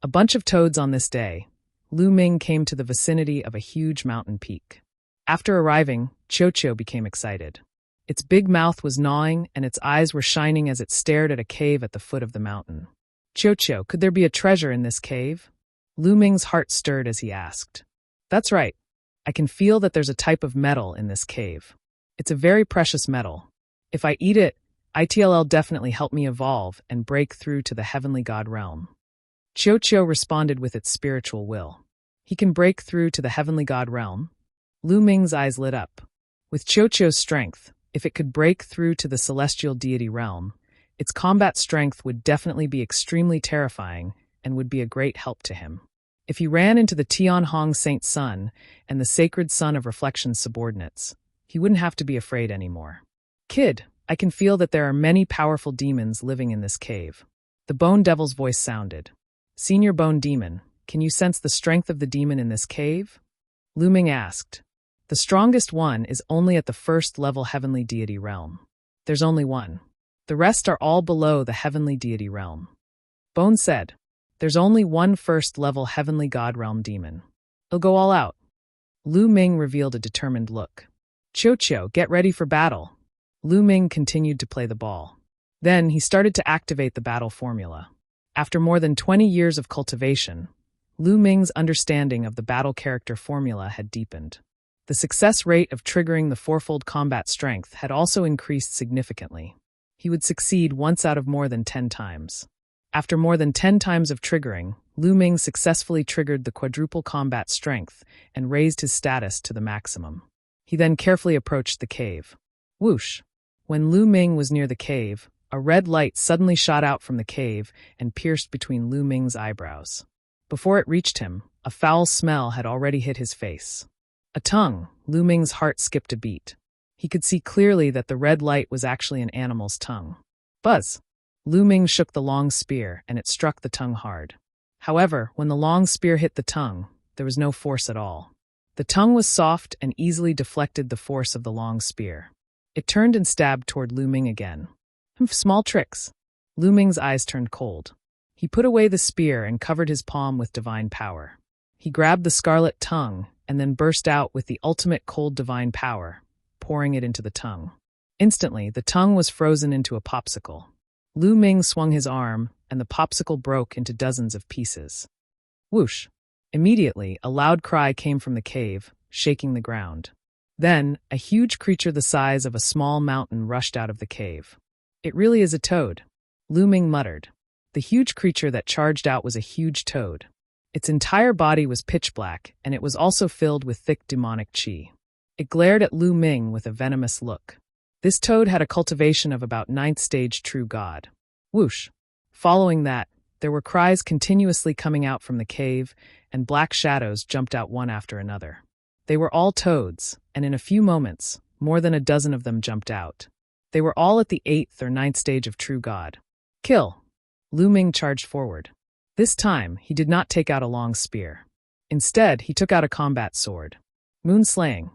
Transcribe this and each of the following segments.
A bunch of toads on this day. Lu Ming came to the vicinity of a huge mountain peak. After arriving, Cho became excited. Its big mouth was gnawing and its eyes were shining as it stared at a cave at the foot of the mountain. Cho, could there be a treasure in this cave? Lu Ming's heart stirred as he asked. That's right. I can feel that there's a type of metal in this cave. It's a very precious metal. If I eat it, it'll definitely help me evolve and break through to the heavenly god realm. Cho responded with its spiritual will. He can break through to the heavenly god realm? Lu Ming's eyes lit up. With Cho's strength, if it could break through to the celestial deity realm, its combat strength would definitely be extremely terrifying and would be a great help to him. If he ran into the Tianhong Saint Sun and the sacred Sun of Reflection's subordinates, he wouldn't have to be afraid anymore. Kid, I can feel that there are many powerful demons living in this cave. The Bone Devil's voice sounded. Senior Bone Demon, can you sense the strength of the demon in this cave? Lu Ming asked. The strongest one is only at the first level heavenly deity realm. There's only one. The rest are all below the heavenly deity realm. Bone said, there's only one first level heavenly god realm demon. It'll go all out. Lu Ming revealed a determined look. Cho, get ready for battle. Lu Ming continued to play the ball. Then he started to activate the battle formula. After more than 20 years of cultivation, Lu Ming's understanding of the battle character formula had deepened. The success rate of triggering the fourfold combat strength had also increased significantly. He would succeed once out of more than 10 times. After more than 10 times of triggering, Lu Ming successfully triggered the quadruple combat strength and raised his status to the maximum. He then carefully approached the cave. Whoosh! When Lu Ming was near the cave, a red light suddenly shot out from the cave and pierced between Lu Ming's eyebrows. Before it reached him, a foul smell had already hit his face. A tongue. Lu Ming's heart skipped a beat. He could see clearly that the red light was actually an animal's tongue. Buzz! Lu Ming shook the long spear and it struck the tongue hard. However, when the long spear hit the tongue, there was no force at all. The tongue was soft and easily deflected the force of the long spear. It turned and stabbed toward Lu Ming again. Small tricks. Lu Ming's eyes turned cold. He put away the spear and covered his palm with divine power. He grabbed the scarlet tongue and then burst out with the ultimate cold divine power, pouring it into the tongue. Instantly, the tongue was frozen into a popsicle. Lu Ming swung his arm, and the popsicle broke into dozens of pieces. Whoosh! Immediately, a loud cry came from the cave, shaking the ground. Then, a huge creature the size of a small mountain rushed out of the cave. It really is a toad, Lu Ming muttered. The huge creature that charged out was a huge toad. Its entire body was pitch black, and it was also filled with thick demonic qi. It glared at Lu Ming with a venomous look. This toad had a cultivation of about 9th stage true god. Whoosh! Following that, there were cries continuously coming out from the cave, and black shadows jumped out one after another. They were all toads, and in a few moments, more than a dozen of them jumped out. They were all at the 8th or 9th stage of true god. Kill! Lu Ming charged forward. This time, he did not take out a long spear. Instead, he took out a combat sword. Moon slaying.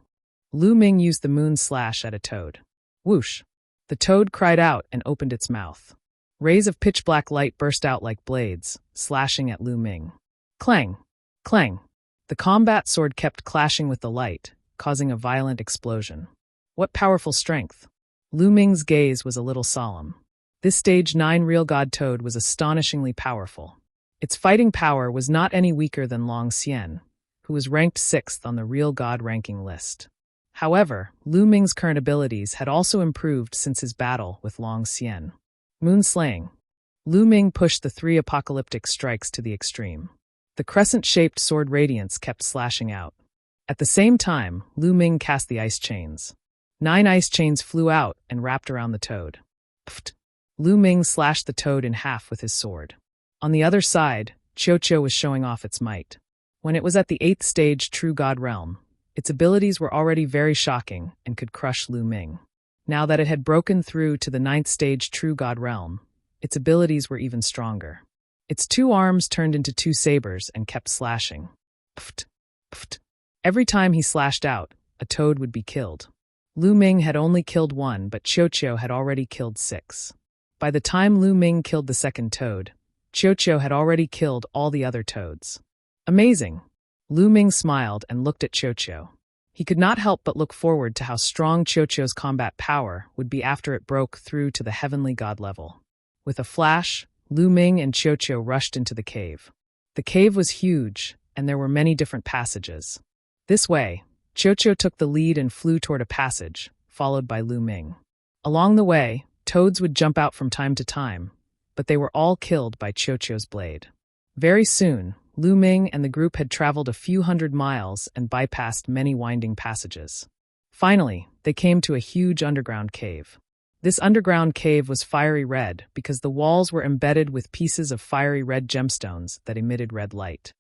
Lu Ming used the moon slash at a toad. Whoosh! The toad cried out and opened its mouth. Rays of pitch-black light burst out like blades, slashing at Lu Ming. Clang! Clang! The combat sword kept clashing with the light, causing a violent explosion. What powerful strength! Lu Ming's gaze was a little solemn. This stage 9 real god toad was astonishingly powerful. Its fighting power was not any weaker than Long Xian, who was ranked 6th on the real god ranking list. However, Lu Ming's current abilities had also improved since his battle with Long Xian. Moon slaying. Lu Ming pushed the 3 apocalyptic strikes to the extreme. The crescent-shaped sword radiance kept slashing out. At the same time, Lu Ming cast the ice chains. 9 ice chains flew out and wrapped around the toad. Pfft! Lu Ming slashed the toad in half with his sword. On the other side, Cho was showing off its might. When it was at the 8th stage true god realm, its abilities were already very shocking and could crush Lu Ming. Now that it had broken through to the 9th stage true god realm, its abilities were even stronger. Its 2 arms turned into 2 sabers and kept slashing. Pfft! Pfft! Every time he slashed out, a toad would be killed. Lu Ming had only killed 1, but Cho had already killed 6. By the time Lu Ming killed the second toad, Cho had already killed all the other toads. Amazing! Lu Ming smiled and looked at Cho. He could not help but look forward to how strong Cho's combat power would be after it broke through to the heavenly god level. With a flash, Lu Ming and Cho rushed into the cave. The cave was huge, and there were many different passages. This way, Cho took the lead and flew toward a passage, followed by Lu Ming. Along the way, toads would jump out from time to time, but they were all killed by Cho's blade. Very soon, Lu Ming and the group had traveled a few hundred miles and bypassed many winding passages. Finally, they came to a huge underground cave. This underground cave was fiery red because the walls were embedded with pieces of fiery red gemstones that emitted red light.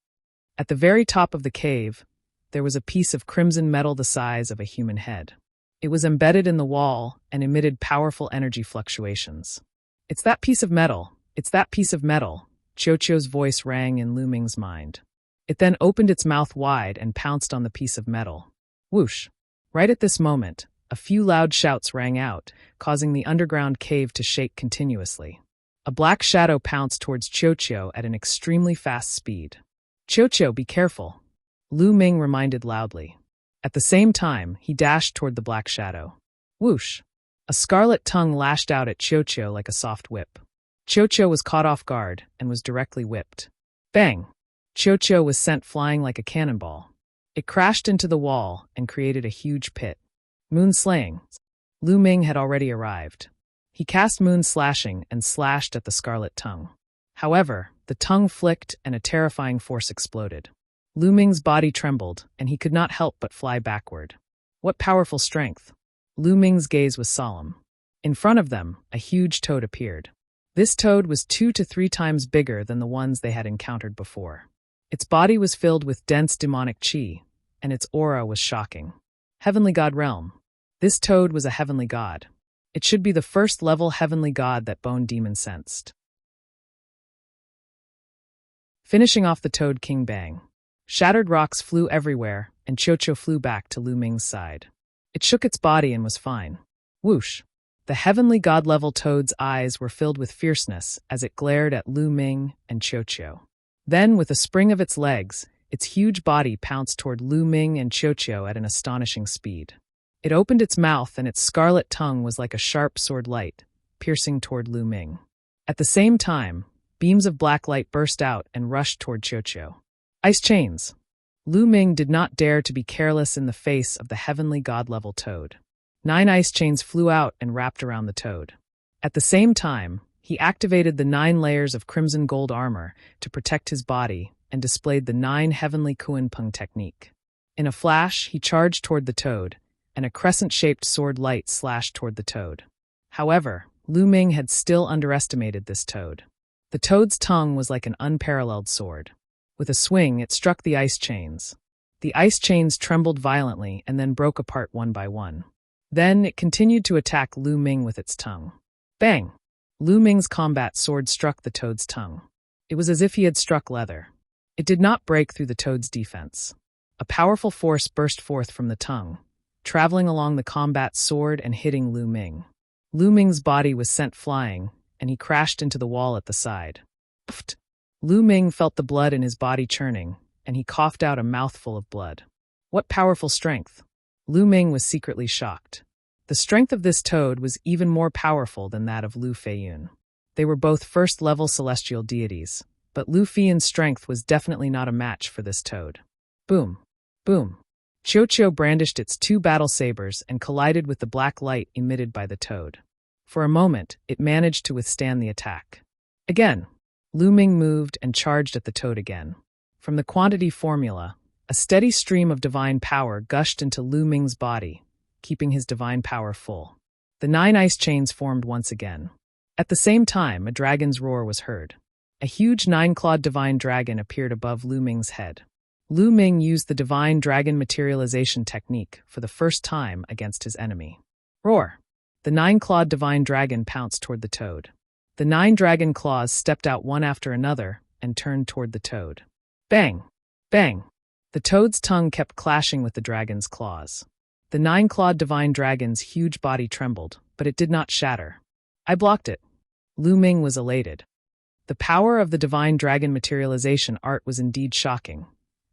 At the very top of the cave, there was a piece of crimson metal the size of a human head. It was embedded in the wall and emitted powerful energy fluctuations. "It's that piece of metal! It's that piece of metal!" Cho's voice rang in Lu Ming's mind. It then opened its mouth wide and pounced on the piece of metal. Whoosh! Right at this moment, a few loud shouts rang out, causing the underground cave to shake continuously. A black shadow pounced towards Cho at an extremely fast speed. "Cho, be careful," Lu Ming reminded loudly. At the same time, he dashed toward the black shadow. Whoosh! A scarlet tongue lashed out at Cho like a soft whip. Cho was caught off guard and was directly whipped. Bang! Cho was sent flying like a cannonball. It crashed into the wall and created a huge pit. Moon slaying. Lu Ming had already arrived. He cast moon slashing and slashed at the scarlet tongue. However, the tongue flicked and a terrifying force exploded. Lu Ming's body trembled, and he could not help but fly backward. What powerful strength! Lu Ming's gaze was solemn. In front of them, a huge toad appeared. This toad was 2 to 3 times bigger than the ones they had encountered before. Its body was filled with dense demonic chi, and its aura was shocking. Heavenly God realm. This toad was a heavenly god. It should be the first-level heavenly god that Bone Demon sensed. Finishing off the Toad King bang. Shattered rocks flew everywhere, and Cho flew back to Lu Ming's side. It shook its body and was fine. Whoosh! The heavenly god-level toad's eyes were filled with fierceness as it glared at Lu Ming and Cho. Then, with a spring of its legs, its huge body pounced toward Lu Ming and Cho at an astonishing speed. It opened its mouth and its scarlet tongue was like a sharp sword light, piercing toward Lu Ming. At the same time, beams of black light burst out and rushed toward Cho. Ice chains! Lu Ming did not dare to be careless in the face of the heavenly god-level toad. 9 ice chains flew out and wrapped around the toad. At the same time, he activated the 9 layers of crimson gold armor to protect his body and displayed the 9 heavenly Kuan-Pung technique. In a flash, he charged toward the toad, and a crescent-shaped sword light slashed toward the toad. However, Lu Ming had still underestimated this toad. The toad's tongue was like an unparalleled sword. With a swing, it struck the ice chains. The ice chains trembled violently and then broke apart one by one. Then it continued to attack Lu Ming with its tongue. Bang! Lu Ming's combat sword struck the toad's tongue. It was as if he had struck leather. It did not break through the toad's defense. A powerful force burst forth from the tongue, traveling along the combat sword and hitting Lu Ming. Lu Ming's body was sent flying, and he crashed into the wall at the side. Pfft! Lu Ming felt the blood in his body churning, and he coughed out a mouthful of blood. What powerful strength! Lu Ming was secretly shocked. The strength of this toad was even more powerful than that of Lu Feiyun. They were both first-level celestial deities, but Lu Feiyun's strength was definitely not a match for this toad. Boom! Boom! Cho brandished its 2 battle sabers and collided with the black light emitted by the toad. For a moment, it managed to withstand the attack. Again, Lu Ming moved and charged at the toad again. From the quantity formula, a steady stream of divine power gushed into Lu Ming's body, keeping his divine power full. The 9 ice chains formed once again. At the same time, a dragon's roar was heard. A huge 9-clawed divine dragon appeared above Lu Ming's head. Lu Ming used the divine dragon materialization technique for the first time against his enemy. Roar! The 9-clawed divine dragon pounced toward the toad. The 9 dragon claws stepped out one after another and turned toward the toad. Bang! Bang! The toad's tongue kept clashing with the dragon's claws. The 9-clawed divine dragon's huge body trembled, but it did not shatter. I blocked it. Lu Ming was elated. The power of the divine dragon materialization art was indeed shocking,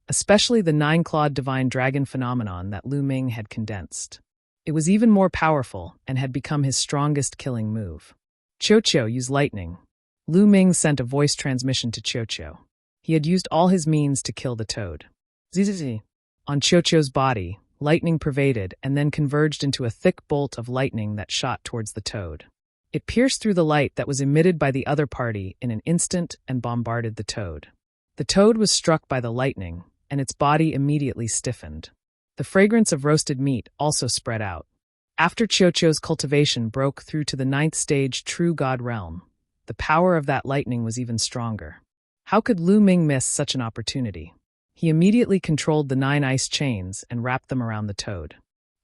especially the nine-clawed divine dragon phenomenon that Lu Ming had condensed. It was even more powerful and had become his strongest killing move. Qiuqiu used lightning. Lu Ming sent a voice transmission to Qiuqiu. He had used all his means to kill the toad. Zizizi. On Qiuqiu's body, lightning pervaded and then converged into a thick bolt of lightning that shot towards the toad. It pierced through the light that was emitted by the other party in an instant and bombarded the toad. The toad was struck by the lightning, and its body immediately stiffened. The fragrance of roasted meat also spread out. After Qiuqiu's cultivation broke through to the 9th stage true god realm, the power of that lightning was even stronger. How could Lu Ming miss such an opportunity? He immediately controlled the 9 ice chains and wrapped them around the toad.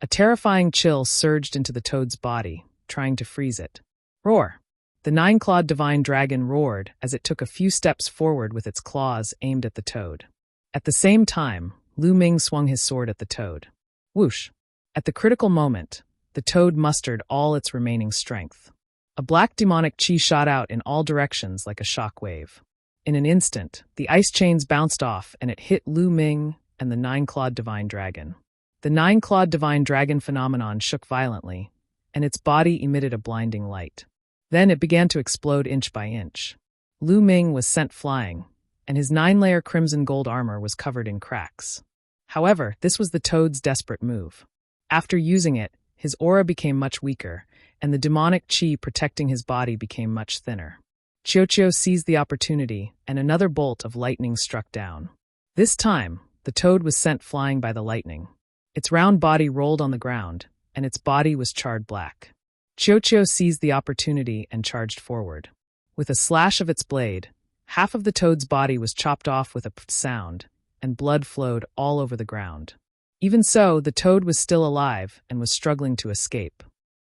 A terrifying chill surged into the toad's body, trying to freeze it. Roar! The 9-clawed divine dragon roared as it took a few steps forward with its claws aimed at the toad. At the same time, Lu Ming swung his sword at the toad. Whoosh! At the critical moment, the toad mustered all its remaining strength. A black demonic chi shot out in all directions like a shock wave. In an instant, the ice chains bounced off and it hit Lu Ming and the 9-clawed divine dragon. The 9-clawed divine dragon phenomenon shook violently, and its body emitted a blinding light. Then it began to explode inch by inch. Lu Ming was sent flying, and his 9-layer crimson gold armor was covered in cracks. However, this was the toad's desperate move. After using it, his aura became much weaker, and the demonic chi protecting his body became much thinner. Qiuqiu seized the opportunity, and another bolt of lightning struck down. This time, the toad was sent flying by the lightning. Its round body rolled on the ground, and its body was charred black. Qiuqiu seized the opportunity and charged forward. With a slash of its blade, half of the toad's body was chopped off with a sound, and blood flowed all over the ground. Even so, the toad was still alive and was struggling to escape.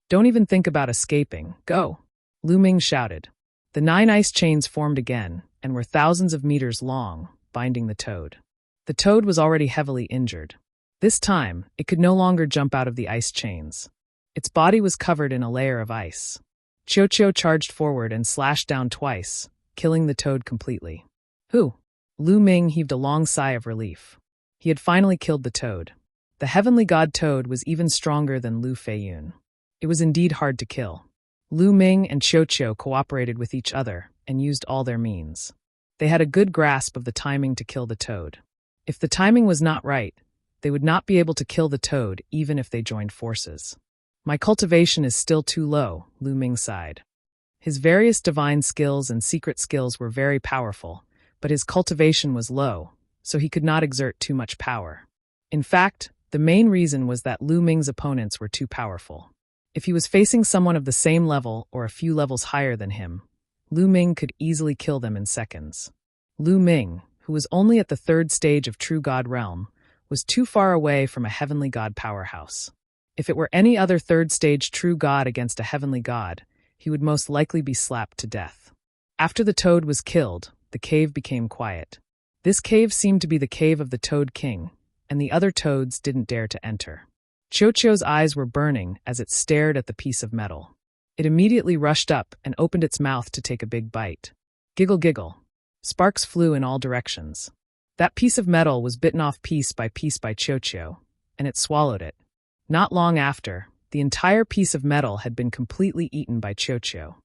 Don't even think about escaping. Go! Lu Ming shouted. The 9 ice chains formed again and were thousands of meters long, binding the toad. The toad was already heavily injured. This time, it could no longer jump out of the ice chains. Its body was covered in a layer of ice. Qiuqiu charged forward and slashed down twice, killing the toad completely. Whew! Lu Ming heaved a long sigh of relief. He had finally killed the toad. The heavenly god toad was even stronger than Lu Feiyun. It was indeed hard to kill. Lu Ming and Qiuqiu cooperated with each other and used all their means. They had a good grasp of the timing to kill the toad. If the timing was not right, they would not be able to kill the toad even if they joined forces. My cultivation is still too low, Lu Ming sighed. His various divine skills and secret skills were very powerful, but his cultivation was low, so he could not exert too much power. In fact, the main reason was that Lu Ming's opponents were too powerful. If he was facing someone of the same level or a few levels higher than him, Lu Ming could easily kill them in seconds. Lu Ming, who was only at the 3rd stage of true god realm, was too far away from a heavenly god powerhouse. If it were any other 3rd stage true god against a heavenly god, he would most likely be slapped to death. After the toad was killed, the cave became quiet. This cave seemed to be the cave of the Toad King, and the other toads didn't dare to enter. Qiuqiu's eyes were burning as it stared at the piece of metal. It immediately rushed up and opened its mouth to take a big bite. Giggle giggle. Sparks flew in all directions. That piece of metal was bitten off piece by Qiuqiu, and it swallowed it. Not long after, the entire piece of metal had been completely eaten by Qiuqiu.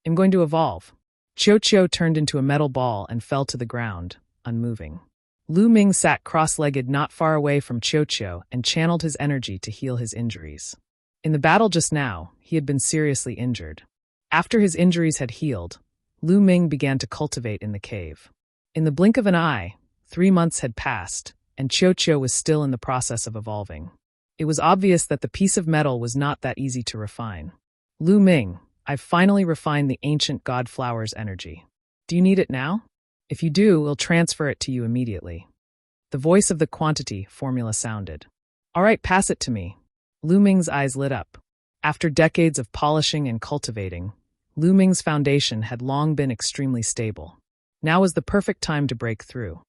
I'm going to evolve. Qiuqiu turned into a metal ball and fell to the ground, unmoving. Lu Ming sat cross-legged not far away from Qiuqiu and channeled his energy to heal his injuries. In the battle just now, he had been seriously injured. After his injuries had healed, Lu Ming began to cultivate in the cave. In the blink of an eye, 3 months had passed, and Qiuqiu was still in the process of evolving. It was obvious that the piece of metal was not that easy to refine. Lu Ming, I've finally refined the ancient god flower's energy. Do you need it now? If you do, we'll transfer it to you immediately. The voice of the quantity formula sounded. All right, pass it to me. Lu Ming's eyes lit up. After decades of polishing and cultivating, Lu Ming's foundation had long been extremely stable. Now was the perfect time to break through.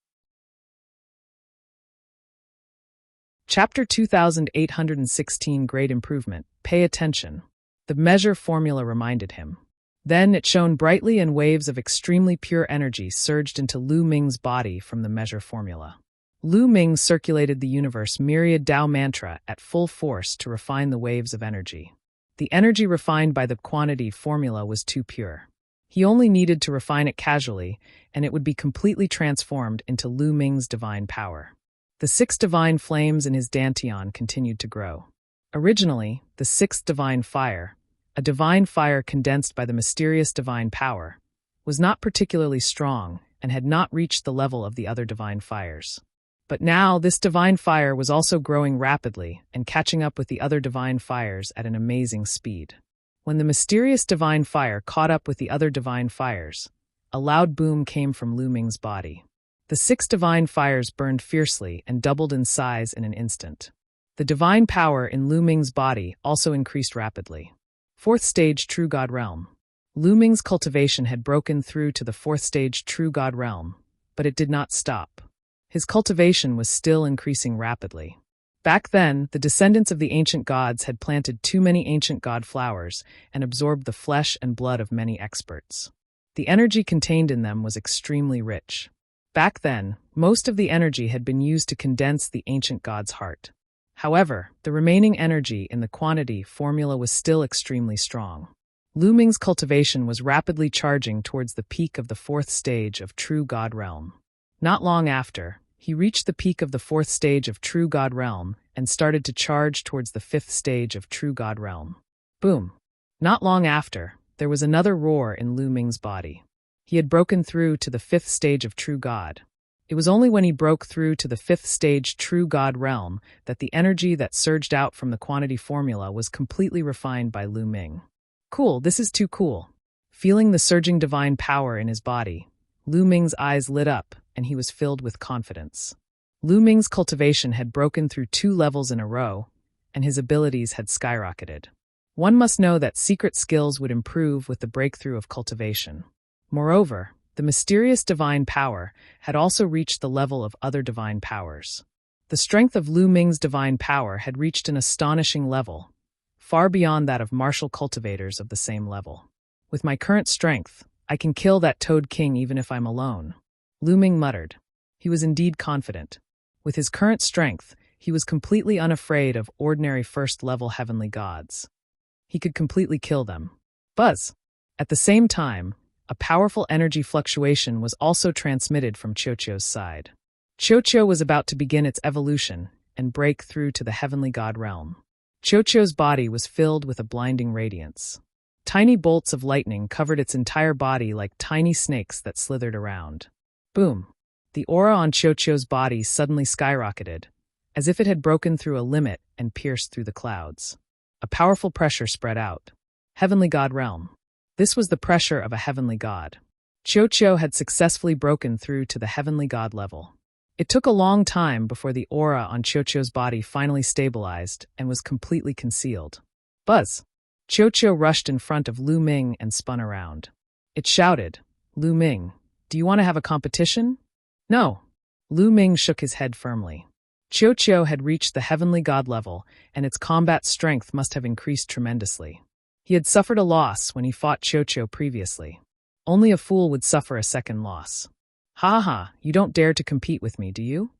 Chapter 2816 Great Improvement. Pay attention. The measure formula reminded him. Then it shone brightly and waves of extremely pure energy surged into Lu Ming's body from the measure formula. Lu Ming circulated the universe myriad Tao mantra at full force to refine the waves of energy. The energy refined by the quantity formula was too pure. He only needed to refine it casually, and it would be completely transformed into Lu Ming's divine power. The 6 divine flames in his dantian continued to grow. Originally, the 6th divine fire, a divine fire condensed by the mysterious divine power, was not particularly strong and had not reached the level of the other divine fires. But now this divine fire was also growing rapidly and catching up with the other divine fires at an amazing speed. When the mysterious divine fire caught up with the other divine fires, a loud boom came from Lu Ming's body. The 6 divine fires burned fiercely and doubled in size in an instant. The divine power in Lu Ming's body also increased rapidly. 4th stage True God Realm. Lu Ming's cultivation had broken through to the 4th stage True God Realm, but it did not stop. His cultivation was still increasing rapidly. Back then, the descendants of the ancient gods had planted too many ancient god flowers and absorbed the flesh and blood of many experts. The energy contained in them was extremely rich. Back then, most of the energy had been used to condense the ancient god's heart. However, the remaining energy in the quantity formula was still extremely strong. Lu Ming's cultivation was rapidly charging towards the peak of the 4th stage of True God Realm. Not long after, he reached the peak of the 4th stage of True God Realm and started to charge towards the 5th stage of True God Realm. Boom! Not long after, there was another roar in Lu Ming's body. He had broken through to the 5th stage of True God. It was only when he broke through to the 5th stage True God Realm that the energy that surged out from the quantity formula was completely refined by Lu Ming. Cool, this is too cool. Feeling the surging divine power in his body, Lu Ming's eyes lit up, and he was filled with confidence. Lu Ming's cultivation had broken through 2 levels in a row, and his abilities had skyrocketed. One must know that secret skills would improve with the breakthrough of cultivation. Moreover, the mysterious divine power had also reached the level of other divine powers. The strength of Lu Ming's divine power had reached an astonishing level, far beyond that of martial cultivators of the same level. With my current strength, I can kill that Toad King even if I'm alone. Lu Ming muttered. He was indeed confident. With his current strength, he was completely unafraid of ordinary first-level heavenly gods. He could completely kill them. Buzz! At the same time, a powerful energy fluctuation was also transmitted from Qiuqiu's side. Qiuqiu was about to begin its evolution and break through to the heavenly god realm. Qiuqiu's body was filled with a blinding radiance. Tiny bolts of lightning covered its entire body like tiny snakes that slithered around. Boom! The aura on Qiuqiu's body suddenly skyrocketed, as if it had broken through a limit and pierced through the clouds. A powerful pressure spread out. Heavenly God Realm. This was the pressure of a heavenly god. Qiuqiu had successfully broken through to the heavenly god level. It took a long time before the aura on Qiuqiu's body finally stabilized and was completely concealed. Buzz! Qiuqiu rushed in front of Lu Ming and spun around. It shouted, "Lu Ming, do you want to have a competition?" "No." Lu Ming shook his head firmly. Qiuqiu had reached the heavenly god level, and its combat strength must have increased tremendously. He had suffered a loss when he fought Qiuqiu previously. Only a fool would suffer a second loss. "Ha ha, you don't dare to compete with me, do you?"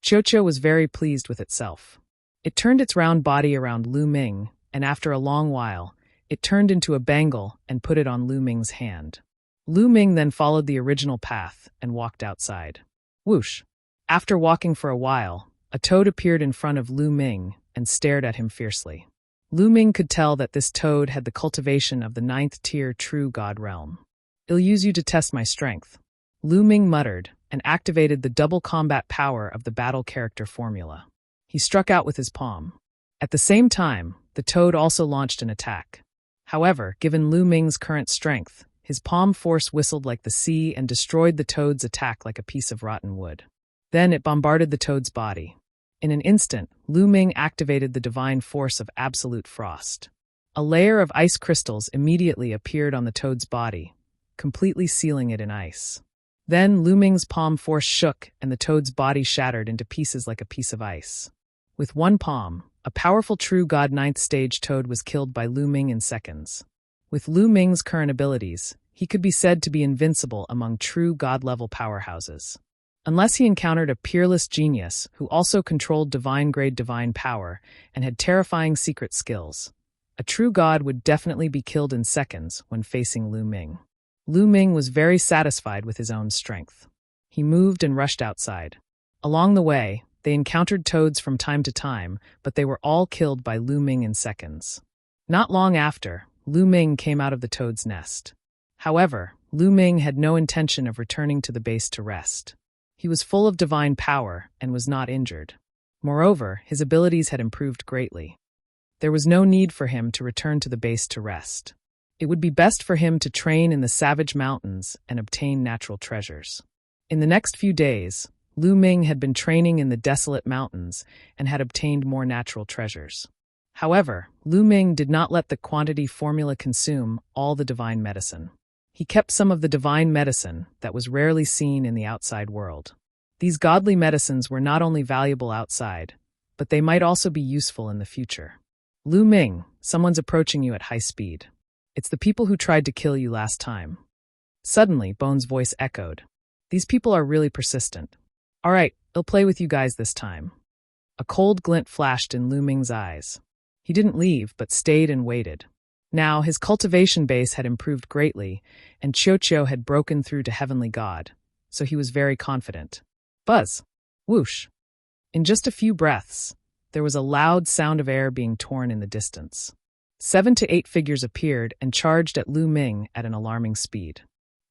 Qiuqiu was very pleased with itself. It turned its round body around Lu Ming, and after a long while, it turned into a bangle and put it on Lu Ming's hand. Lu Ming then followed the original path and walked outside. Whoosh! After walking for a while, a toad appeared in front of Lu Ming and stared at him fiercely. Lu Ming could tell that this toad had the cultivation of the 9th tier True God Realm. "I'll use you to test my strength," Lu Ming muttered and activated the double combat power of the battle character formula. He struck out with his palm. At the same time, the toad also launched an attack. However, given Lu Ming's current strength, his palm force whistled like the sea and destroyed the toad's attack like a piece of rotten wood. Then it bombarded the toad's body. In an instant, Lu Ming activated the divine force of absolute frost. A layer of ice crystals immediately appeared on the toad's body, completely sealing it in ice. Then Lu Ming's palm force shook and the toad's body shattered into pieces like a piece of ice. With one palm, a powerful True God 9th stage toad was killed by Lu Ming in seconds. With Lu Ming's current abilities, he could be said to be invincible among true god-level powerhouses. Unless he encountered a peerless genius who also controlled divine-grade divine power and had terrifying secret skills, a true god would definitely be killed in seconds when facing Lu Ming. Lu Ming was very satisfied with his own strength. He moved and rushed outside. Along the way, they encountered toads from time to time, but they were all killed by Lu Ming in seconds. Not long after, Lu Ming came out of the toad's nest. However, Lu Ming had no intention of returning to the base to rest. He was full of divine power and was not injured. Moreover, his abilities had improved greatly. There was no need for him to return to the base to rest. It would be best for him to train in the savage mountains and obtain natural treasures. In the next few days, Lu Ming had been training in the desolate mountains and had obtained more natural treasures. However, Lu Ming did not let the quantity formula consume all the divine medicine. He kept some of the divine medicine that was rarely seen in the outside world. These godly medicines were not only valuable outside, but they might also be useful in the future. Lu Ming, someone's approaching you at high speed. It's the people who tried to kill you last time. Suddenly, Bone's voice echoed. These people are really persistent. All right, I'll play with you guys this time. A cold glint flashed in Lu Ming's eyes. He didn't leave, but stayed and waited. Now, his cultivation base had improved greatly, and Qiu had broken through to Heavenly God, so he was very confident. Buzz! Whoosh! In just a few breaths, there was a loud sound of air being torn in the distance. 7 to 8 figures appeared and charged at Lu Ming at an alarming speed.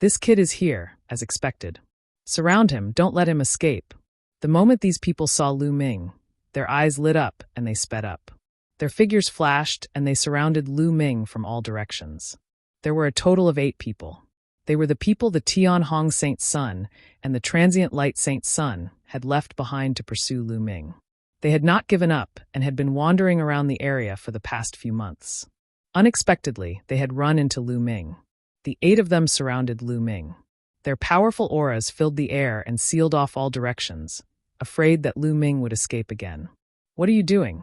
This kid is here, as expected. Surround him, don't let him escape. The moment these people saw Lu Ming, their eyes lit up and they sped up. Their figures flashed, and they surrounded Lu Ming from all directions. There were a total of 8 people. They were the people the Tianhong Saint Sun and the Transient Light Saint Sun had left behind to pursue Lu Ming. They had not given up and had been wandering around the area for the past few months. Unexpectedly, they had run into Lu Ming. The 8 of them surrounded Lu Ming. Their powerful auras filled the air and sealed off all directions, afraid that Lu Ming would escape again. What are you doing?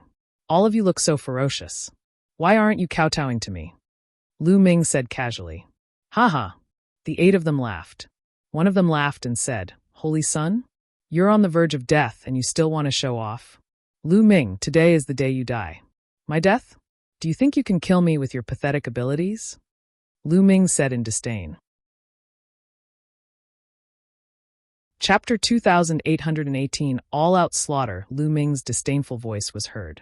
All of you look so ferocious. Why aren't you kowtowing to me? Lu Ming said casually. Haha. The 8 of them laughed. One of them laughed and said, Holy Sun? You're on the verge of death and you still want to show off? Lu Ming, today is the day you die. My death? Do you think you can kill me with your pathetic abilities? Lu Ming said in disdain. Chapter 2818 All-Out Slaughter. Lu Ming's disdainful voice was heard.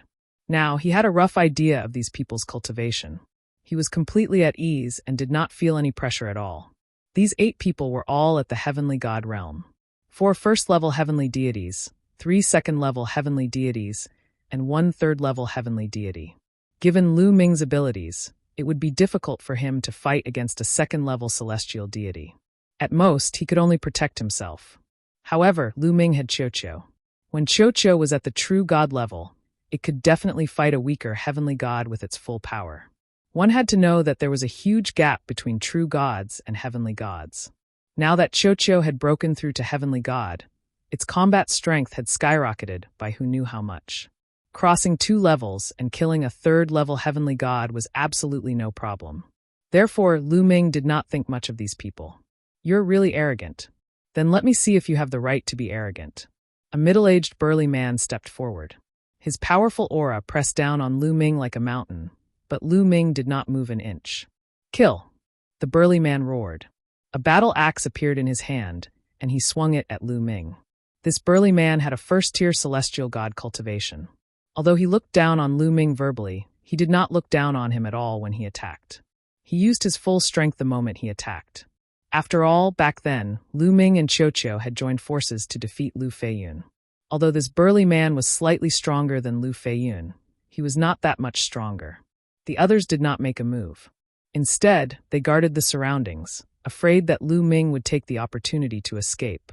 Now, he had a rough idea of these people's cultivation. He was completely at ease and did not feel any pressure at all. These 8 people were all at the Heavenly God realm. 4 first-level heavenly deities, 3 second-level heavenly deities, and 1 third-level heavenly deity. Given Lu Ming's abilities, it would be difficult for him to fight against a second-level celestial deity. At most, he could only protect himself. However, Lu Ming had Qiu. When Qiu was at the true god level, it could definitely fight a weaker heavenly god with its full power. One had to know that there was a huge gap between true gods and heavenly gods. Now that Qiu had broken through to heavenly god, its combat strength had skyrocketed by who knew how much. Crossing 2 levels and killing a 3rd-level heavenly god was absolutely no problem. Therefore, Lu Ming did not think much of these people. You're really arrogant. Then let me see if you have the right to be arrogant. A middle-aged burly man stepped forward. His powerful aura pressed down on Lu Ming like a mountain, but Lu Ming did not move an inch. Kill! The burly man roared. A battle axe appeared in his hand, and he swung it at Lu Ming. This burly man had a first-tier celestial god cultivation. Although he looked down on Lu Ming verbally, he did not look down on him at all when he attacked. He used his full strength the moment he attacked. After all, back then, Lu Ming and Qiu had joined forces to defeat Lu Feiyun. Although this burly man was slightly stronger than Lu Feiyun, he was not that much stronger. The others did not make a move. Instead, they guarded the surroundings, afraid that Lu Ming would take the opportunity to escape.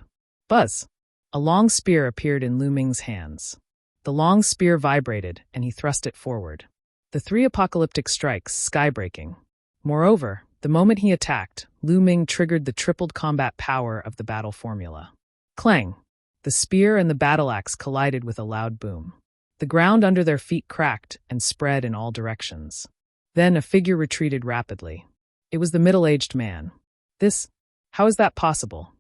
Buzz! A long spear appeared in Lu Ming's hands. The long spear vibrated, and he thrust it forward. The 3 apocalyptic strikes, sky-breaking. Moreover, the moment he attacked, Lu Ming triggered the tripled combat power of the battle formula. Clang! The spear and the battle axe collided with a loud boom. The ground under their feet cracked and spread in all directions. Then a figure retreated rapidly. It was the middle-aged man. How is that possible?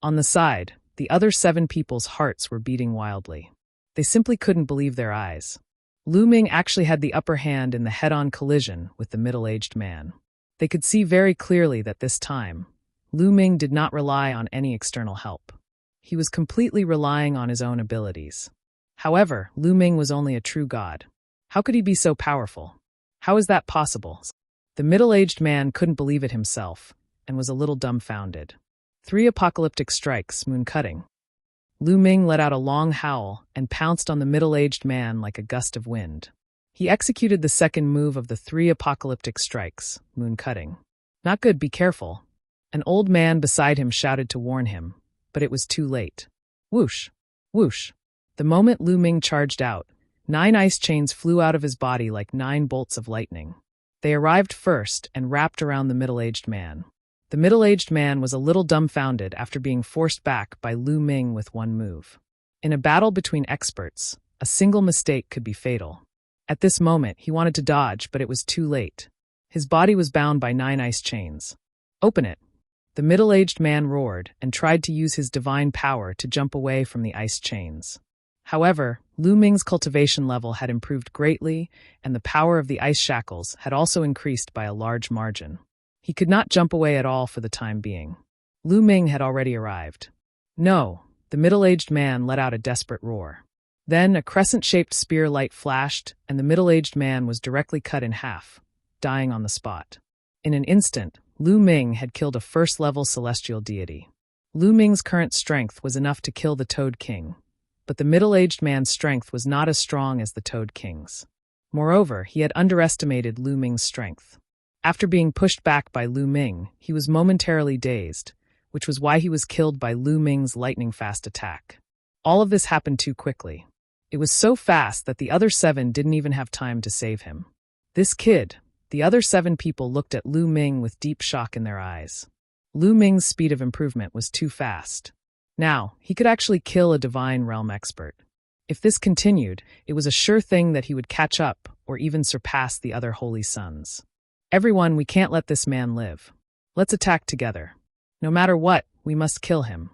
On the side, the other 7 people's hearts were beating wildly. They simply couldn't believe their eyes. Lu Ming actually had the upper hand in the head-on collision with the middle-aged man. They could see very clearly that this time, Lu Ming did not rely on any external help. He was completely relying on his own abilities. However, Lu Ming was only a true god. How could he be so powerful? How is that possible? The middle-aged man couldn't believe it himself, and was a little dumbfounded. 3 apocalyptic strikes, moon-cutting. Lu Ming let out a long howl and pounced on the middle-aged man like a gust of wind. He executed the second move of the 3 apocalyptic strikes, moon-cutting. Not good, be careful. An old man beside him shouted to warn him, but it was too late. Whoosh! Whoosh! The moment Lu Ming charged out, 9 ice chains flew out of his body like 9 bolts of lightning. They arrived first and wrapped around the middle-aged man. The middle-aged man was a little dumbfounded after being forced back by Lu Ming with one move. In a battle between experts, a single mistake could be fatal. At this moment, he wanted to dodge, but it was too late. His body was bound by 9 ice chains. Open it! The middle-aged man roared and tried to use his divine power to jump away from the ice chains. However, Lu Ming's cultivation level had improved greatly, and the power of the ice shackles had also increased by a large margin. He could not jump away at all for the time being. Lu Ming had already arrived. No! The middle-aged man let out a desperate roar. Then a crescent-shaped spear light flashed, and the middle-aged man was directly cut in half, dying on the spot. In an instant, Lu Ming had killed a first-level celestial deity. Lu Ming's current strength was enough to kill the Toad King, but the middle-aged man's strength was not as strong as the Toad King's. Moreover, he had underestimated Lu Ming's strength. After being pushed back by Lu Ming, he was momentarily dazed, which was why he was killed by Lu Ming's lightning-fast attack. All of this happened too quickly. It was so fast that the other 7 didn't even have time to save him. This kid, the other 7 people looked at Lu Ming with deep shock in their eyes. Lu Ming's speed of improvement was too fast. Now, he could actually kill a divine realm expert. If this continued, it was a sure thing that he would catch up or even surpass the other holy sons. Everyone, we can't let this man live. Let's attack together. No matter what, we must kill him.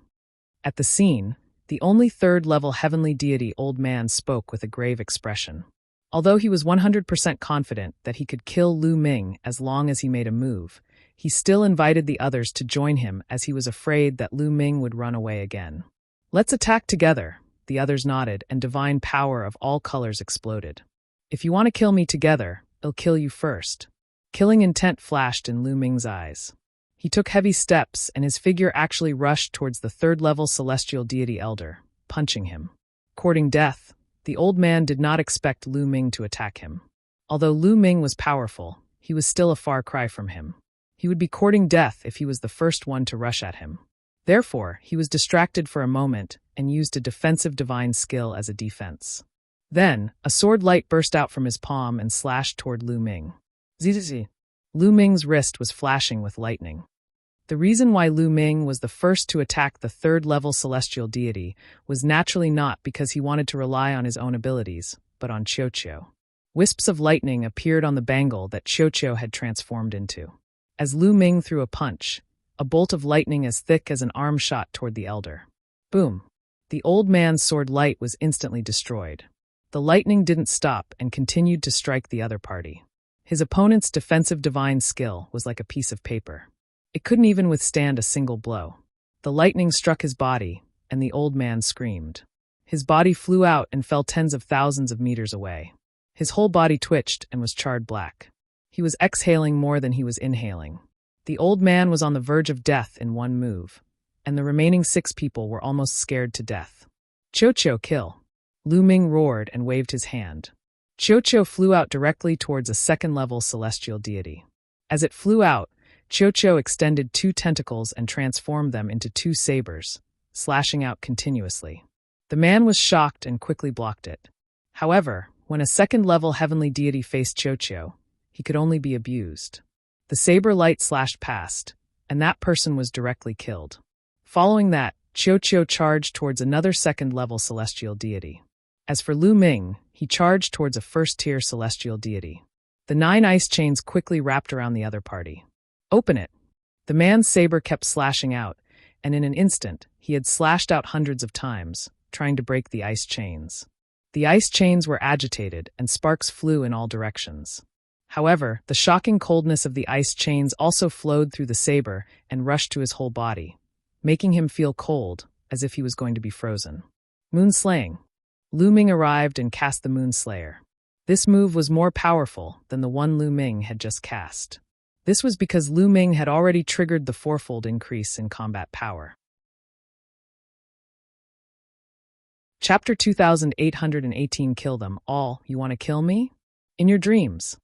At the scene, the only 3rd-level heavenly deity old man spoke with a grave expression. Although he was 100% confident that he could kill Lu Ming as long as he made a move, he still invited the others to join him as he was afraid that Lu Ming would run away again. Let's attack together, the others nodded, and divine power of all colors exploded. If you want to kill me together, I'll kill you first. Killing intent flashed in Lu Ming's eyes. He took heavy steps, and his figure actually rushed towards the 3rd-level celestial deity elder, punching him. Courting death, the old man did not expect Lu Ming to attack him. Although Lu Ming was powerful, he was still a far cry from him. He would be courting death if he was the first one to rush at him. Therefore, he was distracted for a moment and used a defensive divine skill as a defense. Then, a sword light burst out from his palm and slashed toward Lu Ming. Zizi. Lu Ming's wrist was flashing with lightning. The reason why Lu Ming was the first to attack the 3rd-level celestial deity was naturally not because he wanted to rely on his own abilities, but on Qiuqiu. Wisps of lightning appeared on the bangle that Qiuqiu had transformed into. As Lu Ming threw a punch, a bolt of lightning as thick as an arm shot toward the elder. Boom! The old man's sword light was instantly destroyed. The lightning didn't stop and continued to strike the other party. His opponent's defensive divine skill was like a piece of paper. It couldn't even withstand a single blow. The lightning struck his body, and the old man screamed. His body flew out and fell tens of thousands of meters away. His whole body twitched and was charred black. He was exhaling more than he was inhaling. The old man was on the verge of death in one move, and the remaining 6 people were almost scared to death. Qiuqiu, kill! Lu Ming roared and waved his hand. Qiuqiu flew out directly towards a 2nd-level celestial deity. As it flew out, Qiuqiu extended 2 tentacles and transformed them into 2 sabers, slashing out continuously. The man was shocked and quickly blocked it. However, when a 2nd-level heavenly deity faced Qiuqiu, he could only be abused. The saber light slashed past, and that person was directly killed. Following that, Qiuqiu charged towards another 2nd-level celestial deity. As for Lu Ming, he charged towards a 1st-tier celestial deity. The 9 ice chains quickly wrapped around the other party. Open it. The man's saber kept slashing out, and in an instant, he had slashed out hundreds of times, trying to break the ice chains. The ice chains were agitated, and sparks flew in all directions. However, the shocking coldness of the ice chains also flowed through the saber and rushed to his whole body, making him feel cold, as if he was going to be frozen. Moonslaying. Lu Ming arrived and cast the Moonslayer. This move was more powerful than the one Lu Ming had just cast. This was because Lu Ming had already triggered the fourfold increase in combat power. Chapter 2818. Kill them all. You want to kill me? In your dreams.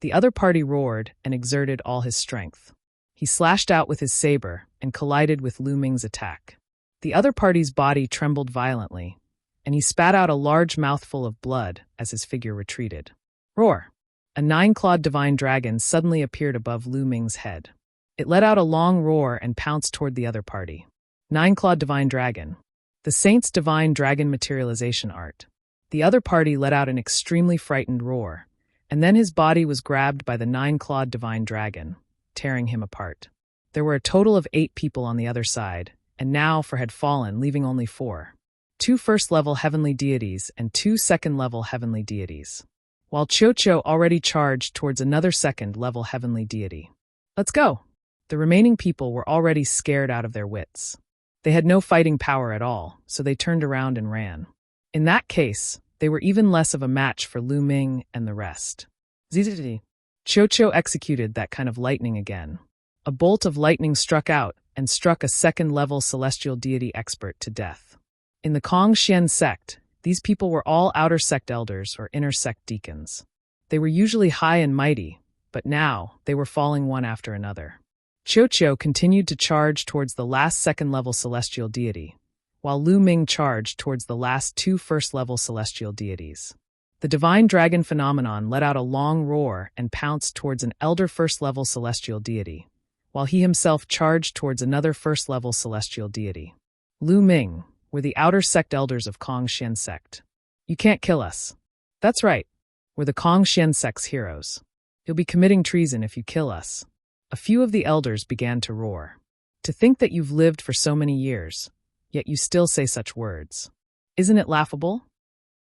The other party roared and exerted all his strength. He slashed out with his saber and collided with Lu Ming's attack. The other party's body trembled violently, and he spat out a large mouthful of blood as his figure retreated. Roar! A 9-clawed divine dragon suddenly appeared above Lu Ming's head. It let out a long roar and pounced toward the other party. 9-clawed divine dragon. The saint's divine dragon materialization art. The other party let out an extremely frightened roar, and then his body was grabbed by the 9-clawed divine dragon, tearing him apart. There were a total of 8 people on the other side, and now 4 had fallen, leaving only 4. 2 first-level heavenly deities and 2 second-level heavenly deities, while Cho already charged towards another second-level heavenly deity. Let's go! The remaining people were already scared out of their wits. They had no fighting power at all, so they turned around and ran. In that case, they were even less of a match for Lu Ming and the rest. Zzzz. Cho executed that kind of lightning again. A bolt of lightning struck out and struck a second-level celestial deity expert to death. In the Kongxian sect, these people were all outer sect elders or inner sect deacons. They were usually high and mighty, but now they were falling one after another. Cho continued to charge towards the last second-level celestial deity, while Lu Ming charged towards the last 2 first-level celestial deities. The divine dragon phenomenon let out a long roar and pounced towards an elder first-level celestial deity, while he himself charged towards another first-level celestial deity. Lu Ming were the outer sect elders of Kongxian sect. You can't kill us. That's right. We're the Kongxian sect's heroes. You'll be committing treason if you kill us. A few of the elders began to roar. To think that you've lived for so many years, yet you still say such words. Isn't it laughable?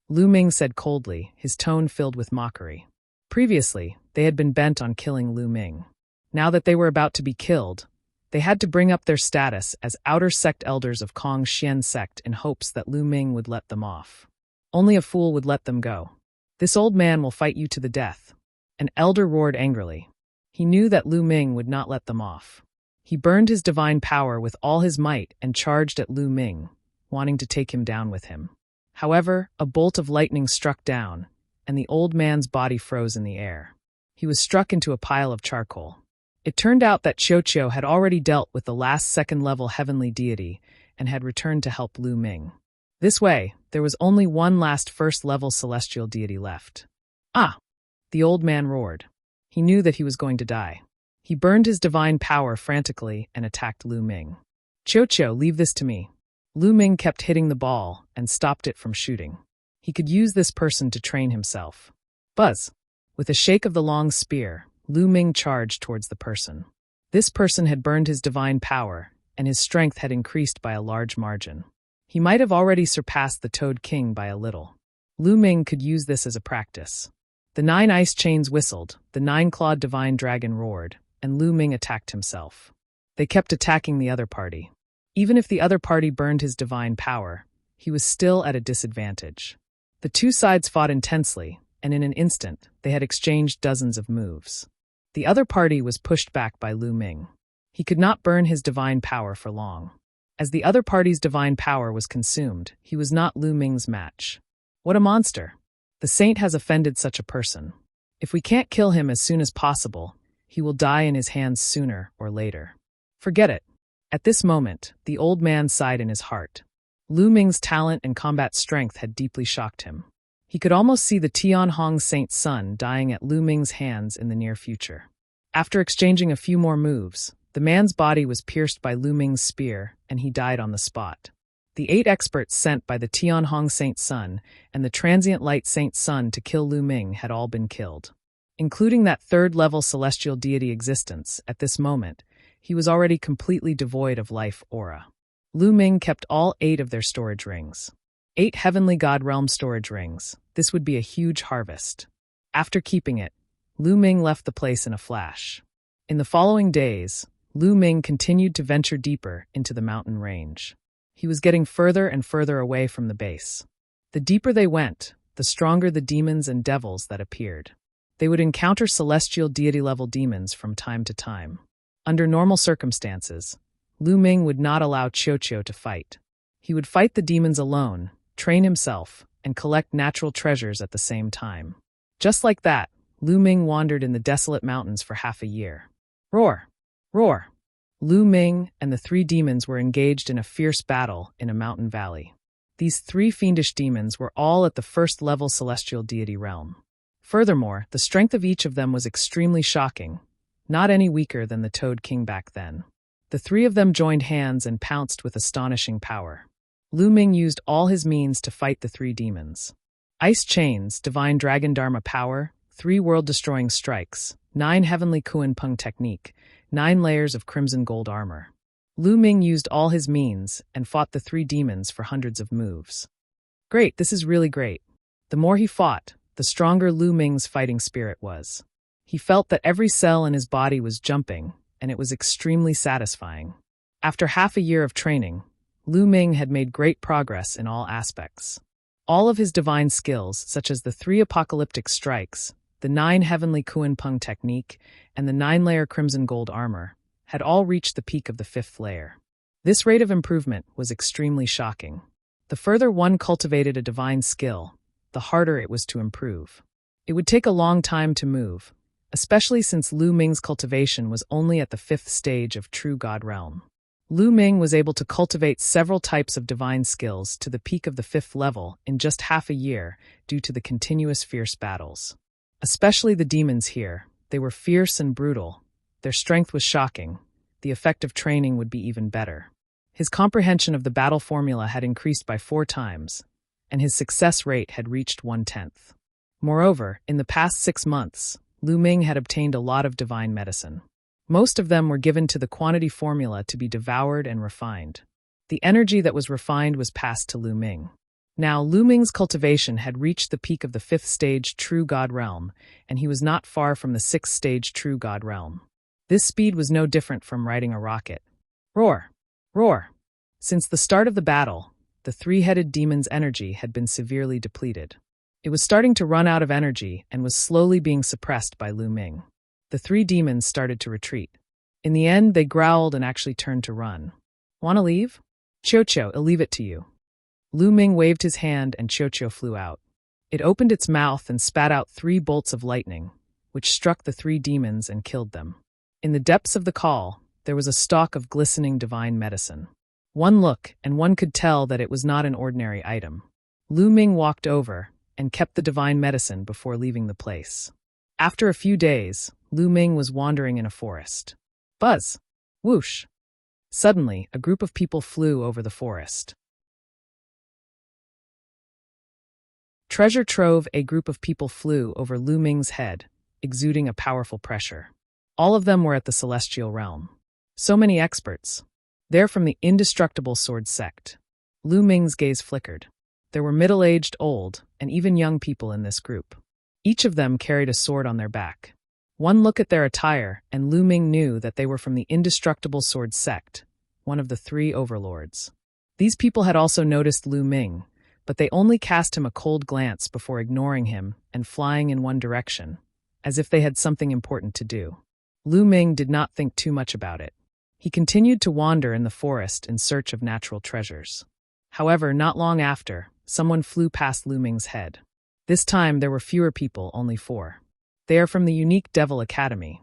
Lu Ming said coldly, his tone filled with mockery. Previously, they had been bent on killing Lu Ming. Now that they were about to be killed, they had to bring up their status as outer sect elders of Kongxian sect in hopes that Lu Ming would let them off. Only a fool would let them go. This old man will fight you to the death. An elder roared angrily. He knew that Lu Ming would not let them off. He burned his divine power with all his might and charged at Lu Ming, wanting to take him down with him. However, a bolt of lightning struck down, and the old man's body froze in the air. He was struck into a pile of charcoal. It turned out that Cho had already dealt with the last second-level heavenly deity and had returned to help Lu Ming. This way, there was only one last first-level celestial deity left. Ah! The old man roared. He knew that he was going to die. He burned his divine power frantically and attacked Lu Ming. Cho, leave this to me. Lu Ming kept hitting the ball and stopped it from shooting. He could use this person to train himself. Buzz! With a shake of the long spear, Lu Ming charged towards the person. This person had burned his divine power, and his strength had increased by a large margin. He might have already surpassed the Toad King by a little. Lu Ming could use this as a practice. The 9 ice chains whistled, the 9-clawed divine dragon roared, and Lu Ming attacked himself. They kept attacking the other party. Even if the other party burned his divine power, he was still at a disadvantage. The 2 sides fought intensely, and in an instant, they had exchanged dozens of moves. The other party was pushed back by Lu Ming. He could not burn his divine power for long. As the other party's divine power was consumed, he was not Lu Ming's match. What a monster! The saint has offended such a person. If we can't kill him as soon as possible, he will die in his hands sooner or later. Forget it. At this moment, the old man sighed in his heart. Lu Ming's talent and combat strength had deeply shocked him. He could almost see the Tianhong saint's son dying at Lu Ming's hands in the near future. After exchanging a few more moves, the man's body was pierced by Lu Ming's spear, and he died on the spot. The 8 experts sent by the Tianhong saint's son and the transient light saint's son to kill Lu Ming had all been killed. Including that third-level celestial deity existence, at this moment, he was already completely devoid of life aura. Lu Ming kept all 8 of their storage rings. 8 heavenly god realm storage rings. This would be a huge harvest. After keeping it, Lu Ming left the place in a flash. In the following days, Lu Ming continued to venture deeper into the mountain range. He was getting further and further away from the base. The deeper they went, the stronger the demons and devils that appeared. They would encounter celestial deity-level demons from time to time. Under normal circumstances, Lu Ming would not allow Qiu to fight. He would fight the demons alone, train himself, and collect natural treasures at the same time. Just like that, Lu Ming wandered in the desolate mountains for half a year. Roar! Roar! Lu Ming and the 3 demons were engaged in a fierce battle in a mountain valley. These 3 fiendish demons were all at the first-level celestial deity realm. Furthermore, the strength of each of them was extremely shocking, not any weaker than the Toad King back then. The 3 of them joined hands and pounced with astonishing power. Lu Ming used all his means to fight the 3 demons. Ice chains, divine dragon dharma power, 3 world-destroying strikes, 9 heavenly Kuan Peng technique, 9 layers of crimson gold armor. Lu Ming used all his means and fought the 3 demons for hundreds of moves. Great, this is really great. The more he fought, the stronger Lu Ming's fighting spirit was. He felt that every cell in his body was jumping, and it was extremely satisfying. After half a year of training, Lu Ming had made great progress in all aspects. All of his divine skills, such as the 3 apocalyptic strikes, the 9 heavenly Kuan Peng technique, and the 9-layer crimson gold armor, had all reached the peak of the 5th layer. This rate of improvement was extremely shocking. The further one cultivated a divine skill, the harder it was to improve. It would take a long time to move, especially since Lu Ming's cultivation was only at the 5th stage of true God realm. Lu Ming was able to cultivate several types of divine skills to the peak of the 5th level in just half a year due to the continuous fierce battles. Especially the demons here, they were fierce and brutal. Their strength was shocking. The effect of training would be even better. His comprehension of the battle formula had increased by 4 times, and his success rate had reached 1/10. Moreover, in the past 6 months, Lu Ming had obtained a lot of divine medicine. Most of them were given to the quantity formula to be devoured and refined. The energy that was refined was passed to Lu Ming. Now, Lu Ming's cultivation had reached the peak of the 5th stage true God realm, and he was not far from the 6th stage true God realm. This speed was no different from riding a rocket. Roar! Roar! Since the start of the battle, the 3-headed demon's energy had been severely depleted. It was starting to run out of energy and was slowly being suppressed by Lu Ming. The 3 demons started to retreat. In the end, they growled and actually turned to run. Want to leave? Qiu, I'll leave it to you. Lu Ming waved his hand and Qiu flew out. It opened its mouth and spat out 3 bolts of lightning, which struck the 3 demons and killed them. In the depths of the call, there was a stalk of glistening divine medicine. One look, and one could tell that it was not an ordinary item. Lu Ming walked over and kept the divine medicine before leaving the place. After a few days, Lu Ming was wandering in a forest. Buzz! Whoosh! Suddenly, a group of people flew over the forest. Treasure trove, a group of people flew over Lu Ming's head, exuding a powerful pressure. All of them were at the celestial realm. So many experts. They're from the indestructible sword sect. Lu Ming's gaze flickered. There were middle-aged, old, and even young people in this group. Each of them carried a sword on their back. One look at their attire, and Lu Ming knew that they were from the indestructible sword sect, one of the 3 overlords. These people had also noticed Lu Ming, but they only cast him a cold glance before ignoring him and flying in one direction, as if they had something important to do. Lu Ming did not think too much about it. He continued to wander in the forest in search of natural treasures. However, not long after, someone flew past Lu Ming's head. This time there were fewer people, only 4. They are from the unique Devil Academy.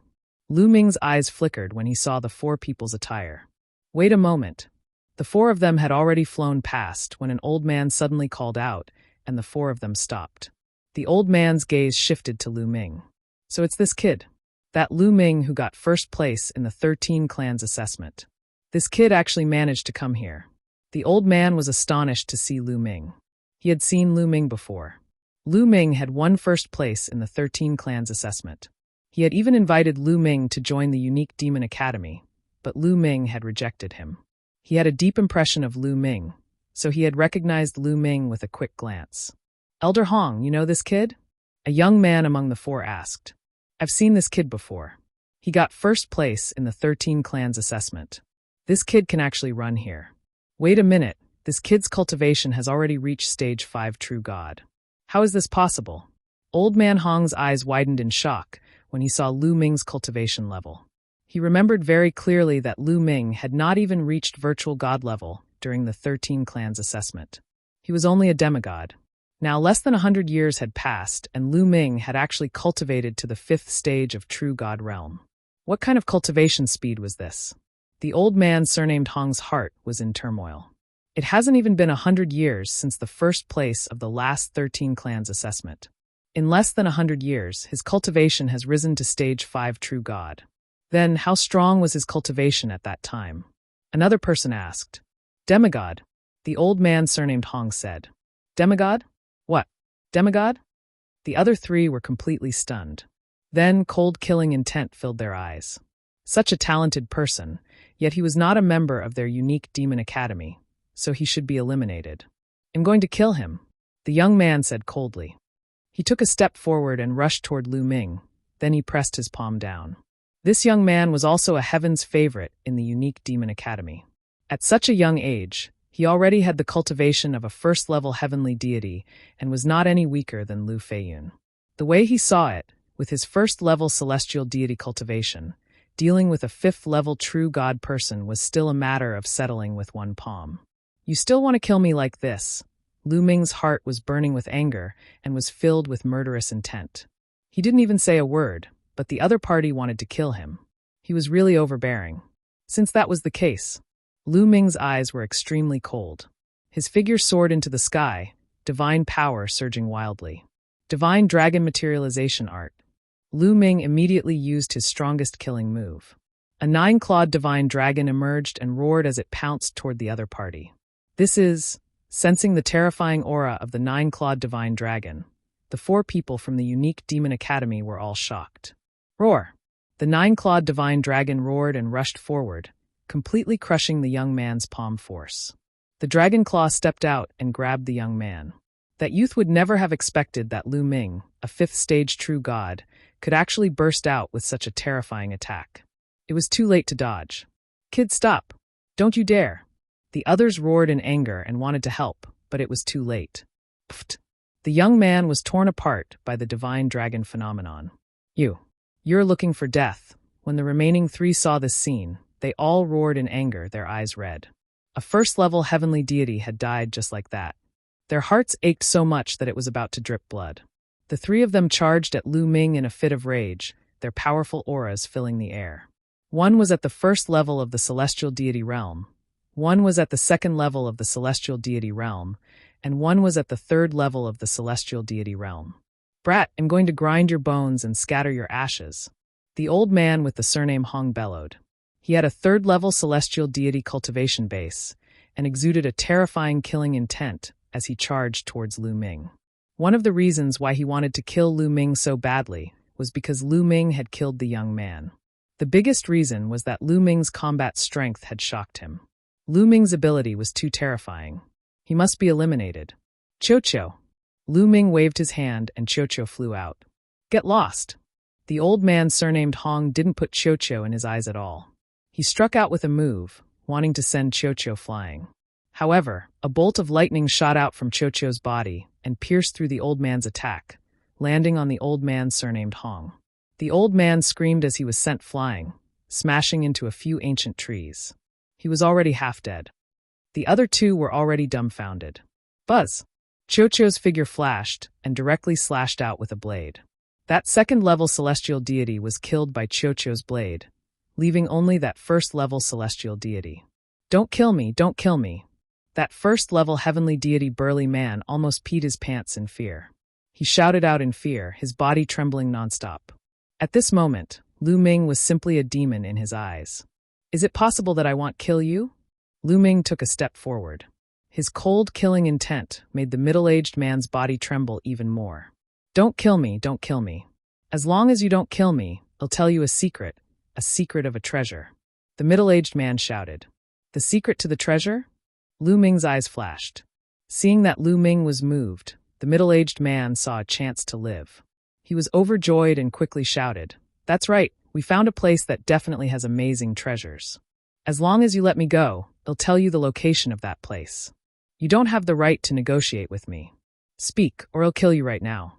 Lu Ming's eyes flickered when he saw the 4 people's attire. Wait a moment. The 4 of them had already flown past when an old man suddenly called out, and the 4 of them stopped. The old man's gaze shifted to Lu Ming. So it's this kid. That Lu Ming who got first place in the 13 clans assessment. This kid actually managed to come here. The old man was astonished to see Lu Ming. He had seen Lu Ming before. Lu Ming had won first place in the 13 Clans assessment. He had even invited Lu Ming to join the unique Demon Academy, but Lu Ming had rejected him. He had a deep impression of Lu Ming, so he had recognized Lu Ming with a quick glance. "Elder Hong, you know this kid?" A young man among the four asked. "I've seen this kid before. He got first place in the 13 Clans assessment. This kid can actually run here." "Wait a minute, this kid's cultivation has already reached stage 5 True God. How is this possible?" Old man Hong's eyes widened in shock when he saw Lu Ming's cultivation level. He remembered very clearly that Lu Ming had not even reached virtual god level during the 13 Clans assessment. He was only a demigod. Now less than 100 years had passed, and Lu Ming had actually cultivated to the 5th stage of True God realm. What kind of cultivation speed was this? The old man surnamed Hong's heart was in turmoil. It hasn't even been 100 years since the first place of the last 13 Clans assessment. In less than 100 years, his cultivation has risen to stage 5 True God. Then, how strong was his cultivation at that time? Another person asked. "Demigod," the old man surnamed Hong said. "Demigod? What? Demigod?" The other three were completely stunned. Then cold killing intent filled their eyes. Such a talented person, yet he was not a member of their unique Demon Academy, so he should be eliminated. "I'm going to kill him," the young man said coldly. He took a step forward and rushed toward Lu Ming, then he pressed his palm down. This young man was also a heaven's favorite in the unique Demon Academy. At such a young age, he already had the cultivation of a first-level heavenly deity and was not any weaker than Lu Feiyun. The way he saw it, with his first-level celestial deity cultivation, dealing with a 5th-level true god person was still a matter of settling with one palm. "You still want to kill me like this?" Lu Ming's heart was burning with anger and was filled with murderous intent. He didn't even say a word, but the other party wanted to kill him. He was really overbearing. Since that was the case, Lu Ming's eyes were extremely cold. His figure soared into the sky, divine power surging wildly. Divine dragon materialization art. Lu Ming immediately used his strongest killing move. A 9-clawed divine dragon emerged and roared as it pounced toward the other party. Sensing the terrifying aura of the 9-clawed divine dragon, the 4 people from the unique Demon Academy were all shocked. "Roar!" The 9-clawed divine dragon roared and rushed forward, completely crushing the young man's palm force. The dragon claw stepped out and grabbed the young man. That youth would never have expected that Lu Ming, a 5th-stage true god, could actually burst out with such a terrifying attack. It was too late to dodge. "Kid, stop! Don't you dare!" The others roared in anger and wanted to help, but it was too late. Pfft! The young man was torn apart by the divine dragon phenomenon. You're looking for death." When the remaining 3 saw this scene, they all roared in anger, their eyes red. A first-level heavenly deity had died just like that. Their hearts ached so much that it was about to drip blood. The 3 of them charged at Lu Ming in a fit of rage, their powerful auras filling the air. One was at the 1st level of the celestial deity realm, one was at the 2nd level of the celestial deity realm, and one was at the 3rd level of the celestial deity realm. "Brat, I'm going to grind your bones and scatter your ashes," the old man with the surname Hong bellowed. He had a 3rd-level celestial deity cultivation base and exuded a terrifying killing intent as he charged towards Lu Ming. One of the reasons why he wanted to kill Lu Ming so badly was because Lu Ming had killed the young man. The biggest reason was that Lu Ming's combat strength had shocked him. Lu Ming's ability was too terrifying. He must be eliminated. "Cho-Cho." Lu Ming waved his hand and Cho-Cho flew out. "Get lost." The old man surnamed Hong didn't put Cho-Cho in his eyes at all. He struck out with a move, wanting to send Cho-Cho flying. However, a bolt of lightning shot out from Cho-Cho's body and pierced through the old man's attack, landing on the old man surnamed Hong. The old man screamed as he was sent flying, smashing into a few ancient trees. He was already half dead. The other 2 were already dumbfounded. Buzz! Cho-Cho's figure flashed and directly slashed out with a blade. That 2nd-level celestial deity was killed by Cho-Cho's blade, leaving only that 1st-level celestial deity. "Don't kill me, don't kill me." That 1st-level heavenly deity burly man almost peed his pants in fear. He shouted out in fear, his body trembling nonstop. At this moment, Lu Ming was simply a demon in his eyes. "Is it possible that I won't kill you?" Lu Ming took a step forward. His cold, killing intent made the middle-aged man's body tremble even more. Don't kill me, don't kill me. As long as you don't kill me, I'll tell you a secret of a treasure. The middle-aged man shouted. The secret to the treasure? Lu Ming's eyes flashed. Seeing that Lu Ming was moved, the middle-aged man saw a chance to live. He was overjoyed and quickly shouted, That's right, we found a place that definitely has amazing treasures. As long as you let me go, I'll tell you the location of that place. You don't have the right to negotiate with me. Speak, or I'll kill you right now.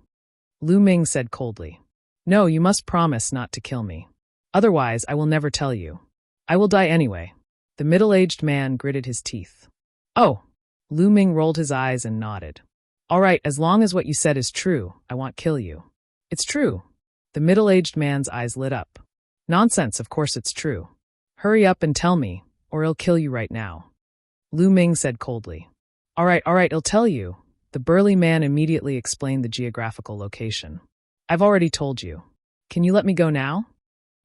Lu Ming said coldly. No, you must promise not to kill me. Otherwise, I will never tell you. I will die anyway. The middle-aged man gritted his teeth. Oh! Lu Ming rolled his eyes and nodded. All right, as long as what you said is true, I won't kill you. It's true. The middle-aged man's eyes lit up. Nonsense, of course it's true. Hurry up and tell me, or I'll kill you right now. Lu Ming said coldly. All right, I'll tell you. The burly man immediately explained the geographical location. I've already told you. Can you let me go now?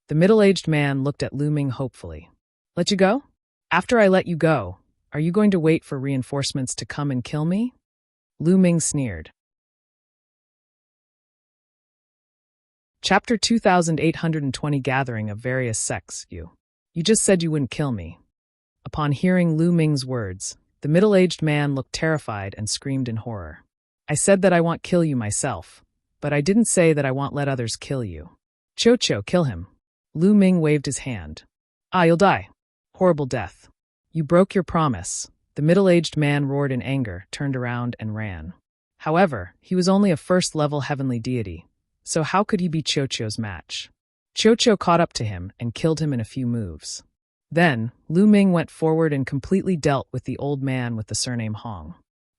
The middle-aged man looked at Lu Ming hopefully. Let you go? After I let you go, are you going to wait for reinforcements to come and kill me? Lu Ming sneered. Chapter 2820 Gathering of Various Sects. You just said you wouldn't kill me. Upon hearing Lu Ming's words, the middle-aged man looked terrified and screamed in horror. I said that I won't kill you myself, but I didn't say that I won't let others kill you. Cho, kill him. Lu Ming waved his hand. You'll die. Horrible death. You broke your promise. The middle-aged man roared in anger, turned around, and ran. However, he was only a first-level heavenly deity, so how could he be Cho's match? Cho caught up to him and killed him in a few moves. Then, Lu Ming went forward and completely dealt with the old man with the surname Hong.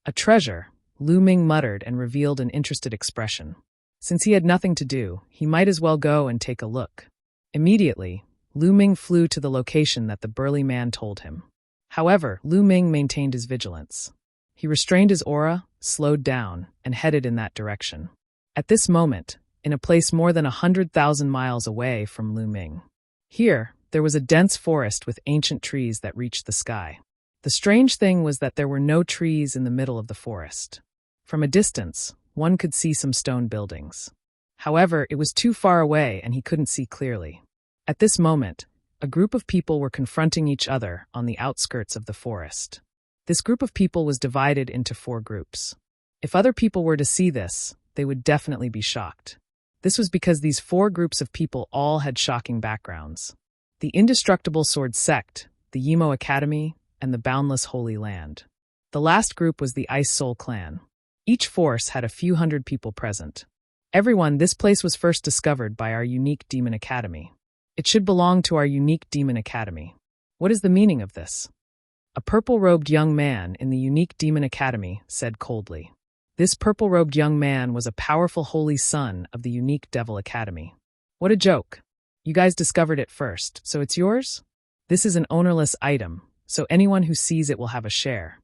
A treasure, Lu Ming muttered and revealed an interested expression. Since he had nothing to do, he might as well go and take a look. Immediately, Lu Ming flew to the location that the burly man told him. However, Lu Ming maintained his vigilance. He restrained his aura, slowed down, and headed in that direction. At this moment, in a place more than 100,000 miles away from Lu Ming. Here, there was a dense forest with ancient trees that reached the sky. The strange thing was that there were no trees in the middle of the forest. From a distance, one could see some stone buildings. However, it was too far away and he couldn't see clearly. At this moment, a group of people were confronting each other on the outskirts of the forest. This group of people was divided into 4 groups. If other people were to see this, they would definitely be shocked. This was because these 4 groups of people all had shocking backgrounds. The Indestructible Sword Sect, the Yimo Academy, and the Boundless Holy Land. The last group was the Ice Soul Clan. Each force had a few hundred people present. Everyone, this place was first discovered by our unique Demon Academy. It should belong to our unique Demon Academy. What is the meaning of this? A purple-robed young man in the unique Demon Academy said coldly. This purple-robed young man was a powerful holy son of the unique Devil Academy. What a joke. You guys discovered it first, so it's yours? This is an ownerless item, so anyone who sees it will have a share,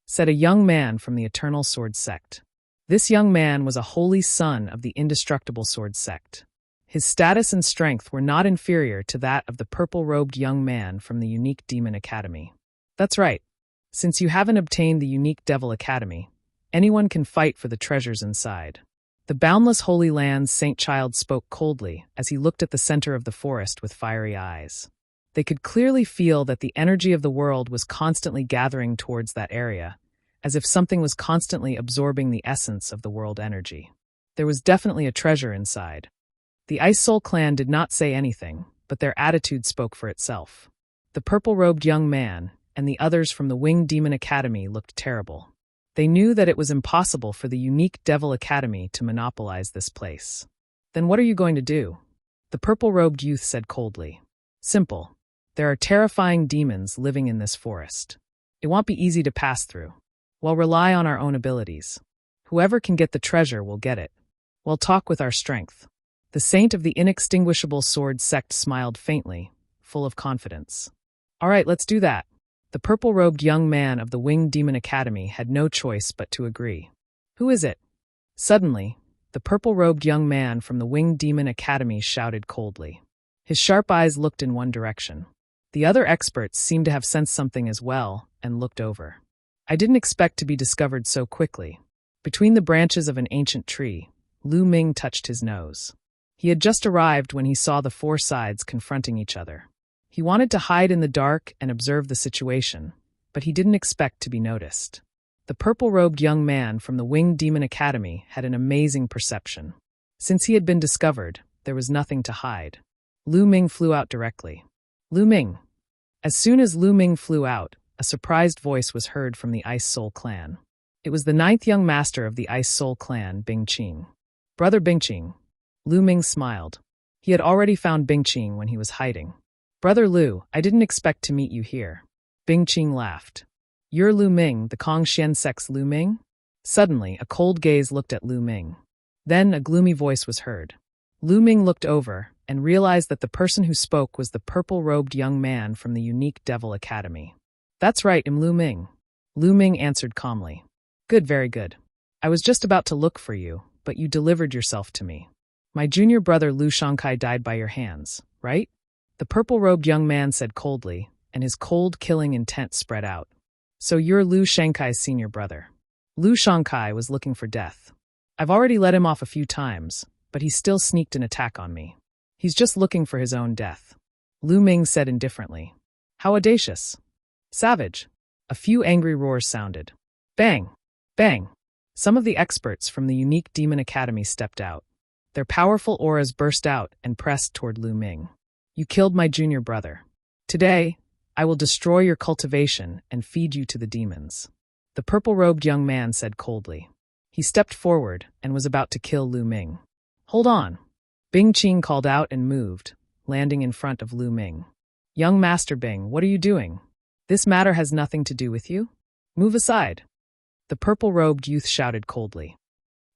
said a young man from the Eternal Sword Sect. This young man was a holy son of the Indestructible Sword Sect. His status and strength were not inferior to that of the purple-robed young man from the unique Demon Academy. That's right. Since you haven't obtained the unique Devil Academy, anyone can fight for the treasures inside. The Boundless Holy Land's Saint Child spoke coldly as he looked at the center of the forest with fiery eyes. They could clearly feel that the energy of the world was constantly gathering towards that area, as if something was constantly absorbing the essence of the world energy. There was definitely a treasure inside. The Ice Soul Clan did not say anything, but their attitude spoke for itself. The purple-robed young man and the others from the Winged Demon Academy looked terrible. They knew that it was impossible for the unique Devil Academy to monopolize this place. Then what are you going to do? The purple-robed youth said coldly. Simple. There are terrifying demons living in this forest. It won't be easy to pass through. We'll rely on our own abilities. Whoever can get the treasure will get it. We'll talk with our strength. The Saint of the Inextinguishable Sword Sect smiled faintly, full of confidence. All right, let's do that. The purple-robed young man of the Winged Demon Academy had no choice but to agree. Who is it? Suddenly, the purple-robed young man from the Winged Demon Academy shouted coldly. His sharp eyes looked in one direction. The other experts seemed to have sensed something as well and looked over. I didn't expect to be discovered so quickly. Between the branches of an ancient tree, Lu Ming touched his nose. He had just arrived when he saw the four sides confronting each other. He wanted to hide in the dark and observe the situation, but he didn't expect to be noticed. The purple-robed young man from the Winged Demon Academy had an amazing perception. Since he had been discovered, there was nothing to hide. Lu Ming flew out directly. Lu Ming. As soon as Lu Ming flew out, a surprised voice was heard from the Ice Soul clan. It was the 9th young master of the Ice Soul clan, Bingqing. Brother Bingqing. Lu Ming smiled. He had already found Bingqing when he was hiding. Brother Lu, I didn't expect to meet you here. Bingqing laughed. You're Lu Ming, the Kongxian sect's Lu Ming? Suddenly, a cold gaze looked at Lu Ming. Then a gloomy voice was heard. Lu Ming looked over and realized that the person who spoke was the purple-robed young man from the Unique Devil Academy. That's right, I'm Lu Ming. Lu Ming answered calmly. Good, very good. I was just about to look for you, but you delivered yourself to me. My junior brother Lu Shangkai died by your hands, right? The purple-robed young man said coldly, and his cold, killing intent spread out. So you're Lu Shangkai's senior brother. Lu Shangkai was looking for death. I've already let him off a few times, but he still sneaked an attack on me. He's just looking for his own death. Lu Ming said indifferently. How audacious. Savage. A few angry roars sounded. Bang! Bang! Some of the experts from the Unique Demon Academy stepped out. Their powerful auras burst out and pressed toward Lu Ming. You killed my junior brother. Today, I will destroy your cultivation and feed you to the demons. The purple-robed young man said coldly. He stepped forward and was about to kill Lu Ming. Hold on. Bingqing called out and moved, landing in front of Lu Ming. Young Master Bing, what are you doing? This matter has nothing to do with you. Move aside. The purple-robed youth shouted coldly.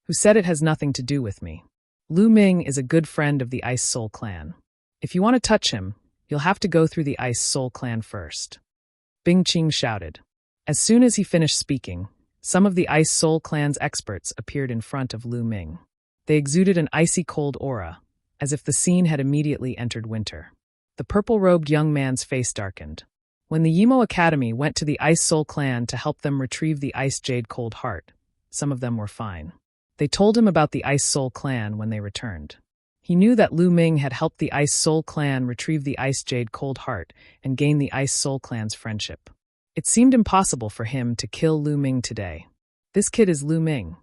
Who said it has nothing to do with me? Lu Ming is a good friend of the Ice Soul clan. If you want to touch him, you'll have to go through the Ice Soul clan first. Bingqing shouted. As soon as he finished speaking, some of the Ice Soul clan's experts appeared in front of Lu Ming. They exuded an icy cold aura, as if the scene had immediately entered winter. The purple-robed young man's face darkened. When the Yimo Academy went to the Ice Soul clan to help them retrieve the Ice Jade Cold Heart, some of them were fine. They told him about the Ice Soul clan when they returned. He knew that Lu Ming had helped the Ice Soul clan retrieve the Ice Jade Cold Heart and gain the Ice Soul clan's friendship. It seemed impossible for him to kill Lu Ming today. This kid is Lu Ming.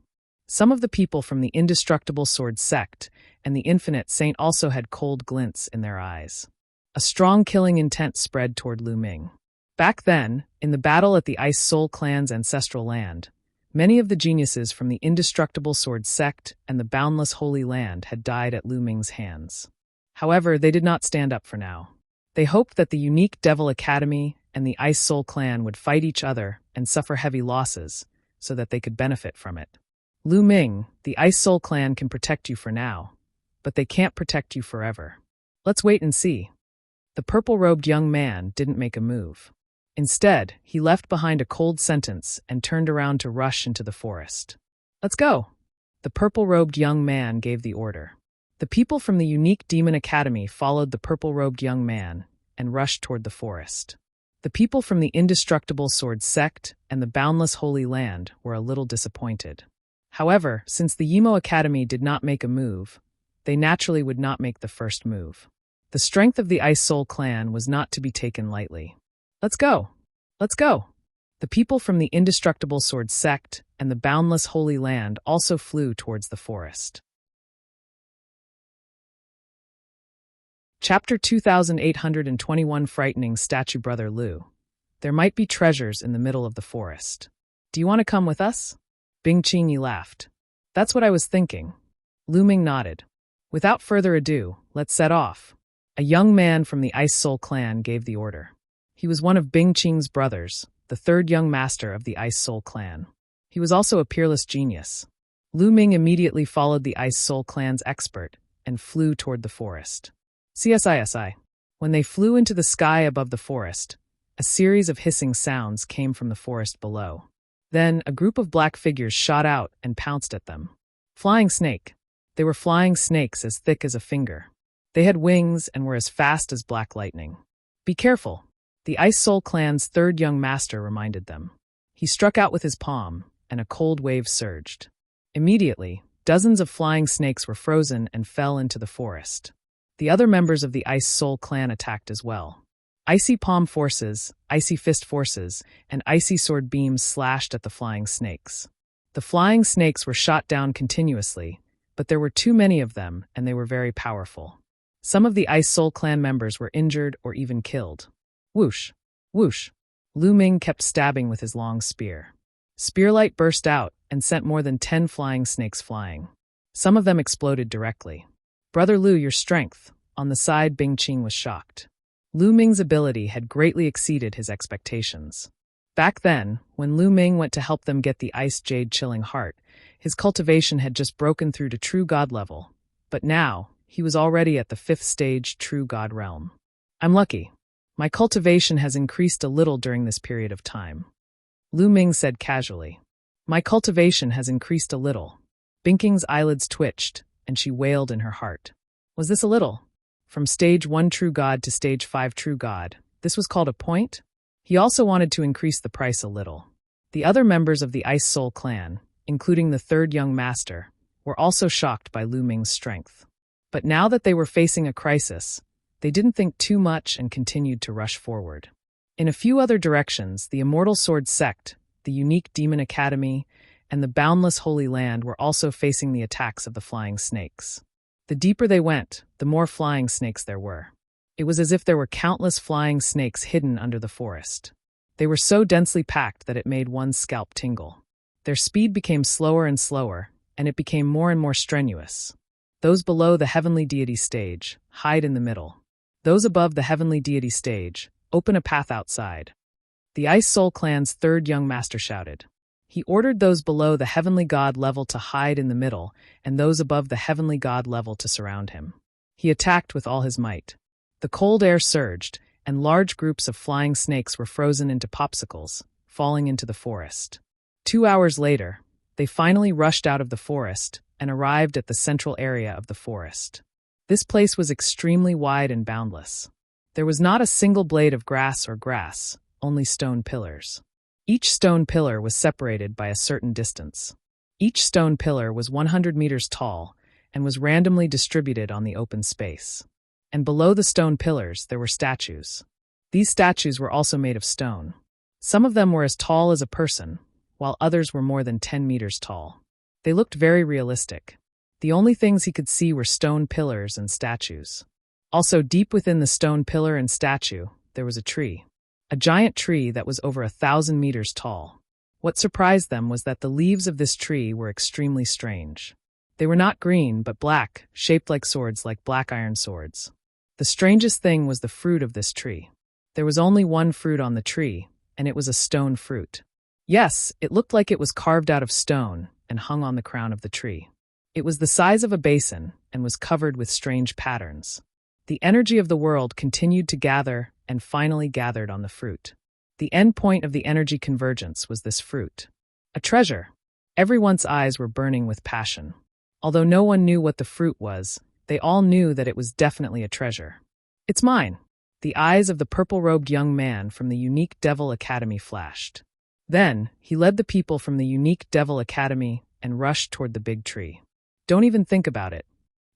Some of the people from the Indestructible Sword sect and the Infinite Saint also had cold glints in their eyes. A strong killing intent spread toward Lu Ming. Back then, in the battle at the Ice Soul clan's ancestral land, many of the geniuses from the Indestructible Sword sect and the Boundless Holy Land had died at Lu Ming's hands. However, they did not stand up for now. They hoped that the Unique Devil Academy and the Ice Soul clan would fight each other and suffer heavy losses so that they could benefit from it. Lu Ming, the Ice Soul clan can protect you for now, but they can't protect you forever. Let's wait and see. The purple-robed young man didn't make a move. Instead, he left behind a cold sentence and turned around to rush into the forest. Let's go! The purple-robed young man gave the order. The people from the Unique Demon Academy followed the purple-robed young man and rushed toward the forest. The people from the Indestructible Sword sect and the Boundless Holy Land were a little disappointed. However, since the Yimo Academy did not make a move, they naturally would not make the first move. The strength of the Ice Soul clan was not to be taken lightly. Let's go! Let's go! The people from the Indestructible Sword sect and the Boundless Holy Land also flew towards the forest. Chapter 2821 Frightening Statue Brother Lu. There might be treasures in the middle of the forest. Do you want to come with us? Bingqing laughed. That's what I was thinking. Lu Ming nodded. Without further ado, let's set off. A young man from the Ice Soul clan gave the order. He was one of Bingqing's brothers, the third young master of the Ice Soul clan. He was also a peerless genius. Lu Ming immediately followed the Ice Soul clan's expert and flew toward the forest. CSISI. When they flew into the sky above the forest, a series of hissing sounds came from the forest below. Then, a group of black figures shot out and pounced at them. Flying snake. They were flying snakes as thick as a finger. They had wings and were as fast as black lightning. Be careful. The Ice Soul clan's third young master reminded them. He struck out with his palm, and a cold wave surged. Immediately, dozens of flying snakes were frozen and fell into the forest. The other members of the Ice Soul clan attacked as well. Icy palm forces, icy fist forces, and icy sword beams slashed at the flying snakes. The flying snakes were shot down continuously, but there were too many of them, and they were very powerful. Some of the Ice Soul clan members were injured or even killed. Whoosh! Whoosh! Lu Ming kept stabbing with his long spear. Spearlight burst out and sent more than 10 flying snakes flying. Some of them exploded directly. "Brother Lu, your strength." On the side, Bing Qing was shocked. Lu Ming's ability had greatly exceeded his expectations. Back then, when Lu Ming went to help them get the Ice Jade Chilling Heart, his cultivation had just broken through to true god level. But now, he was already at the 5th stage true god realm. "I'm lucky. My cultivation has increased a little during this period of time," Lu Ming said casually. "My cultivation has increased a little." Binking's eyelids twitched, and she wailed in her heart. Was this a little? From stage 1 true god to stage 5 true god, this was called a point? He also wanted to increase the price a little. The other members of the Ice Soul clan, including the 3rd young master, were also shocked by Lu Ming's strength. But now that they were facing a crisis, they didn't think too much and continued to rush forward. In a few other directions, the Immortal Sword Sect, the Unique Demon Academy, and the Boundless Holy Land were also facing the attacks of the flying snakes. The deeper they went, the more flying snakes there were. It was as if there were countless flying snakes hidden under the forest. They were so densely packed that it made one's scalp tingle. Their speed became slower and slower, and it became more and more strenuous. Those below the Heavenly Deity stage, hide in the middle. Those above the Heavenly Deity stage, open a path outside. The Ice Soul clan's 3rd young master shouted. He ordered those below the Heavenly God level to hide in the middle, and those above the Heavenly God level to surround him. He attacked with all his might. The cold air surged, and large groups of flying snakes were frozen into popsicles, falling into the forest. 2 hours later, they finally rushed out of the forest and arrived at the central area of the forest. This place was extremely wide and boundless. There was not a single blade of grass or grass, only stone pillars. Each stone pillar was separated by a certain distance. Each stone pillar was 100 meters tall and was randomly distributed on the open space. And below the stone pillars, there were statues. These statues were also made of stone. Some of them were as tall as a person, while others were more than 10 meters tall. They looked very realistic. The only things he could see were stone pillars and statues. Also, deep within the stone pillar and statue, there was a tree. A giant tree that was over 1,000 meters tall. What surprised them was that the leaves of this tree were extremely strange. They were not green, but black, shaped like swords, like black iron swords. The strangest thing was the fruit of this tree. There was only one fruit on the tree, and it was a stone fruit. Yes, it looked like it was carved out of stone and hung on the crown of the tree. It was the size of a basin and was covered with strange patterns. The energy of the world continued to gather and finally gathered on the fruit. The end point of the energy convergence was this fruit. A treasure. Everyone's eyes were burning with passion. Although no one knew what the fruit was, they all knew that it was definitely a treasure. "It's mine." The eyes of the purple-robed young man from the Unique Devil Academy flashed. Then, he led the people from the Unique Devil Academy and rushed toward the big tree. Don't even think about it.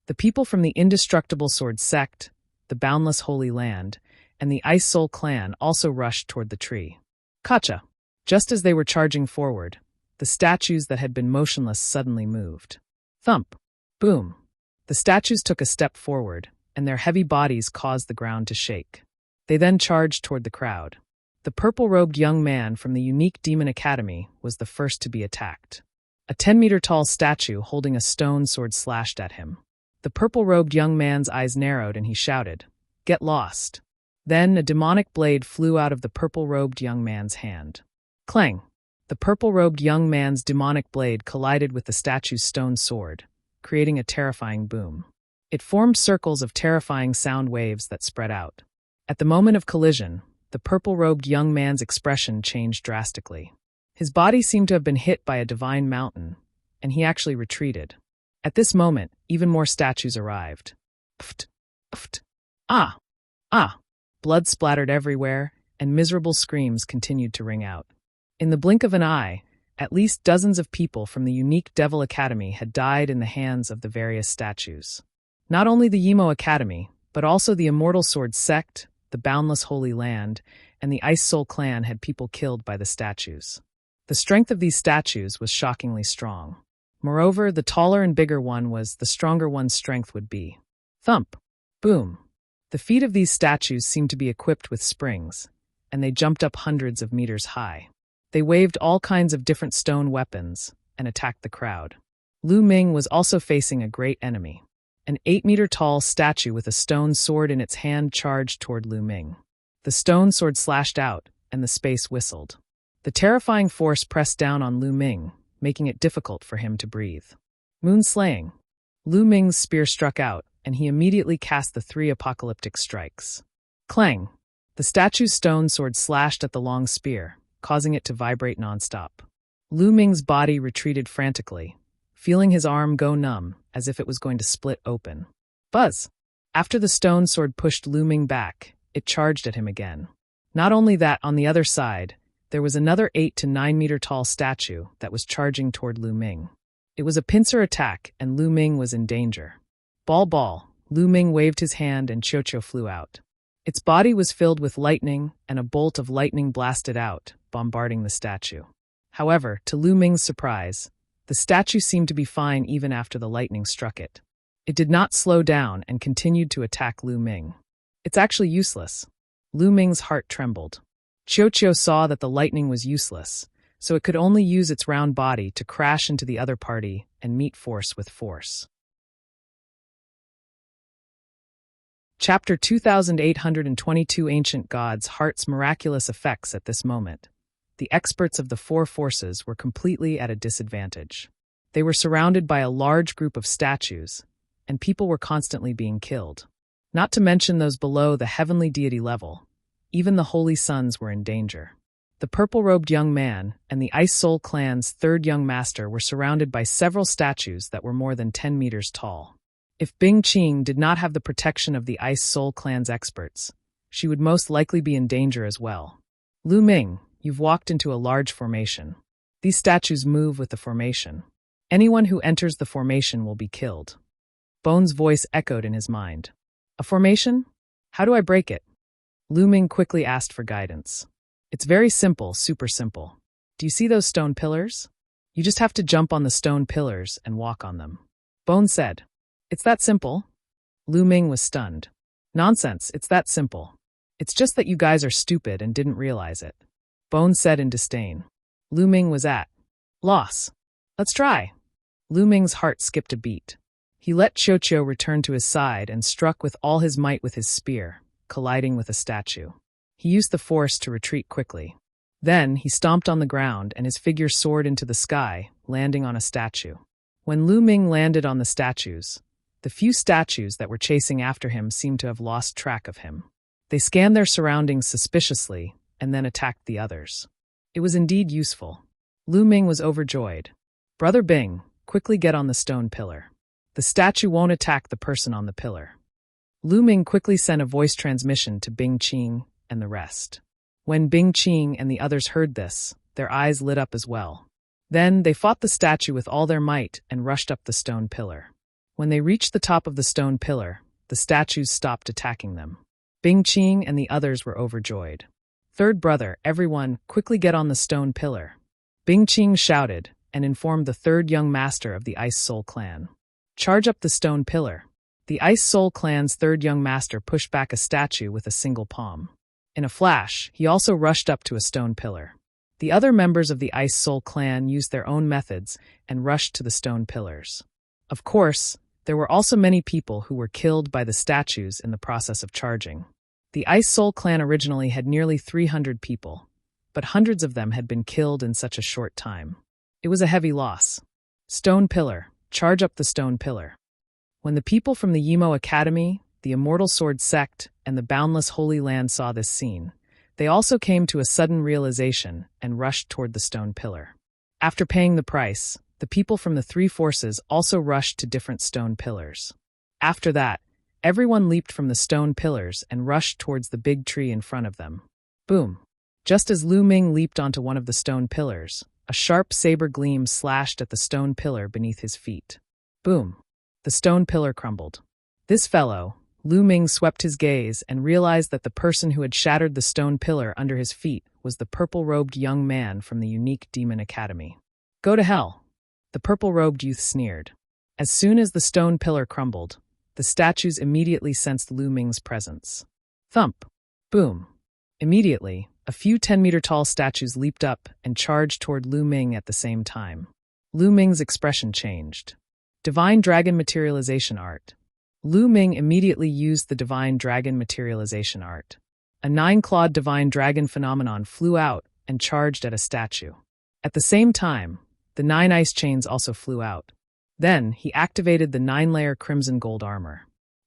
The people from the Indestructible Sword Sect, the Boundless Holy Land, and the Ice Soul clan also rushed toward the tree. Kacha! Just as they were charging forward, the statues that had been motionless suddenly moved. Thump! Boom! The statues took a step forward, and their heavy bodies caused the ground to shake. They then charged toward the crowd. The purple-robed young man from the Unique Demon Academy was the first to be attacked. A 10-meter-tall statue holding a stone sword slashed at him. The purple-robed young man's eyes narrowed and he shouted, "Get lost." Then a demonic blade flew out of the purple-robed young man's hand. Clang! The purple-robed young man's demonic blade collided with the statue's stone sword, creating a terrifying boom. It formed circles of terrifying sound waves that spread out. At the moment of collision, the purple-robed young man's expression changed drastically. His body seemed to have been hit by a divine mountain, and he actually retreated. At this moment, even more statues arrived. Pft! Pft! Ah! Ah! Blood splattered everywhere, and miserable screams continued to ring out. In the blink of an eye, at least dozens of people from the unique Devil Academy had died in the hands of the various statues. Not only the Yimo Academy, but also the Immortal Sword Sect, the Boundless Holy Land, and the Ice Soul Clan had people killed by the statues. The strength of these statues was shockingly strong. Moreover, the taller and bigger one was, the stronger one's strength would be. Thump! Boom! The feet of these statues seemed to be equipped with springs, and they jumped up hundreds of meters high. They waved all kinds of different stone weapons and attacked the crowd. Lu Ming was also facing a great enemy. An 8-meter-tall statue with a stone sword in its hand charged toward Lu Ming. The stone sword slashed out, and the space whistled. The terrifying force pressed down on Lu Ming, making it difficult for him to breathe. Moon slaying. Lu Ming's spear struck out, and he immediately cast the 3 apocalyptic strikes. Clang! The statue's stone sword slashed at the long spear, causing it to vibrate nonstop. Lu Ming's body retreated frantically, feeling his arm go numb, as if it was going to split open. Buzz! After the stone sword pushed Lu Ming back, it charged at him again. Not only that, on the other side, there was another 8 to 9 meter tall statue that was charging toward Lu Ming. It was a pincer attack, and Lu Ming was in danger. Ball! Lu Ming waved his hand and Cho-Cho flew out. Its body was filled with lightning, and a bolt of lightning blasted out, bombarding the statue. However, to Lu Ming's surprise, the statue seemed to be fine even after the lightning struck it. It did not slow down and continued to attack Lu Ming. It's actually useless. Lu Ming's heart trembled. Cho-Cho saw that the lightning was useless, so it could only use its round body to crash into the other party and meet force with force. Chapter 2822 Ancient Gods' Heart's Miraculous Effects. At this moment, the experts of the 4 forces were completely at a disadvantage. They were surrounded by a large group of statues, and people were constantly being killed. Not to mention those below the heavenly deity level. Even the holy sons were in danger. The purple-robed young man and the Ice Soul Clan's 3rd young master were surrounded by several statues that were more than 10 meters tall. If Bing Qing did not have the protection of the Ice Soul Clan's experts, she would most likely be in danger as well. Lu Ming, you've walked into a large formation. These statues move with the formation. Anyone who enters the formation will be killed. Bone's voice echoed in his mind. A formation? How do I break it? Lu Ming quickly asked for guidance. It's very simple, super simple. Do you see those stone pillars? You just have to jump on the stone pillars and walk on them. Bone said. It's that simple? Lu Ming was stunned. Nonsense, it's that simple. It's just that you guys are stupid and didn't realize it. Bone said in disdain. Lu Ming was at loss. Let's try. Lu Ming's heart skipped a beat. He let Cho-Cho return to his side and struck with all his might with his spear, colliding with a statue. He used the force to retreat quickly. Then he stomped on the ground and his figure soared into the sky, landing on a statue. When Lu Ming landed on the statues, the few statues that were chasing after him seemed to have lost track of him. They scanned their surroundings suspiciously and then attacked the others. It was indeed useful. Lu Ming was overjoyed. Brother Bing, quickly get on the stone pillar. The statue won't attack the person on the pillar. Lu Ming quickly sent a voice transmission to Bing Qing and the rest. When Bing Qing and the others heard this, their eyes lit up as well. Then they fought the statue with all their might and rushed up the stone pillar. When they reached the top of the stone pillar, the statues stopped attacking them. Bing Qing and the others were overjoyed. Third brother, everyone, quickly get on the stone pillar. Bing Qing shouted and informed the 3rd young master of the Ice Soul Clan. Charge up the stone pillar. The Ice Soul Clan's 3rd young master pushed back a statue with a single palm. In a flash, he also rushed up to a stone pillar. The other members of the Ice Soul Clan used their own methods and rushed to the stone pillars. Of course, there were also many people who were killed by the statues in the process of charging. The Ice Soul Clan originally had nearly 300 people, but hundreds of them had been killed in such a short time. It was a heavy loss. Stone pillar, charge up the stone pillar. When the people from the Yimo Academy, the Immortal Sword Sect, and the Boundless Holy Land saw this scene, they also came to a sudden realization and rushed toward the stone pillar. After paying the price, the people from the 3 forces also rushed to different stone pillars. After that, everyone leaped from the stone pillars and rushed towards the big tree in front of them. Boom! Just as Lu Ming leaped onto one of the stone pillars, a sharp saber gleam slashed at the stone pillar beneath his feet. Boom! The stone pillar crumbled. This fellow, Lu Ming, swept his gaze and realized that the person who had shattered the stone pillar under his feet was the purple-robed young man from the unique demon academy. Go to hell! The purple-robed youth sneered. As soon as the stone pillar crumbled, the statues immediately sensed Lu Ming's presence. Thump! Boom! Immediately, a few 10-meter-tall statues leaped up and charged toward Lu Ming at the same time. Lu Ming's expression changed. Divine Dragon Materialization Art. Lu Ming immediately used the Divine Dragon Materialization Art. A 9-clawed Divine Dragon phenomenon flew out and charged at a statue. At the same time, the 9 ice chains also flew out. Then, he activated the 9-layer crimson gold armor.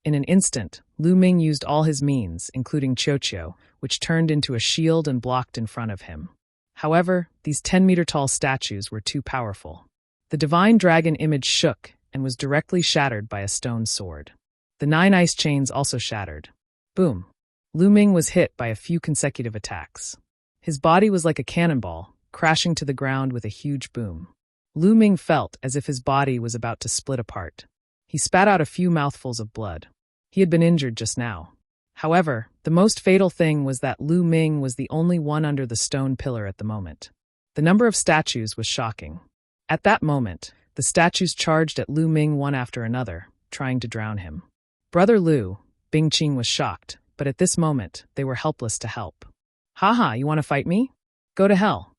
In an instant, Lu Ming used all his means, including Qiuqiu, which turned into a shield and blocked in front of him. However, these 10-meter-tall statues were too powerful. The divine dragon image shook and was directly shattered by a stone sword. The 9 ice chains also shattered. Boom! Lu Ming was hit by a few consecutive attacks. His body was like a cannonball, crashing to the ground with a huge boom. Lu Ming felt as if his body was about to split apart. He spat out a few mouthfuls of blood. He had been injured just now. However, the most fatal thing was that Lu Ming was the only one under the stone pillar at the moment. The number of statues was shocking. At that moment, the statues charged at Lu Ming one after another, trying to drown him. Brother Lu, Bingqing, was shocked, but at this moment, they were helpless to help. Haha, you want to fight me? Go to hell.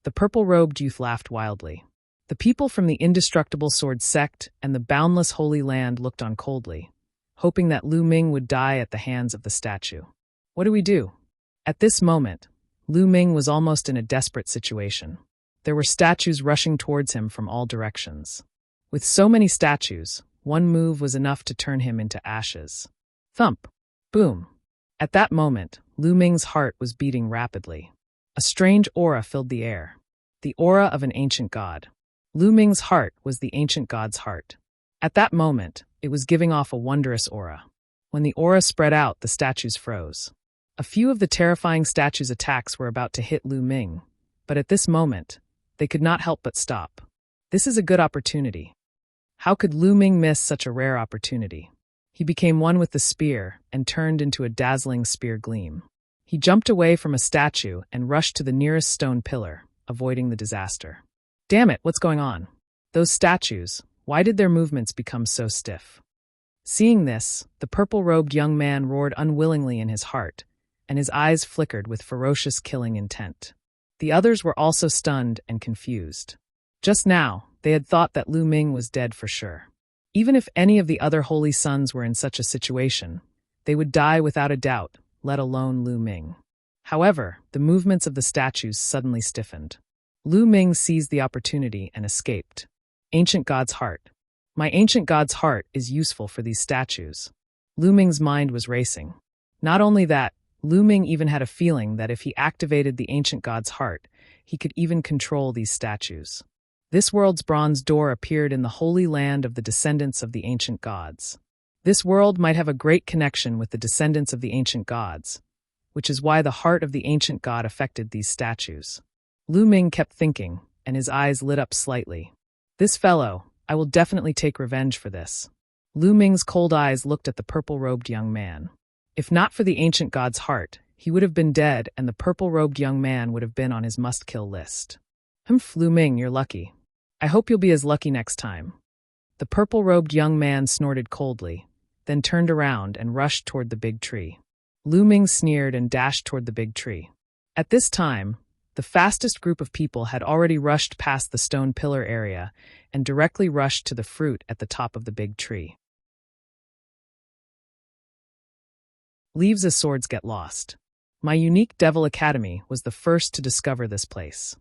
The purple-robed youth laughed wildly. The people from the indestructible sword sect and the boundless holy land looked on coldly, hoping that Lu Ming would die at the hands of the statue. What do we do? At this moment, Lu Ming was almost in a desperate situation. There were statues rushing towards him from all directions. With so many statues, one move was enough to turn him into ashes. Thump! Boom! At that moment, Lu Ming's heart was beating rapidly. A strange aura filled the air. The aura of an ancient god. Lu Ming's heart was the ancient god's heart. At that moment, it was giving off a wondrous aura. When the aura spread out, the statues froze. A few of the terrifying statues' attacks were about to hit Lu Ming, but at this moment, they could not help but stop. This is a good opportunity. How could Lu Ming miss such a rare opportunity? He became one with the spear and turned into a dazzling spear gleam. He jumped away from a statue and rushed to the nearest stone pillar, avoiding the disaster. Damn it, what's going on? Those statues, why did their movements become so stiff? Seeing this, the purple-robed young man roared unwillingly in his heart, and his eyes flickered with ferocious killing intent. The others were also stunned and confused. Just now, they had thought that Lu Ming was dead for sure. Even if any of the other holy sons were in such a situation, they would die without a doubt, let alone Lu Ming. However, the movements of the statues suddenly stiffened. Lu Ming seized the opportunity and escaped. Ancient God's Heart. My ancient God's heart is useful for these statues. Lu Ming's mind was racing. Not only that, Lu Ming even had a feeling that if he activated the ancient God's heart, he could even control these statues. This world's bronze door appeared in the holy land of the descendants of the ancient gods. This world might have a great connection with the descendants of the ancient gods, which is why the heart of the ancient god affected these statues. Lu Ming kept thinking, and his eyes lit up slightly. This fellow, I will definitely take revenge for this. Lu Ming's cold eyes looked at the purple-robed young man. If not for the ancient god's heart, he would have been dead and the purple-robed young man would have been on his must-kill list. Lu Ming, you're lucky. I hope you'll be as lucky next time. The purple-robed young man snorted coldly, then turned around and rushed toward the big tree. Lu Ming sneered and dashed toward the big tree. At this time, the fastest group of people had already rushed past the stone pillar area and directly rushed to the fruit at the top of the big tree. Leaves as swords get lost. My unique Devil Academy was the first to discover this place.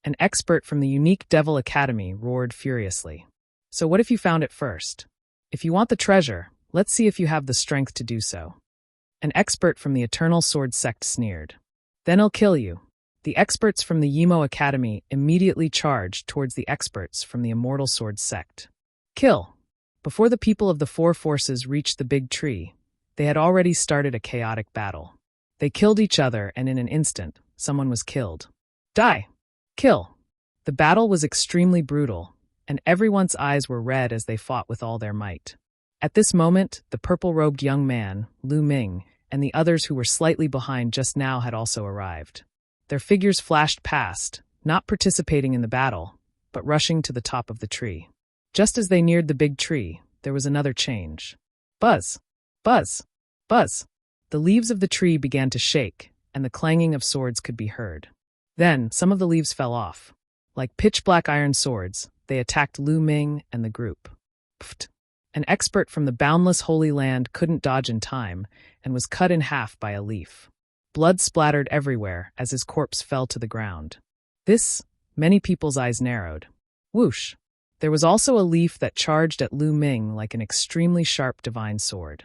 An expert from the unique Devil Academy roared furiously. So what if you found it first? If you want the treasure, let's see if you have the strength to do so. An expert from the Eternal Sword Sect sneered. Then I'll kill you. The experts from the Yimo Academy immediately charged towards the experts from the Immortal Sword Sect. Kill! Before the people of the four forces reached the big tree, they had already started a chaotic battle. They killed each other and in an instant, someone was killed. Die! Kill! The battle was extremely brutal, and everyone's eyes were red as they fought with all their might. At this moment, the purple-robed young man, Lu Ming, and the others who were slightly behind just now had also arrived. Their figures flashed past, not participating in the battle, but rushing to the top of the tree. Just as they neared the big tree, there was another change. Buzz! Buzz! Buzz! The leaves of the tree began to shake, and the clanging of swords could be heard. Then, some of the leaves fell off. Like pitch-black iron swords, they attacked Lu Ming and the group. Pfft! An expert from the boundless Holy Land couldn't dodge in time and was cut in half by a leaf. Blood splattered everywhere as his corpse fell to the ground. Many people's eyes narrowed. Whoosh! There was also a leaf that charged at Lu Ming like an extremely sharp divine sword.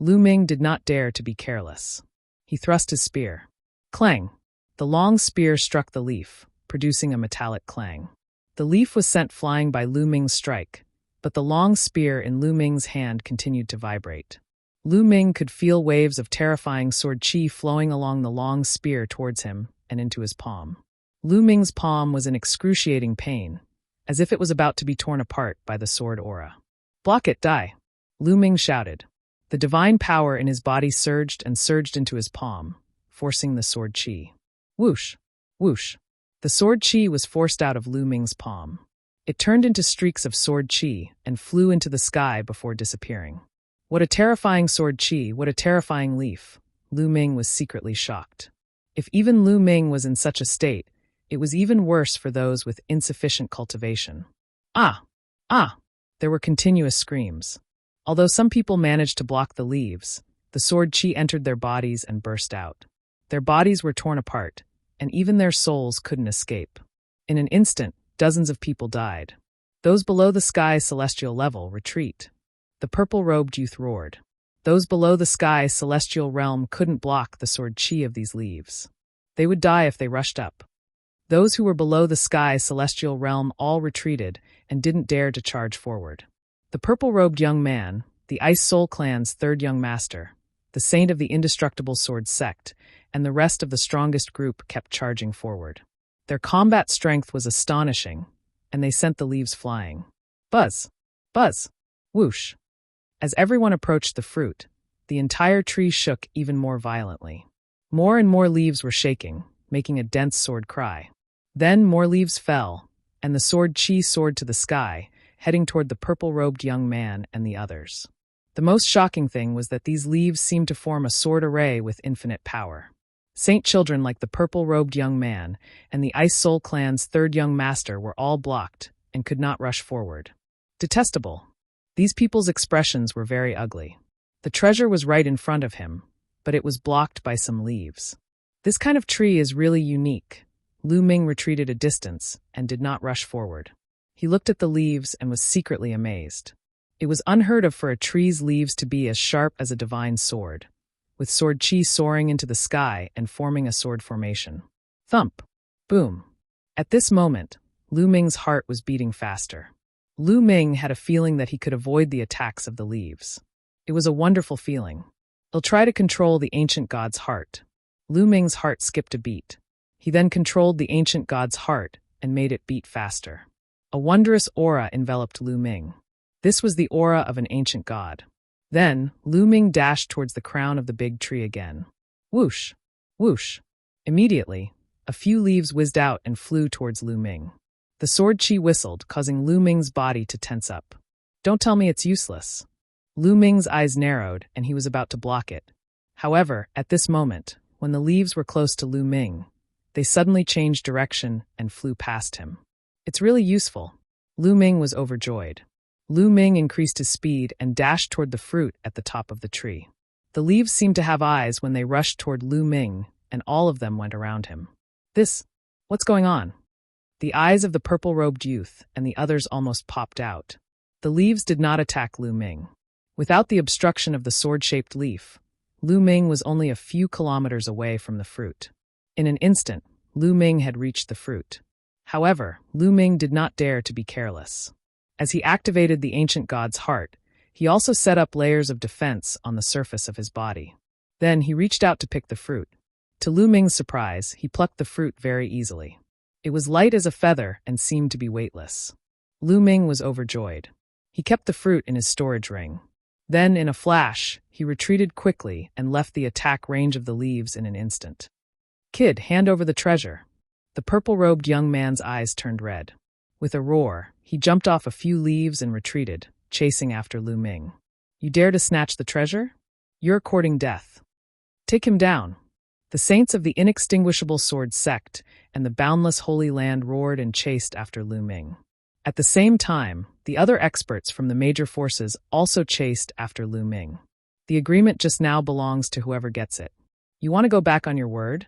Lu Ming did not dare to be careless. He thrust his spear. Clang! The long spear struck the leaf, producing a metallic clang. The leaf was sent flying by Lu Ming's strike, but the long spear in Lu Ming's hand continued to vibrate. Lu Ming could feel waves of terrifying sword chi flowing along the long spear towards him and into his palm. Lu Ming's palm was in excruciating pain, as if it was about to be torn apart by the sword aura. Block it, die! Lu Ming shouted. The divine power in his body surged and surged into his palm, forcing the sword chi. Whoosh! Whoosh! The sword chi was forced out of Lu Ming's palm. It turned into streaks of sword chi and flew into the sky before disappearing. What a terrifying sword chi, what a terrifying leaf! Lu Ming was secretly shocked. If even Lu Ming was in such a state, it was even worse for those with insufficient cultivation. Ah! Ah! There were continuous screams. Although some people managed to block the leaves, the sword chi entered their bodies and burst out. Their bodies were torn apart, and even their souls couldn't escape. In an instant, dozens of people died. Those below the sky's celestial level retreat. The purple-robed youth roared. Those below the sky's celestial realm couldn't block the sword chi of these leaves. They would die if they rushed up. Those who were below the sky's celestial realm all retreated and didn't dare to charge forward. The purple-robed young man, the Ice Soul Clan's third young master, the saint of the indestructible sword sect, and the rest of the strongest group kept charging forward. Their combat strength was astonishing, and they sent the leaves flying. Buzz! Buzz! Whoosh! As everyone approached the fruit, the entire tree shook even more violently. More and more leaves were shaking, making a dense sword cry. Then more leaves fell, and the sword chi soared to the sky, heading toward the purple-robed young man and the others. The most shocking thing was that these leaves seemed to form a sword array with infinite power. Saint children like the purple-robed young man and the Ice Soul Clan's third young master were all blocked and could not rush forward. Detestable. These people's expressions were very ugly. The treasure was right in front of him, but it was blocked by some leaves. This kind of tree is really unique. Lu Ming retreated a distance and did not rush forward. He looked at the leaves and was secretly amazed. It was unheard of for a tree's leaves to be as sharp as a divine sword, with sword chi soaring into the sky and forming a sword formation. Thump! Boom! At this moment, Lu Ming's heart was beating faster. Lu Ming had a feeling that he could avoid the attacks of the leaves. It was a wonderful feeling. He'll try to control the ancient god's heart. Lu Ming's heart skipped a beat. He then controlled the ancient god's heart and made it beat faster. A wondrous aura enveloped Lu Ming. This was the aura of an ancient god. Then, Lu Ming dashed towards the crown of the big tree again. Whoosh! Whoosh! Immediately, a few leaves whizzed out and flew towards Lu Ming. The sword chi whistled, causing Lu Ming's body to tense up. Don't tell me it's useless. Lu Ming's eyes narrowed, and he was about to block it. However, at this moment, when the leaves were close to Lu Ming, they suddenly changed direction and flew past him. It's really useful. Lu Ming was overjoyed. Lu Ming increased his speed and dashed toward the fruit at the top of the tree. The leaves seemed to have eyes when they rushed toward Lu Ming, and all of them went around him. What's going on? The eyes of the purple-robed youth and the others almost popped out. The leaves did not attack Lu Ming. Without the obstruction of the sword-shaped leaf, Lu Ming was only a few kilometers away from the fruit. In an instant, Lu Ming had reached the fruit. However, Lu Ming did not dare to be careless. As he activated the ancient god's heart, he also set up layers of defense on the surface of his body. Then he reached out to pick the fruit. To Lu Ming's surprise, he plucked the fruit very easily. It was light as a feather and seemed to be weightless. Lu Ming was overjoyed. He kept the fruit in his storage ring. Then, in a flash, he retreated quickly and left the attack range of the leaves in an instant. "Kid, hand over the treasure." The purple-robed young man's eyes turned red. With a roar, he jumped off a few leaves and retreated, chasing after Lu Ming. "You dare to snatch the treasure? You're courting death. Take him down." The saints of the inextinguishable sword sect and the boundless Holy Land roared and chased after Lu Ming. At the same time, the other experts from the major forces also chased after Lu Ming. "The agreement just now belongs to whoever gets it. You want to go back on your word?"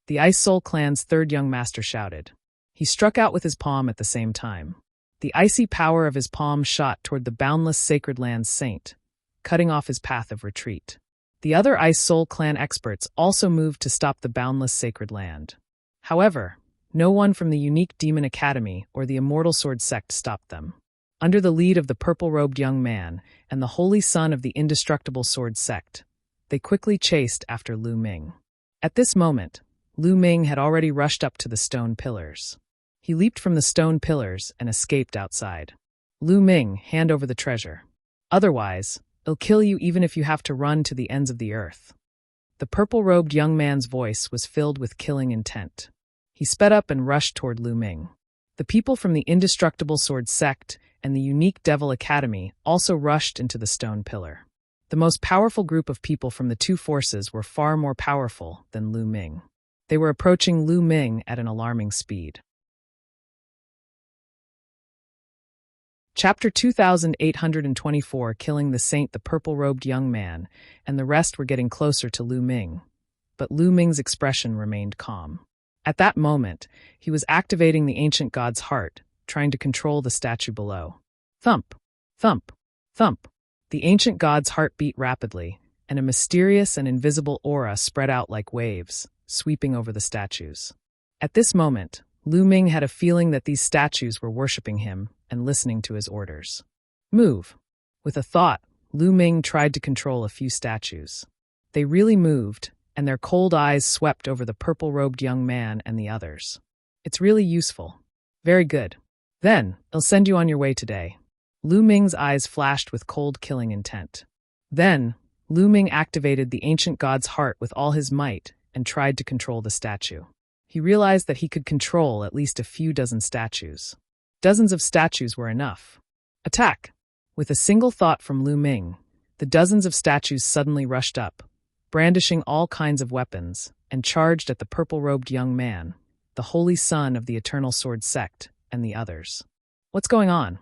The Ice Soul clan's third young master shouted. He struck out with his palm at the same time. The icy power of his palm shot toward the boundless Sacred Land's saint, cutting off his path of retreat. The other Ice Soul clan experts also moved to stop the boundless Sacred Land. However, no one from the unique Demon Academy or the Immortal Sword sect stopped them. Under the lead of the purple-robed young man and the holy son of the indestructible sword sect, they quickly chased after Lu Ming. At this moment, Lu Ming had already rushed up to the stone pillars. He leaped from the stone pillars and escaped outside. "Lu Ming, hand over the treasure. Otherwise, it'll kill you even if you have to run to the ends of the earth." The purple-robed young man's voice was filled with killing intent. He sped up and rushed toward Lu Ming. The people from the indestructible sword sect and the unique Devil Academy also rushed into the stone pillar. The most powerful group of people from the two forces were far more powerful than Lu Ming. They were approaching Lu Ming at an alarming speed. Chapter 2824, Killing the Saint, the purple-robed young man, and the rest were getting closer to Lu Ming. But Lu Ming's expression remained calm. At that moment, he was activating the ancient god's heart, trying to control the statue below. Thump, thump, thump. The ancient god's heart beat rapidly, and a mysterious and invisible aura spread out like waves, sweeping over the statues. At this moment, Lu Ming had a feeling that these statues were worshipping him and listening to his orders. Move. With a thought, Lu Ming tried to control a few statues. They really moved, and their cold eyes swept over the purple-robed young man and the others. "It's really useful. Very good. Then, I'll send you on your way today." Lu Ming's eyes flashed with cold, killing intent. Then, Lu Ming activated the ancient god's heart with all his might and tried to control the statue. He realized that he could control at least a few dozen statues. Dozens of statues were enough. Attack! With a single thought from Lu Ming, the dozens of statues suddenly rushed up, brandishing all kinds of weapons, and charged at the purple-robed young man, the holy son of the Eternal Sword sect, and the others. What's going on?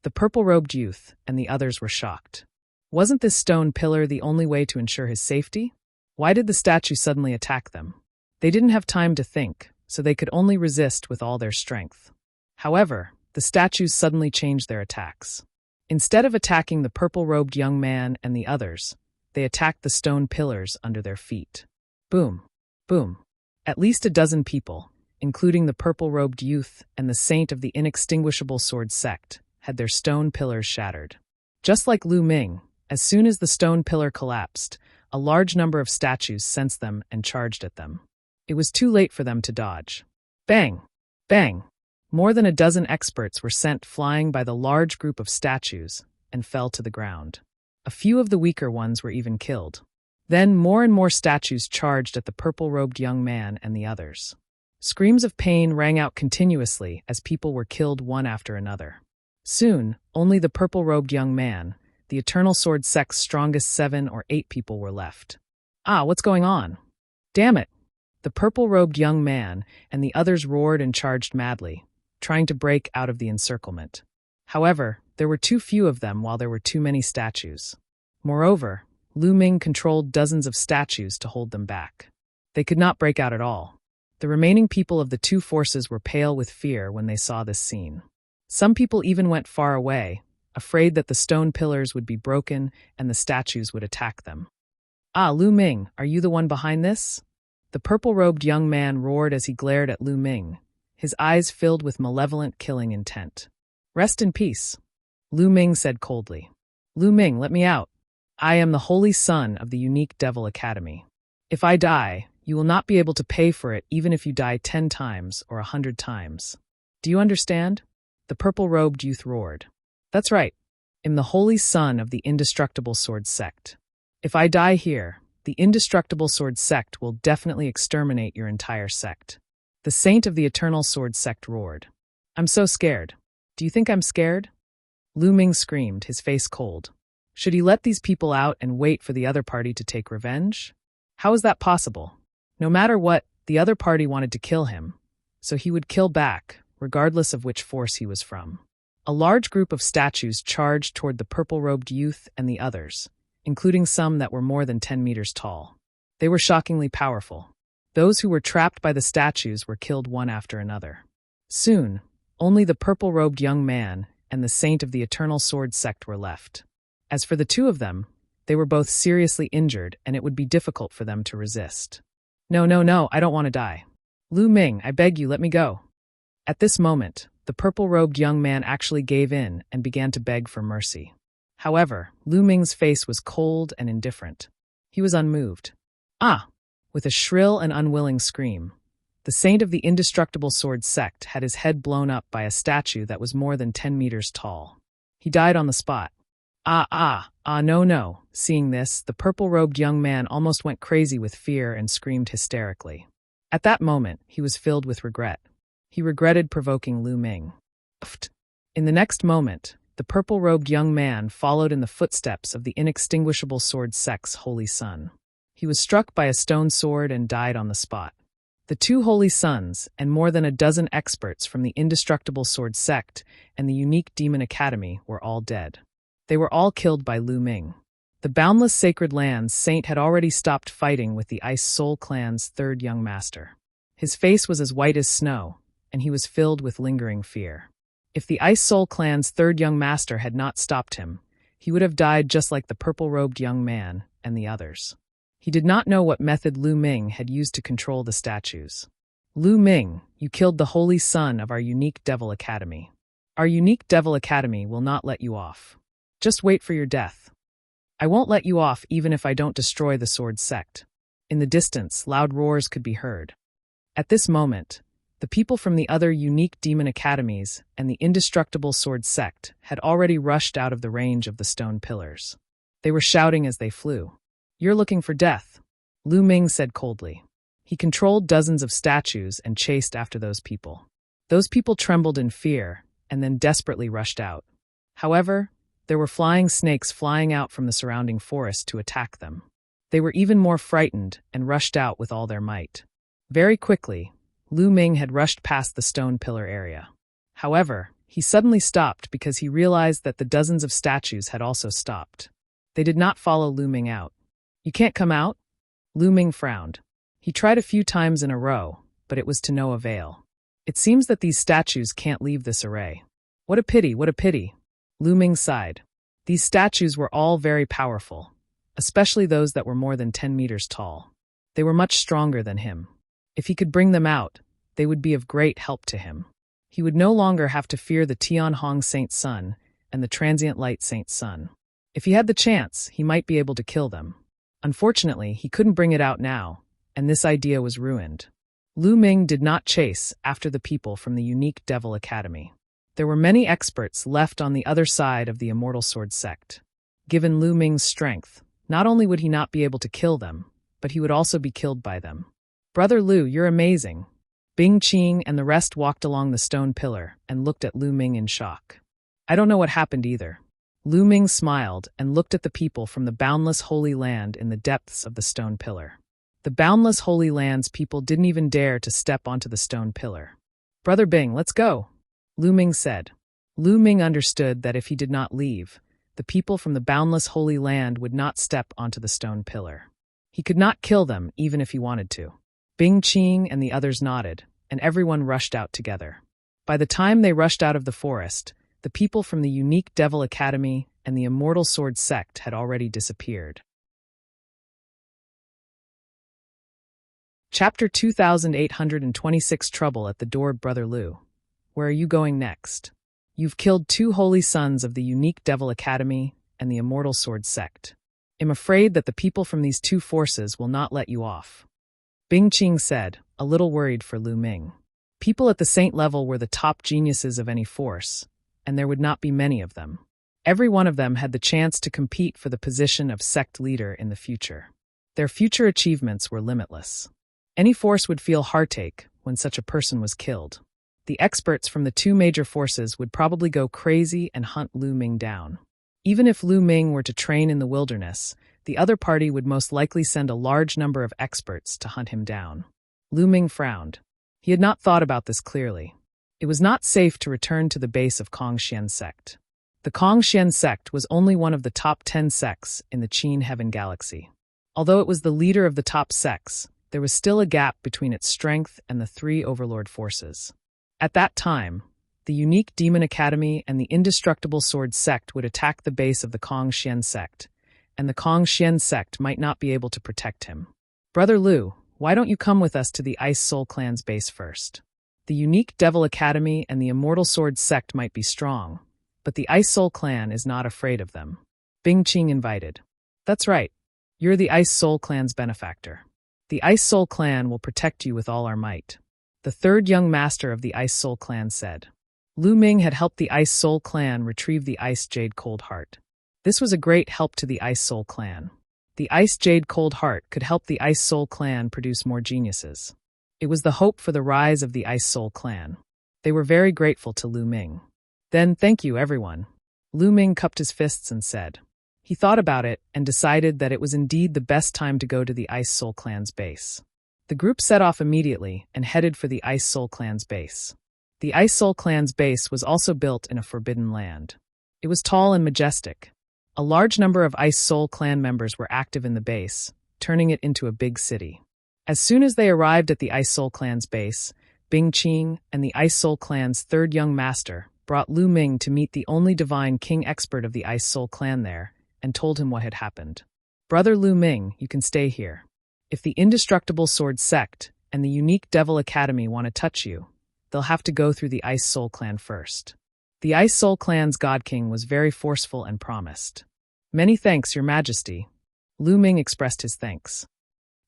The purple-robed youth and the others were shocked. Wasn't this stone pillar the only way to ensure his safety? Why did the statue suddenly attack them? They didn't have time to think, so they could only resist with all their strength. However, the statues suddenly changed their attacks. Instead of attacking the purple-robed young man and the others, they attacked the stone pillars under their feet. Boom, boom. At least a dozen people, including the purple-robed youth and the saint of the inextinguishable sword sect, had their stone pillars shattered. Just like Lu Ming, as soon as the stone pillar collapsed, a large number of statues sensed them and charged at them. It was too late for them to dodge. Bang! Bang! More than a dozen experts were sent flying by the large group of statues and fell to the ground. A few of the weaker ones were even killed. Then more and more statues charged at the purple-robed young man and the others. Screams of pain rang out continuously as people were killed one after another. Soon, only the purple-robed young man, the Eternal Sword sect's strongest 7 or 8 people were left. Ah, what's going on? Damn it! The purple-robed young man and the others roared and charged madly, trying to break out of the encirclement. However, there were too few of them while there were too many statues. Moreover, Lu Ming controlled dozens of statues to hold them back. They could not break out at all. The remaining people of the two forces were pale with fear when they saw this scene. Some people even went far away, afraid that the stone pillars would be broken and the statues would attack them. Ah, Lu Ming, are you the one behind this? The purple-robed young man roared as he glared at Lu Ming, his eyes filled with malevolent killing intent. Rest in peace, Lu Ming said coldly. Lu Ming, let me out. I am the holy son of the unique Devil Academy. If I die, You will not be able to pay for it even if you die 10 times or 100 times. Do you understand? The purple-robed youth roared. That's right. I'm the holy son of the indestructible sword sect. If I die here, the indestructible sword sect will definitely exterminate your entire sect. The saint of the eternal sword sect roared. I'm so scared. Do you think I'm scared? Lu Ming screamed, his face cold. Should he let these people out and wait for the other party to take revenge? How is that possible? No matter what, the other party wanted to kill him, so he would kill back, regardless of which force he was from. A large group of statues charged toward the purple-robed youth and the others, including some that were more than 10 meters tall. They were shockingly powerful. Those who were trapped by the statues were killed one after another. Soon, only the purple-robed young man and the saint of the eternal sword sect were left. As for the two of them, they were both seriously injured and it would be difficult for them to resist. No, I don't want to die. Lu Ming, I beg you, let me go. At this moment, the purple-robed young man actually gave in and began to beg for mercy. However, Lu Ming's face was cold and indifferent. He was unmoved. Ah! With a shrill and unwilling scream, the saint of the indestructible sword sect had his head blown up by a statue that was more than 10 meters tall. He died on the spot. No. Seeing this, the purple-robed young man almost went crazy with fear and screamed hysterically. At that moment, he was filled with regret. He regretted provoking Lu Ming. In the next moment, the purple-robed young man followed in the footsteps of the inextinguishable sword sect's holy son. He was struck by a stone sword and died on the spot. The two holy sons and more than a dozen experts from the indestructible sword sect and the unique demon academy were all dead. They were all killed by Lu Ming. The boundless sacred lands saint had already stopped fighting with the Ice Soul clan's third young master. His face was as white as snow, and he was filled with lingering fear. If the Ice Soul clan's third young master had not stopped him, he would have died just like the purple-robed young man and the others. He did not know what method Lu Ming had used to control the statues. Lu Ming, you killed the holy son of our unique Devil Academy. Our unique Devil Academy will not let you off. Just wait for your death. I won't let you off even if I don't destroy the sword sect. In the distance, loud roars could be heard. At this moment, the people from the other unique demon academies and the indestructible sword sect had already rushed out of the range of the stone pillars. They were shouting as they flew. You're looking for death, Lu Ming said coldly. He controlled dozens of statues and chased after those people. Those people trembled in fear and then desperately rushed out. However, there were flying snakes flying out from the surrounding forest to attack them. They were even more frightened and rushed out with all their might. Very quickly, Lu Ming had rushed past the stone pillar area. However, he suddenly stopped because he realized that the dozens of statues had also stopped. They did not follow Lu Ming out. You can't come out? Lu Ming frowned. He tried a few times in a row, but it was to no avail. It seems that these statues can't leave this array. What a pity, what a pity. Lu Ming sighed. These statues were all very powerful, especially those that were more than 10 meters tall. They were much stronger than him. If he could bring them out, they would be of great help to him. He would no longer have to fear the Tianhong Saint Sun and the Transient Light Saint Sun. If he had the chance, he might be able to kill them. Unfortunately, he couldn't bring it out now, and this idea was ruined. Lu Ming did not chase after the people from the unique Devil Academy. There were many experts left on the other side of the Immortal Sword sect. Given Lu Ming's strength, not only would he not be able to kill them, but he would also be killed by them. Brother Lu, you're amazing. Bing Qing and the rest walked along the stone pillar and looked at Lu Ming in shock. I don't know what happened either. Lu Ming smiled and looked at the people from the boundless Holy Land in the depths of the stone pillar. The boundless Holy Land's people didn't even dare to step onto the stone pillar. Brother Bing, let's go, Lu Ming said. Lu Ming understood that if he did not leave, the people from the boundless Holy Land would not step onto the stone pillar. He could not kill them even if he wanted to. Bing Qing and the others nodded, and everyone rushed out together. By the time they rushed out of the forest, the people from the unique Devil Academy and the Immortal Sword sect had already disappeared. Chapter 2826 Trouble at the Door. Brother Lu, where are you going next? You've killed 2 holy sons of the unique Devil Academy and the Immortal Sword sect. I'm afraid that the people from these 2 forces will not let you off. Bing Qing said, a little worried for Lu Ming. People at the saint level were the top geniuses of any force, and there would not be many of them. Every one of them had the chance to compete for the position of sect leader in the future. Their future achievements were limitless. Any force would feel heartache when such a person was killed. The experts from the two major forces would probably go crazy and hunt Lu Ming down. Even if Lu Ming were to train in the wilderness, the other party would most likely send a large number of experts to hunt him down. Lu Ming frowned. He had not thought about this clearly. It was not safe to return to the base of Kongxian sect. The Kongxian sect was only one of the top 10 sects in the Qin Heaven Galaxy. Although it was the leader of the top sects, there was still a gap between its strength and the three overlord forces. At that time, the unique Demon Academy and the indestructible Sword sect would attack the base of the Kongxian sect, and the Kongxian sect might not be able to protect him. Brother Lu, why don't you come with us to the Ice Soul Clan's base first? The unique Devil Academy and the Immortal Sword sect might be strong, but the Ice Soul Clan is not afraid of them. Bing Qing invited. That's right. You're the Ice Soul Clan's benefactor. The Ice Soul Clan will protect you with all our might. The third young master of the Ice Soul Clan said. Lu Ming had helped the Ice Soul Clan retrieve the Ice Jade Cold Heart. This was a great help to the Ice Soul Clan. The Ice Jade Cold Heart could help the Ice Soul Clan produce more geniuses. It was the hope for the rise of the Ice Soul Clan. They were very grateful to Lu Ming. Then, thank you, everyone. Lu Ming cupped his fists and said. He thought about it and decided that it was indeed the best time to go to the Ice Soul Clan's base. The group set off immediately and headed for the Ice Soul Clan's base. The Ice Soul Clan's base was also built in a forbidden land. It was tall and majestic. A large number of Ice Soul Clan members were active in the base, turning it into a big city. As soon as they arrived at the Ice Soul Clan's base, Bing Qing and the Ice Soul Clan's third young master brought Lu Ming to meet the only divine king expert of the Ice Soul Clan there and told him what had happened. Brother Lu Ming, you can stay here. If the indestructible Sword sect and the unique Devil Academy want to touch you, they'll have to go through the Ice Soul Clan first. The Ice Soul Clan's God King was very forceful and promised. Many thanks, Your Majesty. Lu Ming expressed his thanks.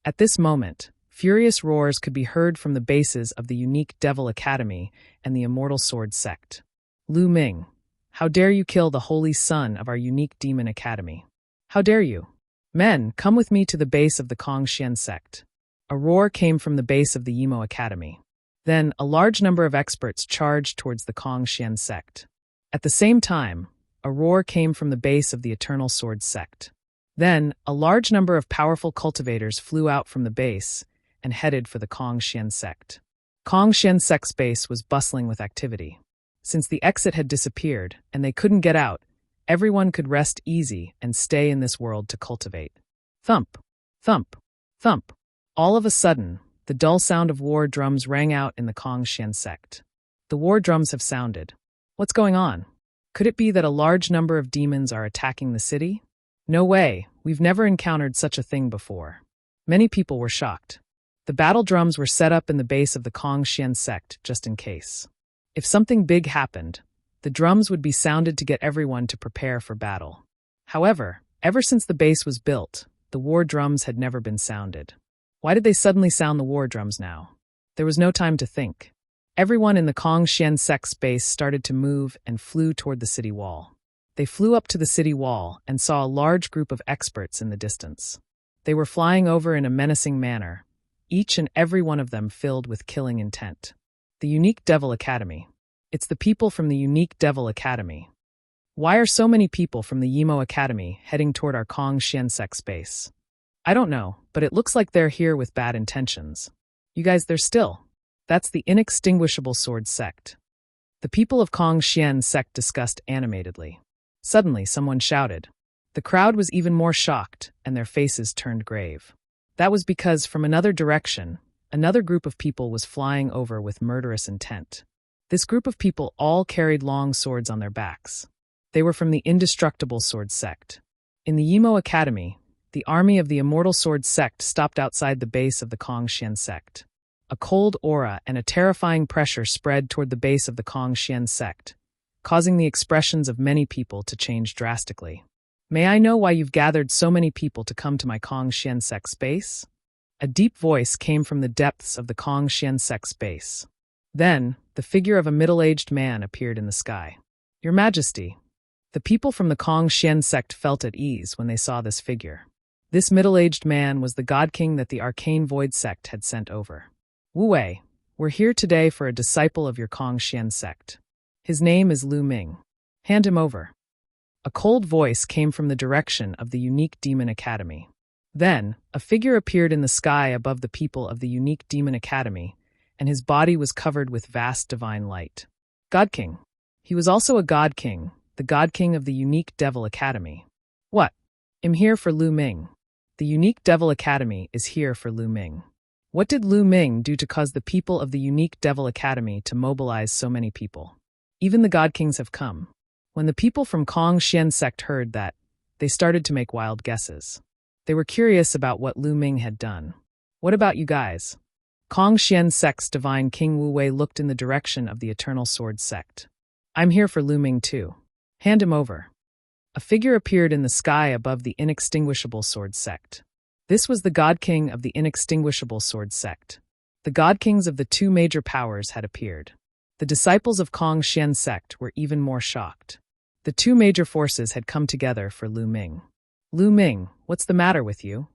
At this moment, furious roars could be heard from the bases of the unique Devil Academy and the Immortal Sword sect. Lu Ming, how dare you kill the holy son of our unique Demon Academy? How dare you? Men, come with me to the base of the Kongxian sect. A roar came from the base of the Yimo Academy. Then, a large number of experts charged towards the Kongxian sect. At the same time, a roar came from the base of the Eternal Sword sect. Then, a large number of powerful cultivators flew out from the base and headed for the Kongxian sect. Kongxian sect's base was bustling with activity. Since the exit had disappeared and they couldn't get out, everyone could rest easy and stay in this world to cultivate. Thump, thump, thump. All of a sudden, the dull sound of war drums rang out in the Kongxian sect. The war drums have sounded. What's going on? Could it be that a large number of demons are attacking the city? No way, we've never encountered such a thing before. Many people were shocked. The battle drums were set up in the base of the Kongxian sect just in case. If something big happened, the drums would be sounded to get everyone to prepare for battle. However, ever since the base was built, the war drums had never been sounded. Why did they suddenly sound the war drums now? There was no time to think. Everyone in the Kongxian sect's base started to move and flew toward the city wall. They flew up to the city wall and saw a large group of experts in the distance. They were flying over in a menacing manner, each and every one of them filled with killing intent. The unique Devil Academy. It's the people from the unique Devil Academy. Why are so many people from the Yimo Academy heading toward our Kongxian sect's base? I don't know, but it looks like they're here with bad intentions. You guys, they're still. That's the inextinguishable Sword sect. The people of Kongxian sect discussed animatedly. Suddenly, someone shouted. The crowd was even more shocked, and their faces turned grave. That was because, from another direction, another group of people was flying over with murderous intent. This group of people all carried long swords on their backs. They were from the indestructible Sword sect. In the Yimo Academy, the army of the Immortal Sword sect stopped outside the base of the Kongxian sect. A cold aura and a terrifying pressure spread toward the base of the Kongxian sect, causing the expressions of many people to change drastically. May I know why you've gathered so many people to come to my Kongxian sect's base? A deep voice came from the depths of the Kong Xian sect's base. Then, the figure of a middle-aged man appeared in the sky. Your Majesty. The people from the Kong Xian sect felt at ease when they saw this figure. This middle-aged man was the God King that the Arcane Void sect had sent over. Wu Wei, we're here today for a disciple of your Kong Xian sect. His name is Lu Ming. Hand him over. A cold voice came from the direction of the Unique Demon Academy. Then, a figure appeared in the sky above the people of the Unique Demon Academy, and his body was covered with vast divine light. God King. He was also a God King, the God King of the Unique Devil Academy. What? I'm here for Lu Ming. The Unique Devil Academy is here for Lu Ming. What did Lu Ming do to cause the people of the Unique Devil Academy to mobilize so many people? Even the God Kings have come. When the people from Kong Xian sect heard that, they started to make wild guesses. They were curious about what Lu Ming had done. What about you guys? Kong Xian sect's divine King Wu Wei looked in the direction of the Eternal Sword sect. I'm here for Lu Ming too. Hand him over. A figure appeared in the sky above the Inextinguishable Sword sect. This was the God King of the Inextinguishable Sword sect. The God Kings of the two major powers had appeared. The disciples of Kong Xian sect were even more shocked. The two major forces had come together for Lu Ming. Lu Ming, what's the matter with you?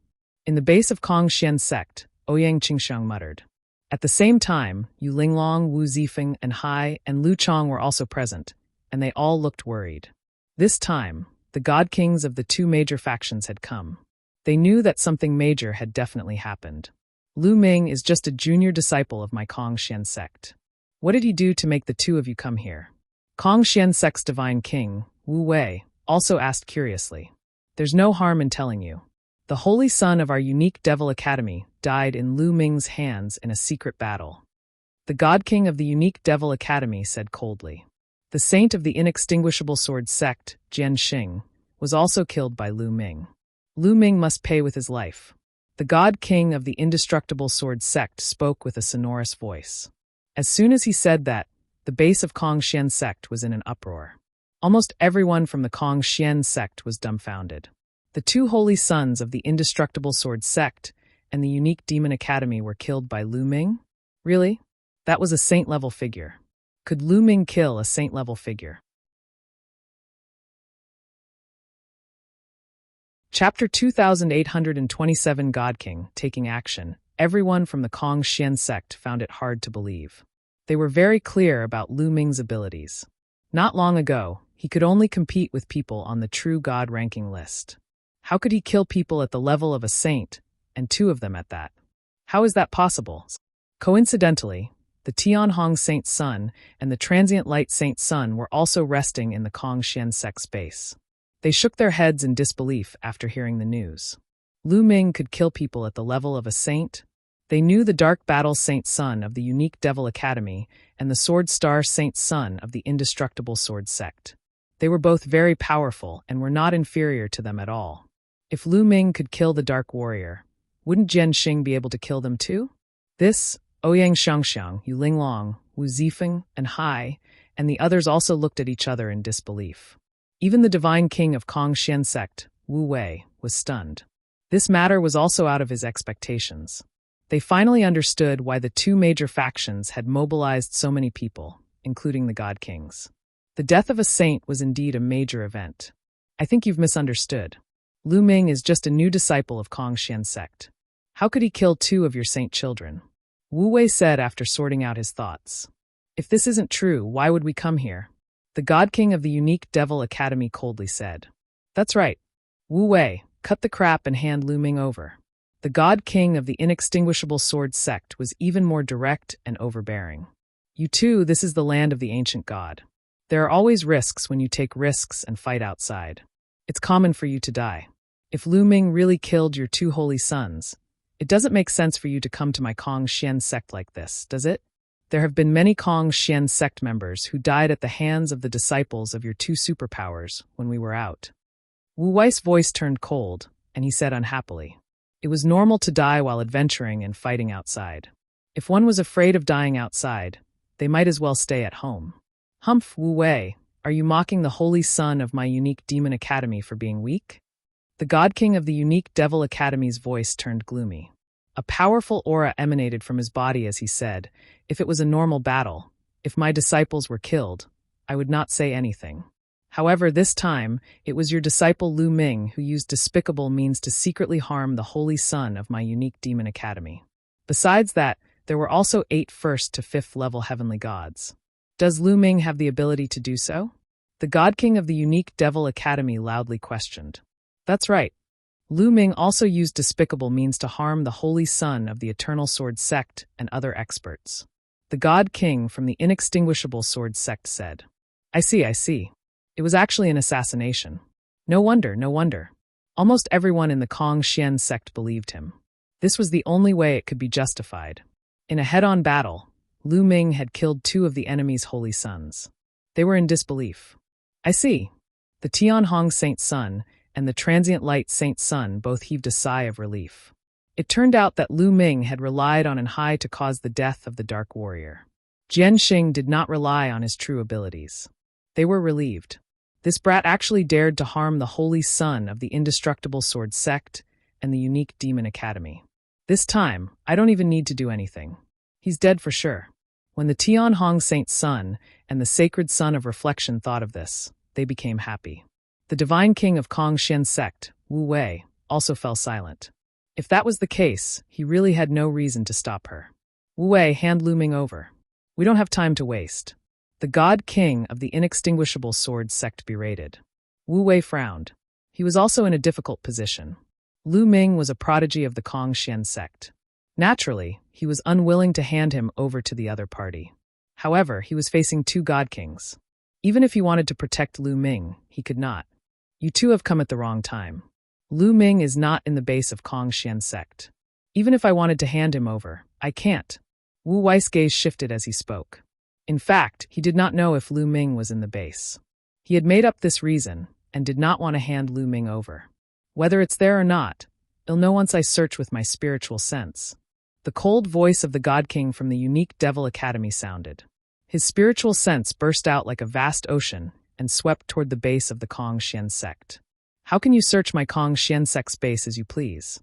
In the base of Kong Xian sect, Ouyang Qingsheng muttered. At the same time, Yu Linglong, Wu Zifeng, and Hai and Lu Chong were also present, and they all looked worried. This time, the God Kings of the two major factions had come. They knew that something major had definitely happened. Lu Ming is just a junior disciple of my Kong Xian sect. What did he do to make the two of you come here? Kong Xian sect's divine king, Wu Wei, also asked curiously. There's no harm in telling you. The holy son of our Unique Devil Academy died in Lu Ming's hands in a secret battle. The God King of the Unique Devil Academy said coldly. The saint of the Inextinguishable Sword sect, Jian Xing, was also killed by Lu Ming. Lu Ming must pay with his life. The God King of the Indestructible Sword sect spoke with a sonorous voice. As soon as he said that, the base of Kong Xian sect was in an uproar. Almost everyone from the Kong Xian sect was dumbfounded. The two holy sons of the Indestructible Sword sect and the Unique Demon Academy were killed by Lu Ming? Really? That was a saint-level figure. Could Lu Ming kill a saint-level figure? Chapter 2827 God King, Taking Action. Everyone from the Kong Xian sect found it hard to believe. They were very clear about Lu Ming's abilities. Not long ago, he could only compete with people on the true God ranking list. How could he kill people at the level of a saint, and two of them at that? How is that possible? Coincidentally, the Tianhong Saint Sun and the Transient Light Saint Sun were also resting in the Kong Xian sect's base. They shook their heads in disbelief after hearing the news. Lu Ming could kill people at the level of a saint? They knew the Dark Battle Saint Sun of the Unique Devil Academy and the Sword Star Saint Sun of the Indestructible Sword sect. They were both very powerful and were not inferior to them at all. If Lu Ming could kill the Dark Warrior, wouldn't Jian Xing be able to kill them too? This, Ouyang Xiangxiang, Yu Linglong, Wu Zifeng, and Hai, and the others also looked at each other in disbelief. Even the divine king of Kong Xian sect, Wu Wei, was stunned. This matter was also out of his expectations. They finally understood why the two major factions had mobilized so many people, including the God Kings. The death of a saint was indeed a major event. I think you've misunderstood. Lu Ming is just a new disciple of Kong Xian sect. How could he kill two of your saint children? Wu Wei said after sorting out his thoughts. If this isn't true, why would we come here? The God King of the Unique Devil Academy coldly said. That's right. Wu Wei, cut the crap and hand Lu Ming over. The God King of the Inextinguishable Sword sect was even more direct and overbearing. You too, this is the land of the ancient god. There are always risks when you take risks and fight outside. It's common for you to die. If Lu Ming really killed your two holy sons, it doesn't make sense for you to come to my Kong Xian sect like this, does it? There have been many Kong Xian sect members who died at the hands of the disciples of your two superpowers when we were out. Wu Wei's voice turned cold, and he said unhappily. It was normal to die while adventuring and fighting outside. If one was afraid of dying outside, they might as well stay at home. Humph, Wu Wei, are you mocking the holy son of my Unique Demon Academy for being weak? The God King of the Unique Devil Academy's voice turned gloomy. A powerful aura emanated from his body as he said, "If it was a normal battle, if my disciples were killed, I would not say anything. However, this time, it was your disciple Lu Ming who used despicable means to secretly harm the holy son of my unique demon academy. Besides that, there were also 8 first to 5th level heavenly gods. Does Lu Ming have the ability to do so?" The God King of the unique devil academy loudly questioned. That's right. Lu Ming also used despicable means to harm the holy son of the Eternal Sword Sect and other experts. The God King from the inextinguishable sword sect said. I see. It was actually an assassination. No wonder. Almost everyone in the Kong Xian sect believed him. This was the only way it could be justified. In a head-on battle, Lu Ming had killed 2 of the enemy's holy sons. They were in disbelief. I see. The Tianhong Saint Sun and the Transient Light Saint Sun both heaved a sigh of relief. It turned out that Lu Ming had relied on an high to cause the death of the Dark Warrior. Jian Xing did not rely on his true abilities. They were relieved. This brat actually dared to harm the holy son of the indestructible sword sect and the unique demon academy. This time, I don't even need to do anything. He's dead for sure. When the Tianhong Saint Sun and the sacred Sun of Reflection thought of this, they became happy. The divine king of Kong Xian sect, Wu Wei, also fell silent. If that was the case, he really had no reason to stop her. Wu Wei, hand Lu Ming over. We don't have time to waste. The God King of the inextinguishable sword sect berated. Wu Wei frowned. He was also in a difficult position. Lu Ming was a prodigy of the Kong Xian sect. Naturally, he was unwilling to hand him over to the other party. However, he was facing 2 God Kings. Even if he wanted to protect Lu Ming, he could not. You 2 have come at the wrong time. Lu Ming is not in the base of Kong Xian sect. Even if I wanted to hand him over, I can't. Wu Wei's gaze shifted as he spoke. In fact, he did not know if Lu Ming was in the base. He had made up this reason and did not want to hand Lu Ming over. Whether it's there or not, I'll know once I search with my spiritual sense. The cold voice of the God King from the unique Devil Academy sounded. His spiritual sense burst out like a vast ocean and swept toward the base of the Kong Xian sect. How can you search my Kong Xian sect's base as you please?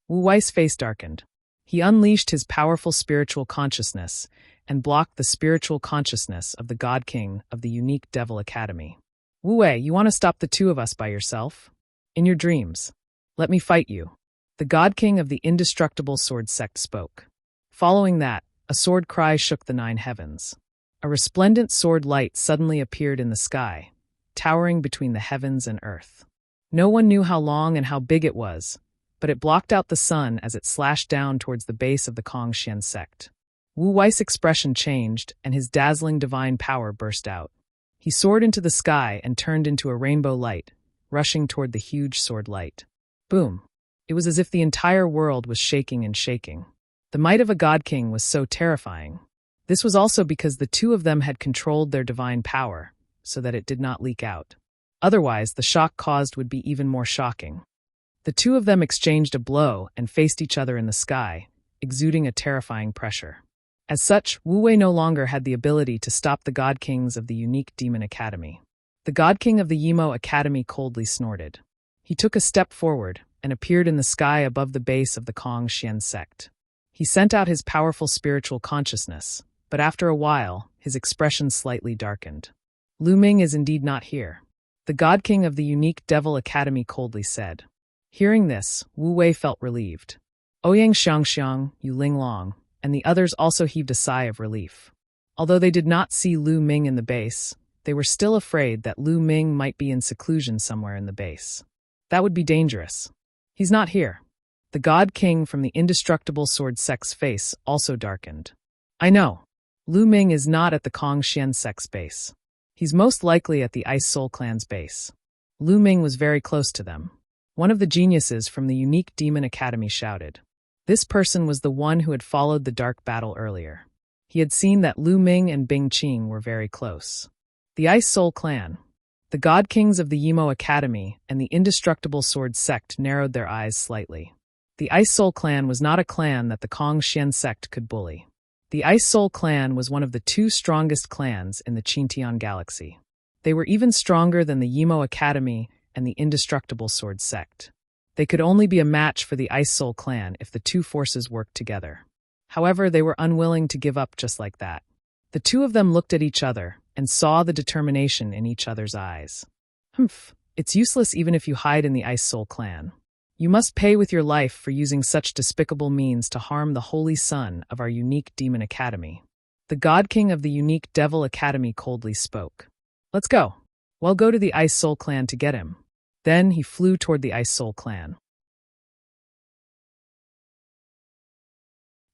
Wu Wei's face darkened. He unleashed his powerful spiritual consciousness and blocked the spiritual consciousness of the God King of the unique Devil Academy. Wu Wei, you want to stop the 2 of us by yourself? In your dreams. Let me fight you. The God King of the indestructible sword sect spoke. Following that, a sword cry shook the 9 heavens. A resplendent sword light suddenly appeared in the sky, towering between the heavens and earth. No one knew how long and how big it was, but it blocked out the sun as it slashed down towards the base of the Kong Xian sect. Wu Wei's expression changed, and his dazzling divine power burst out. He soared into the sky and turned into a rainbow light, rushing toward the huge sword light. Boom! It was as if the entire world was shaking and shaking. The might of a God King was so terrifying. This was also because the 2 of them had controlled their divine power, so that it did not leak out. Otherwise, the shock caused would be even more shocking. The 2 of them exchanged a blow and faced each other in the sky, exuding a terrifying pressure. As such, Wu Wei no longer had the ability to stop the God Kings of the unique Demon Academy. The God King of the Yimo Academy coldly snorted. He took a step forward and appeared in the sky above the base of the Kong Xian sect. He sent out his powerful spiritual consciousness, but after a while, his expression slightly darkened. Lu Ming is indeed not here. The God King of the unique Devil Academy coldly said. Hearing this, Wu Wei felt relieved. Ouyang Xiangxiang, Yu Linglong, and the others also heaved a sigh of relief. Although they did not see Lu Ming in the base, they were still afraid that Lu Ming might be in seclusion somewhere in the base. That would be dangerous. He's not here. The God King from the indestructible sword sect's face also darkened. I know. Lu Ming is not at the Kong Xian sect's base. He's most likely at the Ice Soul Clan's base. Lu Ming was very close to them. One of the geniuses from the unique Demon Academy shouted. This person was the one who had followed the dark battle earlier. He had seen that Lu Ming and Bing Qing were very close. The Ice Soul Clan. The God Kings of the Yimo Academy and the indestructible sword sect narrowed their eyes slightly. The Ice Soul Clan was not a clan that the Kong Xian sect could bully. The Ice Soul Clan was one of the 2 strongest clans in the Qintian galaxy. They were even stronger than the Yimo Academy and the indestructible sword sect. They could only be a match for the Ice Soul clan if the two forces worked together. However, they were unwilling to give up just like that. The two of them looked at each other and saw the determination in each other's eyes. Humph, it's useless even if you hide in the Ice Soul clan. You must pay with your life for using such despicable means to harm the holy son of our unique demon academy. The God King of the unique Devil Academy coldly spoke. Let's go. Well, go to the Ice Soul clan to get him. Then he flew toward the Ice Soul clan.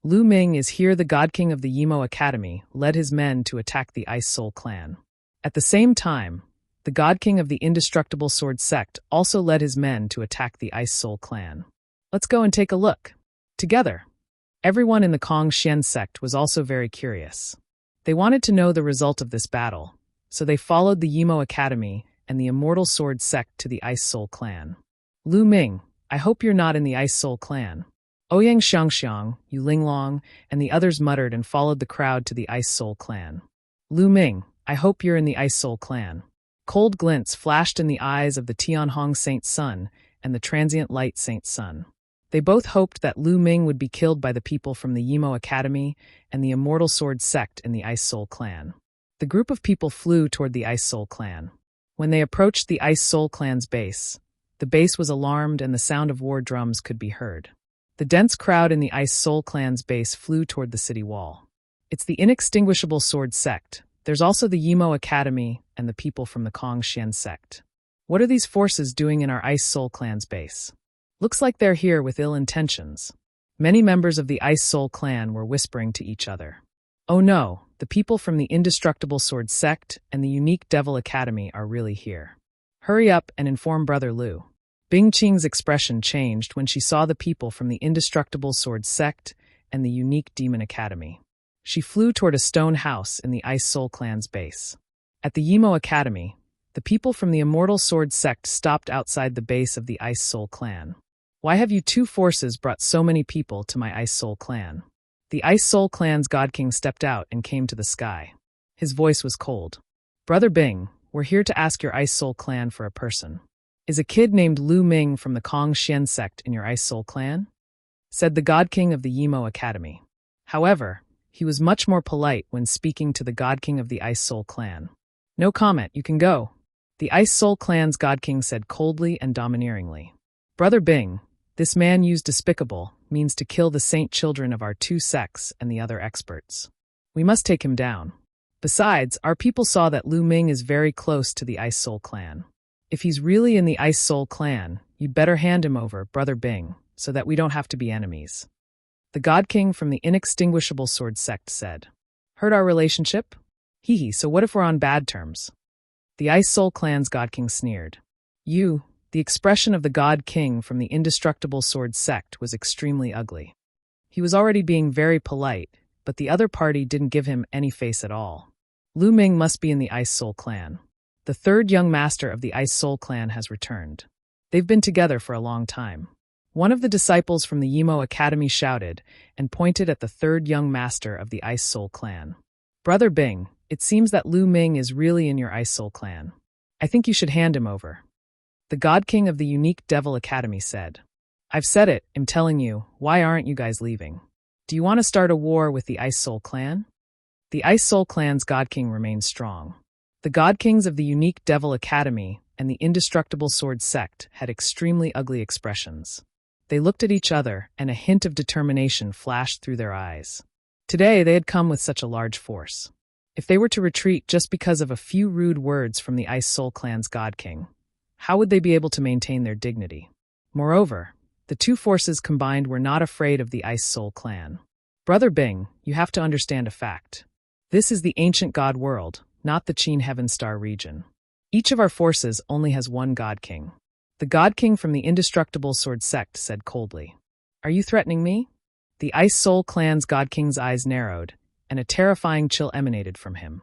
Lu Ming is here. The God King of the Yimo Academy led his men to attack the Ice Soul clan. At the same time, the God King of the Indestructible Sword sect also led his men to attack the Ice Soul clan. Let's go and take a look. Together. Everyone in the Kong Xian sect was also very curious. They wanted to know the result of this battle, so they followed the Yimo Academy and the Immortal Sword sect to the Ice Soul clan. Lu Ming, I hope you're not in the Ice Soul clan. Ouyang Xiangxiang, Yu Linglong, and the others muttered and followed the crowd to the Ice Soul clan. Lu Ming, I hope you're in the Ice Soul clan. Cold glints flashed in the eyes of the Tianhong Saint Sun and the Transient Light Saint Sun. They both hoped that Lu Ming would be killed by the people from the Yimo Academy and the Immortal Sword sect in the Ice Soul clan. The group of people flew toward the Ice Soul clan. When they approached the Ice Soul clan's base, the base was alarmed and the sound of war drums could be heard. The dense crowd in the Ice Soul clan's base flew toward the city wall. It's the Inextinguishable Sword sect. There's also the Yimo Academy and the people from the Kong Xian sect. What are these forces doing in our Ice Soul clan's base? Looks like they're here with ill intentions. Many members of the Ice Soul clan were whispering to each other. Oh no, the people from the Indestructible Sword sect and the Unique Devil Academy are really here. Hurry up and inform Brother Lu. Bing Qing's expression changed when she saw the people from the Indestructible Sword sect and the Unique Demon Academy. She flew toward a stone house in the Ice Soul clan's base. At the Yimo Academy, the people from the Immortal Sword sect stopped outside the base of the Ice Soul clan. Why have you two forces brought so many people to my Ice Soul clan? The Ice Soul clan's God King stepped out and came to the sky. His voice was cold. Brother Bing, we're here to ask your Ice Soul clan for a person. Is a kid named Lu Ming from the Kong Xian sect in your Ice Soul clan? Said the God King of the Yimo Academy. However, he was much more polite when speaking to the God King of the Ice Soul clan. No comment, you can go. The Ice Soul clan's God King said coldly and domineeringly. Brother Bing, this man used despicable means to kill the saint children of our two sects and the other experts. We must take him down. Besides, our people saw that Lu Ming is very close to the Ice Soul clan. If he's really in the Ice Soul clan, you'd better hand him over, Brother Bing, so that we don't have to be enemies. The God King from the Inextinguishable Sword sect said. Heard our relationship? Hee hee, so what if we're on bad terms? The Ice Soul clan's God King sneered. The expression of the God King from the Indestructible Sword sect was extremely ugly. He was already being very polite, but the other party didn't give him any face at all. Lu Ming must be in the Ice Soul clan. The third young master of the Ice Soul clan has returned. They've been together for a long time. One of the disciples from the Yimo Academy shouted and pointed at the third young master of the Ice Soul clan. Brother Bing, it seems that Lu Ming is really in your Ice Soul clan. I think you should hand him over. The God King of the Unique Devil Academy said. I've said it, I'm telling you, why aren't you guys leaving? Do you want to start a war with the Ice Soul clan? The Ice Soul clan's God King remains strong. The God Kings of the Unique Devil Academy and the Indestructible Sword sect had extremely ugly expressions. They looked at each other and a hint of determination flashed through their eyes. Today they had come with such a large force. If they were to retreat just because of a few rude words from the Ice Soul clan's God King, how would they be able to maintain their dignity? Moreover, the two forces combined were not afraid of the Ice Soul clan. Brother Bing, you have to understand a fact. This is the ancient God world, not the Qin Heaven Star region. Each of our forces only has one God King. The God King from the Indestructible Sword sect said coldly. Are you threatening me? The Ice Soul clan's God King's eyes narrowed, and a terrifying chill emanated from him.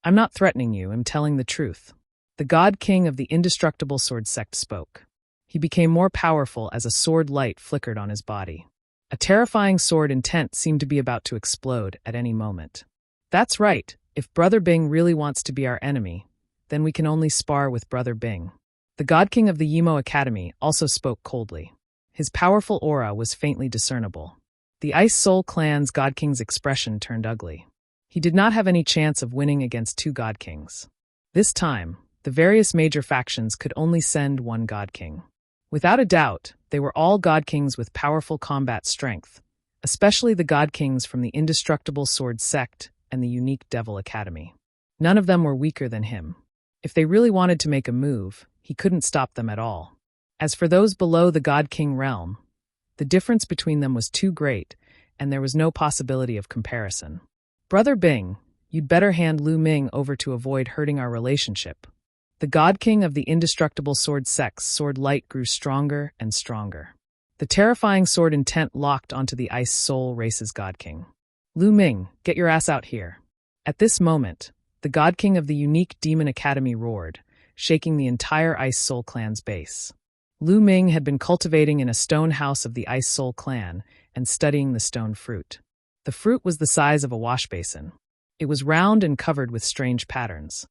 I'm not threatening you, I'm telling the truth. The God King of the Indestructible Sword sect spoke. He became more powerful as a sword light flickered on his body. A terrifying sword intent seemed to be about to explode at any moment. That's right, if Brother Bing really wants to be our enemy, then we can only spar with Brother Bing. The God King of the Yimo Academy also spoke coldly. His powerful aura was faintly discernible. The Ice Soul Clan's God King's expression turned ugly. He did not have any chance of winning against two God Kings. This time, the various major factions could only send one God King. Without a doubt, they were all God Kings with powerful combat strength, especially the God Kings from the Indestructible Sword Sect and the unique Devil Academy. None of them were weaker than him. If they really wanted to make a move, he couldn't stop them at all. As for those below the God King realm, the difference between them was too great, and there was no possibility of comparison. Brother Bing, you'd better hand Lu Ming over to avoid hurting our relationship. The God King of the Indestructible Sword Sect's sword light grew stronger and stronger. The terrifying sword intent locked onto the Ice Soul Race's God King. Lu Ming, get your ass out here. At this moment, the God King of the unique Demon Academy roared, shaking the entire Ice Soul Clan's base. Lu Ming had been cultivating in a stone house of the Ice Soul Clan and studying the stone fruit. The fruit was the size of a wash basin. It was round and covered with strange patterns.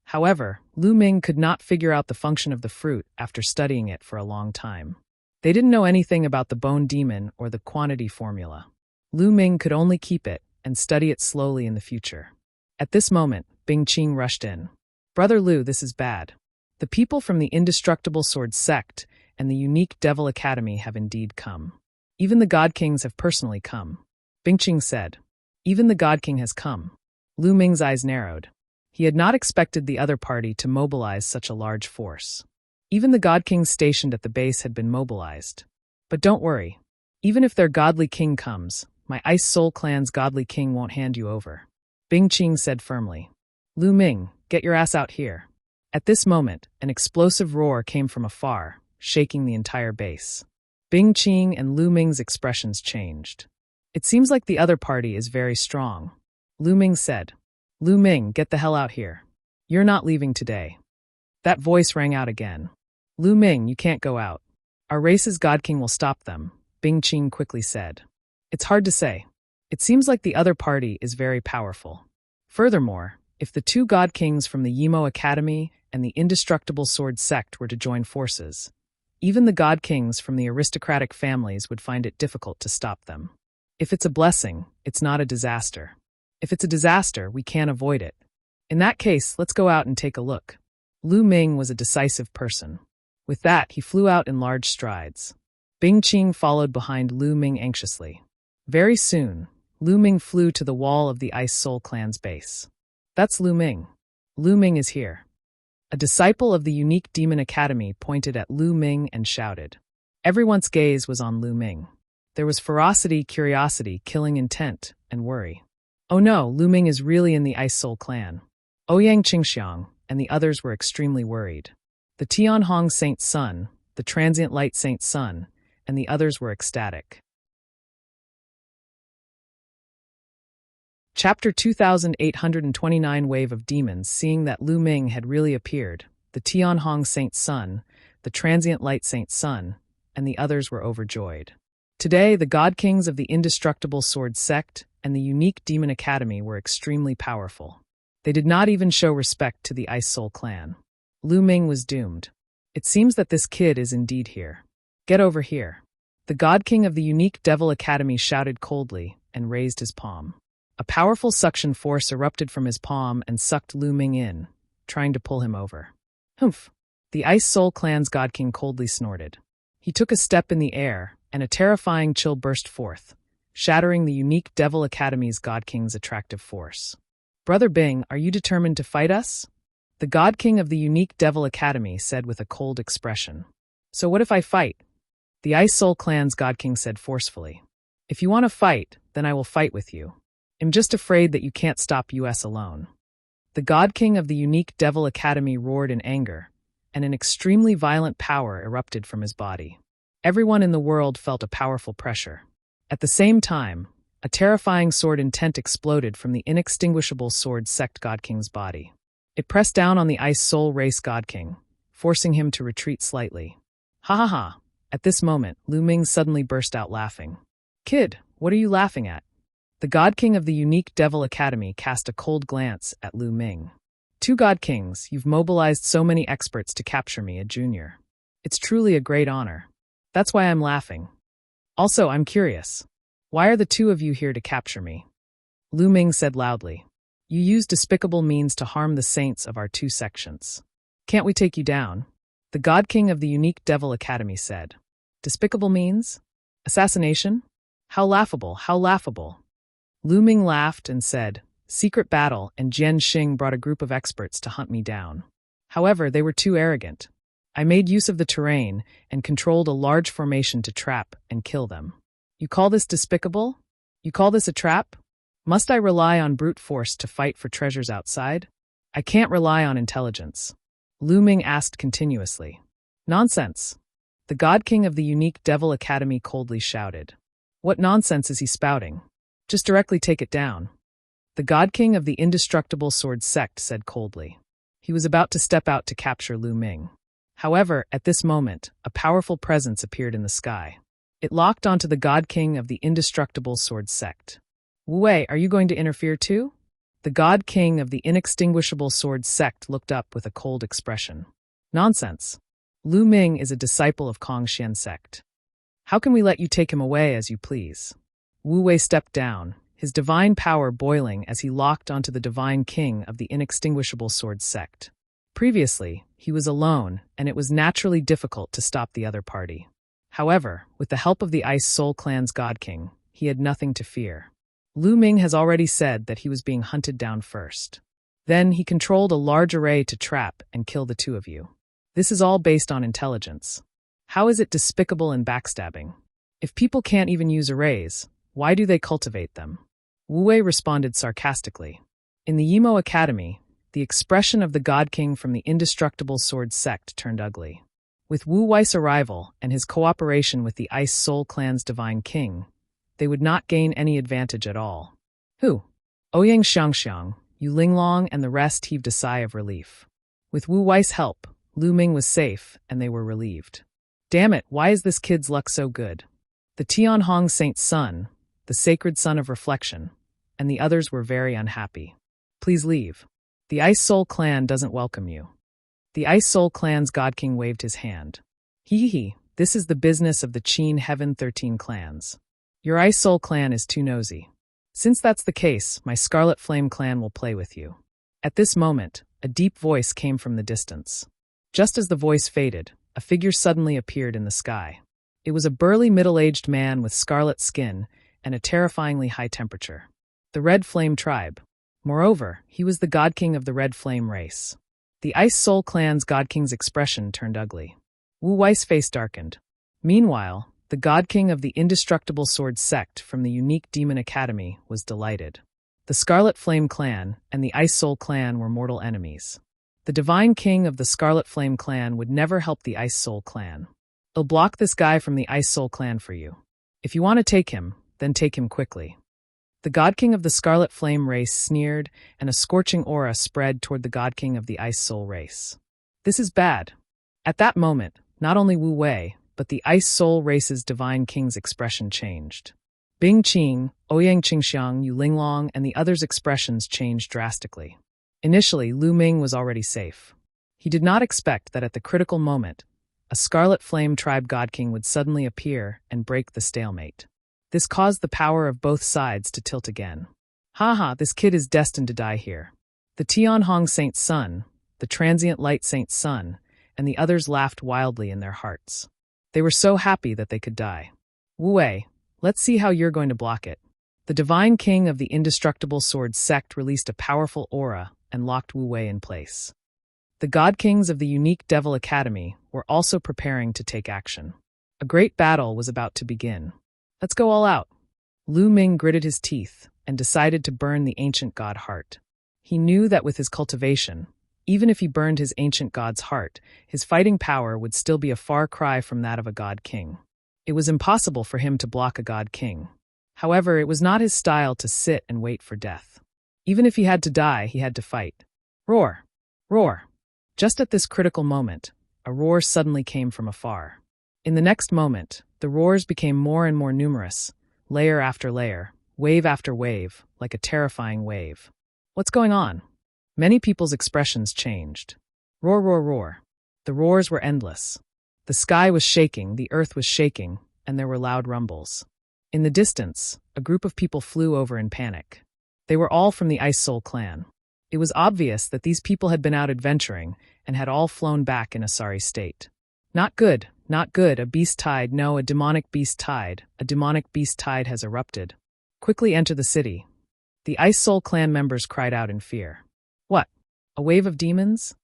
However, Lu Ming could not figure out the function of the fruit after studying it for a long time. They didn't know anything about the bone demon or the quantity formula. Lu Ming could only keep it and study it slowly in the future. At this moment, Bing Qing rushed in. Brother Lu, this is bad. The people from the Indestructible Sword Sect and the unique Devil Academy have indeed come. Even the God Kings have personally come. Bing Qing said. Even the God King has come. Lu Ming's eyes narrowed. He had not expected the other party to mobilize such a large force. Even the God Kings stationed at the base had been mobilized. But don't worry. Even if their godly king comes, my Ice Soul Clan's godly king won't hand you over. Bing Qing said firmly. Lu Ming, get your ass out here. At this moment, an explosive roar came from afar, shaking the entire base. Bing Qing and Lu Ming's expressions changed. It seems like the other party is very strong. Lu Ming said. Lu Ming, get the hell out here. You're not leaving today. That voice rang out again. Lu Ming, you can't go out. Our race's God King will stop them, Bing Qing quickly said. It's hard to say. It seems like the other party is very powerful. Furthermore, if the two God Kings from the Yimo Academy and the Indestructible Sword Sect were to join forces, even the God Kings from the aristocratic families would find it difficult to stop them. If it's a blessing, it's not a disaster. If it's a disaster, we can't avoid it. In that case, let's go out and take a look. Lu Ming was a decisive person. With that, he flew out in large strides. Bing Qing followed behind Lu Ming anxiously. Very soon, Lu Ming flew to the wall of the Ice Soul Clan's base. That's Lu Ming. Lu Ming is here. A disciple of the unique Demon Academy pointed at Lu Ming and shouted. Everyone's gaze was on Lu Ming. There was ferocity, curiosity, killing intent, and worry. Oh no, Lu Ming is really in the Ice Soul Clan. Ouyang Qingxiang and the others were extremely worried. The Tianhong Saint Sun, the Transient Light Saint Sun, and the others were ecstatic. Chapter 2829 Wave of Demons. Seeing that Lu Ming had really appeared, the Tianhong Saint Sun, the Transient Light Saint Sun, and the others were overjoyed. Today, the God Kings of the Indestructible Sword Sect and the unique Demon Academy were extremely powerful. They did not even show respect to the Ice Soul Clan. Lu Ming was doomed. It seems that this kid is indeed here. Get over here. The God King of the unique Devil Academy shouted coldly and raised his palm. A powerful suction force erupted from his palm and sucked Lu Ming in, trying to pull him over. Humph! The Ice Soul Clan's God King coldly snorted. He took a step in the air, and a terrifying chill burst forth, shattering the unique Devil Academy's God King's attractive force. Brother Bing, are you determined to fight us? The God King of the unique Devil Academy said with a cold expression. So what if I fight? The Ice Soul Clan's God King said forcefully. If you want to fight, then I will fight with you. I'm just afraid that you can't stop us alone. The God King of the unique Devil Academy roared in anger, and an extremely violent power erupted from his body. Everyone in the world felt a powerful pressure. At the same time, a terrifying sword intent exploded from the inextinguishable sword sect God King's body. It pressed down on the Ice Soul Race God King, forcing him to retreat slightly. Ha ha ha! At this moment, Lu Ming suddenly burst out laughing. Kid, what are you laughing at? The God King of the unique Devil Academy cast a cold glance at Lu Ming. Two God Kings, you've mobilized so many experts to capture me, a junior. It's truly a great honor. That's why I'm laughing. Also, I'm curious. Why are the two of you here to capture me? Lu Ming said loudly. You use despicable means to harm the saints of our two sections. Can't we take you down? The God King of the Unique Devil Academy said. Despicable means? Assassination? How laughable, how laughable. Lu Ming laughed and said, Secret battle, and Jian Xing brought a group of experts to hunt me down. However, they were too arrogant. I made use of the terrain and controlled a large formation to trap and kill them. You call this despicable? You call this a trap? Must I rely on brute force to fight for treasures outside? I can't rely on intelligence. Lu Ming asked continuously. Nonsense. The God King of the Unique Devil Academy coldly shouted. What nonsense is he spouting? Just directly take it down. The God King of the Indestructible Sword Sect said coldly. He was about to step out to capture Lu Ming. However, at this moment, a powerful presence appeared in the sky. It locked onto the God King of the Indestructible Sword Sect. Wu Wei, are you going to interfere too? The God King of the Inextinguishable Sword Sect looked up with a cold expression. Nonsense. Lu Ming is a disciple of Kongxian sect. How can we let you take him away as you please? Wu Wei stepped down, his divine power boiling as he locked onto the Divine King of the Inextinguishable Sword Sect. Previously, he was alone, and it was naturally difficult to stop the other party. However, with the help of the Ice Soul Clan's God King, he had nothing to fear. Lu Ming has already said that he was being hunted down first. Then he controlled a large array to trap and kill the two of you. This is all based on intelligence. How is it despicable and backstabbing? If people can't even use arrays, why do they cultivate them? Wu Wei responded sarcastically. In the Yimo Academy, the expression of the God King from the Indestructible Sword Sect turned ugly. With Wu Wei's arrival and his cooperation with the Ice Soul Clan's Divine King, they would not gain any advantage at all. Who? Ouyang Xiangxiang, Yu Linglong, and the rest heaved a sigh of relief. With Wu Wei's help, Lu Ming was safe, and they were relieved. Damn it, why is this kid's luck so good? The Tianhong Saint's son, the sacred son of reflection, and the others were very unhappy. Please leave. The Ice Soul Clan doesn't welcome you. The Ice Soul Clan's God King waved his hand. Hee, this is the business of the Qin Heaven 13 clans. Your Ice Soul Clan is too nosy. Since that's the case, my Scarlet Flame Clan will play with you. At this moment, a deep voice came from the distance. Just as the voice faded, a figure suddenly appeared in the sky. It was a burly middle-aged man with scarlet skin and a terrifyingly high temperature. The Red Flame tribe. Moreover, he was the God King of the Red Flame race. The Ice Soul Clan's God King's expression turned ugly. Wu Wei's face darkened. Meanwhile, the God King of the Indestructible Sword Sect from the Unique Demon Academy was delighted. The Scarlet Flame Clan and the Ice Soul Clan were mortal enemies. The Divine King of the Scarlet Flame Clan would never help the Ice Soul Clan. He'll block this guy from the Ice Soul Clan for you. If you want to take him, then take him quickly. The God King of the Scarlet Flame race sneered, and a scorching aura spread toward the God King of the Ice Soul race. This is bad. At that moment, not only Wu Wei, but the Ice Soul race's Divine King's expression changed. Bing Qing, Ouyang Qingxiang, Yu Linglong, and the others' expressions changed drastically. Initially, Lu Ming was already safe. He did not expect that at the critical moment, a Scarlet Flame Tribe God King would suddenly appear and break the stalemate. This caused the power of both sides to tilt again. This kid is destined to die here. The Tianhong Saint's son, the Transient Light Saint's son, and the others laughed wildly in their hearts. They were so happy that they could die. Wu Wei, let's see how you're going to block it. The Divine King of the Indestructible Sword Sect released a powerful aura and locked Wu Wei in place. The God Kings of the Unique Devil Academy were also preparing to take action. A great battle was about to begin. Let's go all out. Lu Ming gritted his teeth and decided to burn the ancient god heart. He knew that with his cultivation, even if he burned his ancient god's heart, his fighting power would still be a far cry from that of a god king. It was impossible for him to block a god king. However, it was not his style to sit and wait for death. Even if he had to die, he had to fight. Roar! Roar! Just at this critical moment, a roar suddenly came from afar. In the next moment, the roars became more and more numerous, layer after layer, wave after wave, like a terrifying wave. What's going on? Many people's expressions changed. Roar, roar, roar. The roars were endless. The sky was shaking, the earth was shaking, and there were loud rumbles. In the distance, a group of people flew over in panic. They were all from the Ice Soul clan. It was obvious that these people had been out adventuring and had all flown back in a sorry state. Not good, not good, a beast tide, no, a demonic beast tide has erupted. Quickly enter the city. The Ice Soul clan members cried out in fear. What? A wave of demons?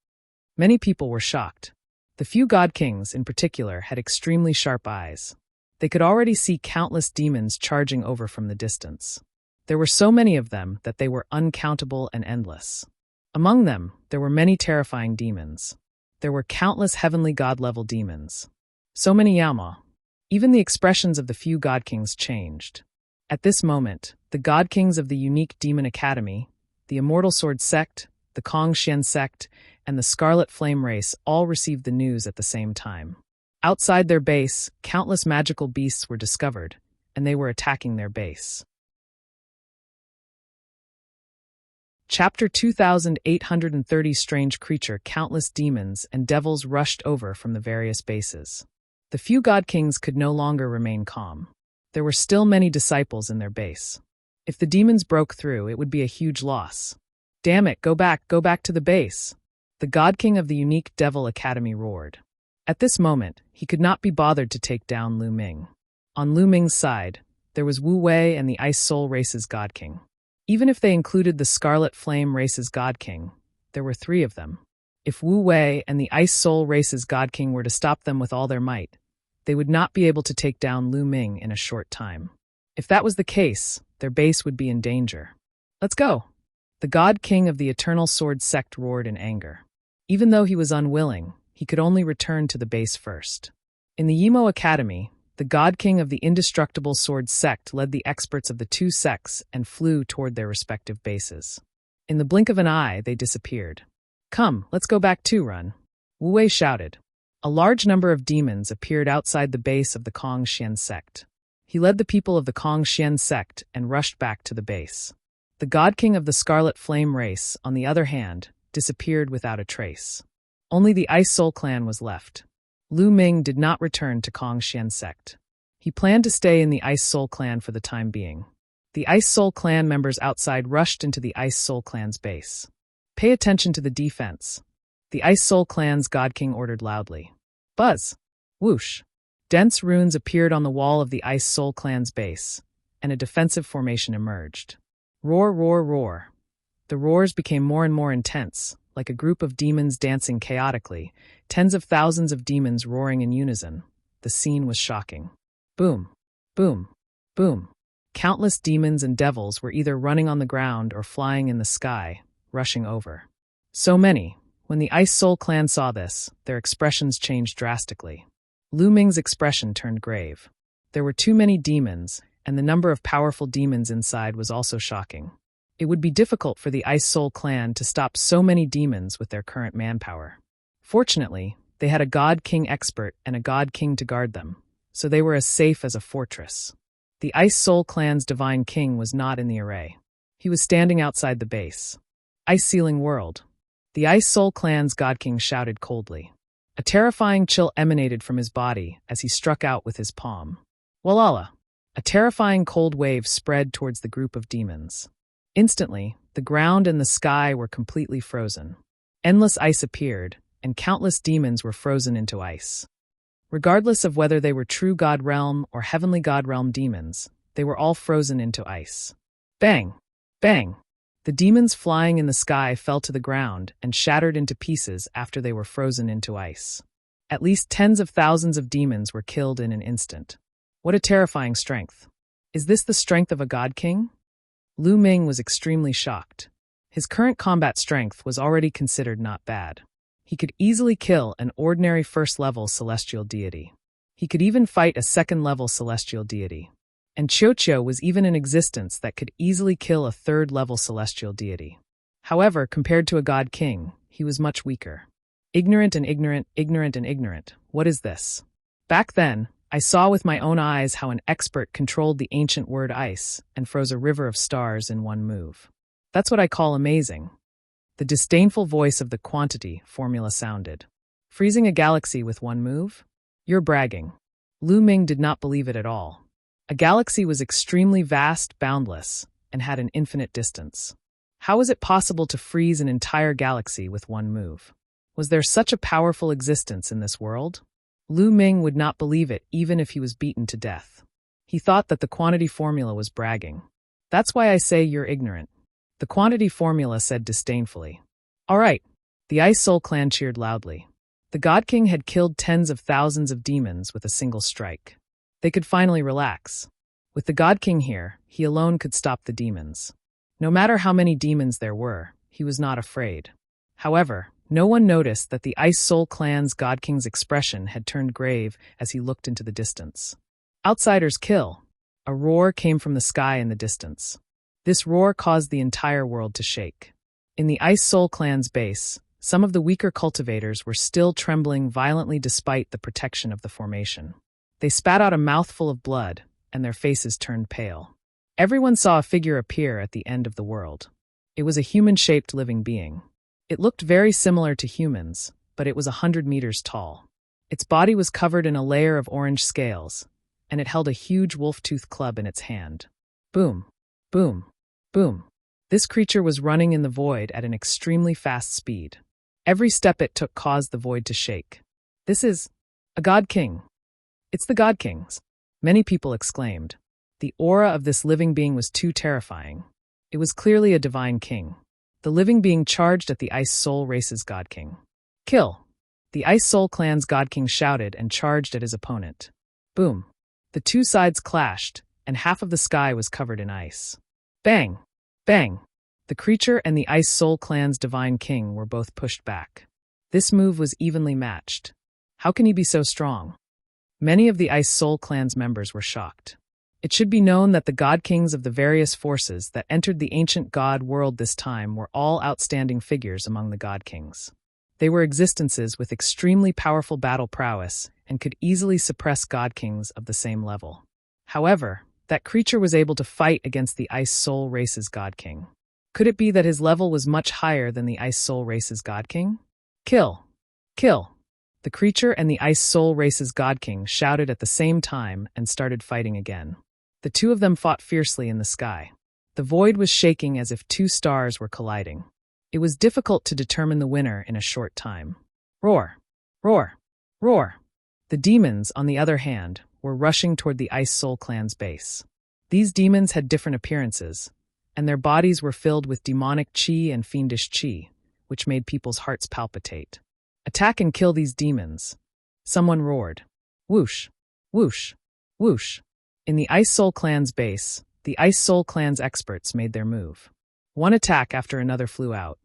Many people were shocked. The few god kings, in particular, had extremely sharp eyes. They could already see countless demons charging over from the distance. There were so many of them that they were uncountable and endless. Among them, there were many terrifying demons. There were countless heavenly god-level demons. So many Yama. Even the expressions of the few god kings changed. At this moment, the god kings of the unique demon academy, the Immortal Sword sect, the Kong Xian sect, and the Scarlet Flame race all received the news at the same time. Outside their base, countless magical beasts were discovered, and they were attacking their base. Chapter 2830 Strange Creature. Countless demons and devils rushed over from the various bases. The few god kings could no longer remain calm. There were still many disciples in their base. If the demons broke through, it would be a huge loss. Damn it, go back to the base. The god king of the unique devil academy roared. At this moment, he could not be bothered to take down Lu Ming. On Lu Ming's side, there was Wu Wei and the Ice Soul race's god king. Even if they included the Scarlet Flame race's god king, there were 3 of them. If Wu Wei and the Ice Soul race's god king were to stop them with all their might, they would not be able to take down Lu Ming in a short time. If that was the case, their base would be in danger. Let's go! The god king of the Eternal Sword sect roared in anger. Even though he was unwilling, he could only return to the base first. In the Yimo Academy, the god king of the Indestructible Sword sect led the experts of the 2 sects and flew toward their respective bases. In the blink of an eye, they disappeared. Come, let's go back too, run. Wu Wei shouted. A large number of demons appeared outside the base of the Kong Xian sect. He led the people of the Kong Xian sect and rushed back to the base. The god king of the Scarlet Flame race, on the other hand, disappeared without a trace. Only the Ice Soul clan was left. Lu Ming did not return to Kong Xian sect. He planned to stay in the Ice Soul clan for the time being. The Ice Soul clan members outside rushed into the Ice Soul clan's base. Pay attention to the defense. The Ice Soul clan's god king ordered loudly. Buzz! Whoosh! Dense runes appeared on the wall of the Ice Soul clan's base, and a defensive formation emerged. Roar, roar, roar. The roars became more and more intense, like a group of demons dancing chaotically, tens of thousands of demons roaring in unison. The scene was shocking. Boom, boom, boom. Countless demons and devils were either running on the ground or flying in the sky, rushing over. So many. When the Ice Soul clan saw this, their expressions changed drastically. Lu Ming's expression turned grave. There were too many demons, and the number of powerful demons inside was also shocking. It would be difficult for the Ice Soul clan to stop so many demons with their current manpower. Fortunately, they had a God King expert and a God King to guard them, so they were as safe as a fortress. The Ice Soul clan's Divine King was not in the array. He was standing outside the base. Ice Sealing World. The Ice Soul clan's God King shouted coldly. A terrifying chill emanated from his body as he struck out with his palm. Walala! A terrifying cold wave spread towards the group of demons. Instantly, the ground and the sky were completely frozen. Endless ice appeared, and countless demons were frozen into ice. Regardless of whether they were true God Realm or Heavenly God Realm demons, they were all frozen into ice. Bang! Bang! The demons flying in the sky fell to the ground and shattered into pieces after they were frozen into ice. At least tens of thousands of demons were killed in an instant. What a terrifying strength. Is this the strength of a God King? Lu Ming was extremely shocked. His current combat strength was already considered not bad. He could easily kill an ordinary first-level celestial deity. He could even fight a second-level celestial deity. And Qiuqiu was even in existence that could easily kill a third-level celestial deity. However, compared to a God King, he was much weaker. Ignorant and ignorant, ignorant and ignorant. What is this? Back then, I saw with my own eyes how an expert controlled the ancient word ice and froze a river of stars in one move. That's what I call amazing. The disdainful voice of the quantity formula sounded. Freezing a galaxy with one move? You're bragging. Lu Ming did not believe it at all. A galaxy was extremely vast, boundless, and had an infinite distance. How was it possible to freeze an entire galaxy with one move? Was there such a powerful existence in this world? Lu Ming would not believe it even if he was beaten to death. He thought that the quantity formula was bragging. That's why I say you're ignorant. The quantity formula said disdainfully. All right. The Ice Soul clan cheered loudly. The God King had killed tens of thousands of demons with a single strike. They could finally relax. With the God King here, he alone could stop the demons. No matter how many demons there were, he was not afraid. However, no one noticed that the Ice Soul clan's God King's expression had turned grave as he looked into the distance. Outsiders kill. A roar came from the sky in the distance. This roar caused the entire world to shake. In the Ice Soul clan's base, some of the weaker cultivators were still trembling violently despite the protection of the formation. They spat out a mouthful of blood, and their faces turned pale. Everyone saw a figure appear at the end of the world. It was a human-shaped living being. It looked very similar to humans, but it was 100 meters tall. Its body was covered in a layer of orange scales, and it held a huge wolf-tooth club in its hand. Boom, boom, boom. This creature was running in the void at an extremely fast speed. Every step it took caused the void to shake. This is a God King. It's the God Kings, many people exclaimed. The aura of this living being was too terrifying. It was clearly a divine king. The living being charged at the Ice Soul race's God King. Kill! The Ice Soul clan's God King shouted and charged at his opponent. Boom! The two sides clashed, and half of the sky was covered in ice. Bang! Bang! The creature and the Ice Soul clan's divine king were both pushed back. This move was evenly matched. How can he be so strong? Many of the Ice Soul clan's members were shocked. It should be known that the God Kings of the various forces that entered the ancient God world this time were all outstanding figures among the God Kings. They were existences with extremely powerful battle prowess and could easily suppress God Kings of the same level. However, that creature was able to fight against the Ice Soul race's God King. Could it be that his level was much higher than the Ice Soul race's God King? Kill! Kill! The creature and the Ice Soul race's God King shouted at the same time and started fighting again. The two of them fought fiercely in the sky. The void was shaking as if two stars were colliding. It was difficult to determine the winner in a short time. Roar! Roar! Roar! The demons, on the other hand, were rushing toward the Ice Soul clan's base. These demons had different appearances, and their bodies were filled with demonic chi and fiendish chi, which made people's hearts palpitate. Attack and kill these demons! Someone roared. Whoosh! Whoosh! Whoosh! In the Ice Soul clan's base, the Ice Soul clan's experts made their move. One attack after another flew out.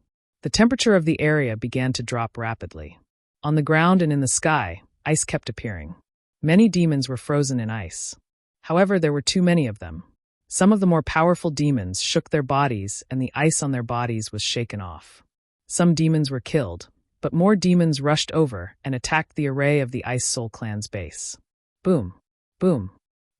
The temperature of the area began to drop rapidly. On the ground and in the sky, ice kept appearing. Many demons were frozen in ice. However, there were too many of them. Some of the more powerful demons shook their bodies and the ice on their bodies was shaken off. Some demons were killed, but more demons rushed over and attacked the array of the Ice Soul clan's base. Boom! Boom!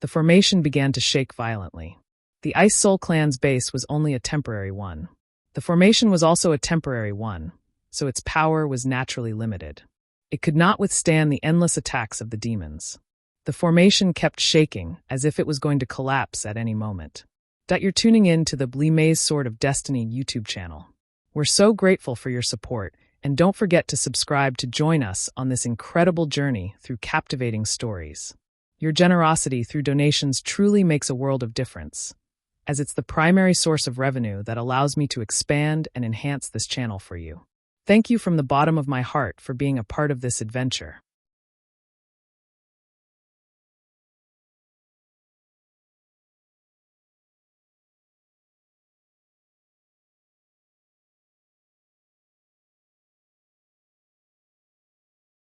The formation began to shake violently. The Ice Soul clan's base was only a temporary one. The formation was also a temporary one, so its power was naturally limited. It could not withstand the endless attacks of the demons. The formation kept shaking as if it was going to collapse at any moment. You're tuning in to the Blimay's Sword of Destiny YouTube channel. We're so grateful for your support, and don't forget to subscribe to join us on this incredible journey through captivating stories. Your generosity through donations truly makes a world of difference, as it's the primary source of revenue that allows me to expand and enhance this channel for you. Thank you from the bottom of my heart for being a part of this adventure.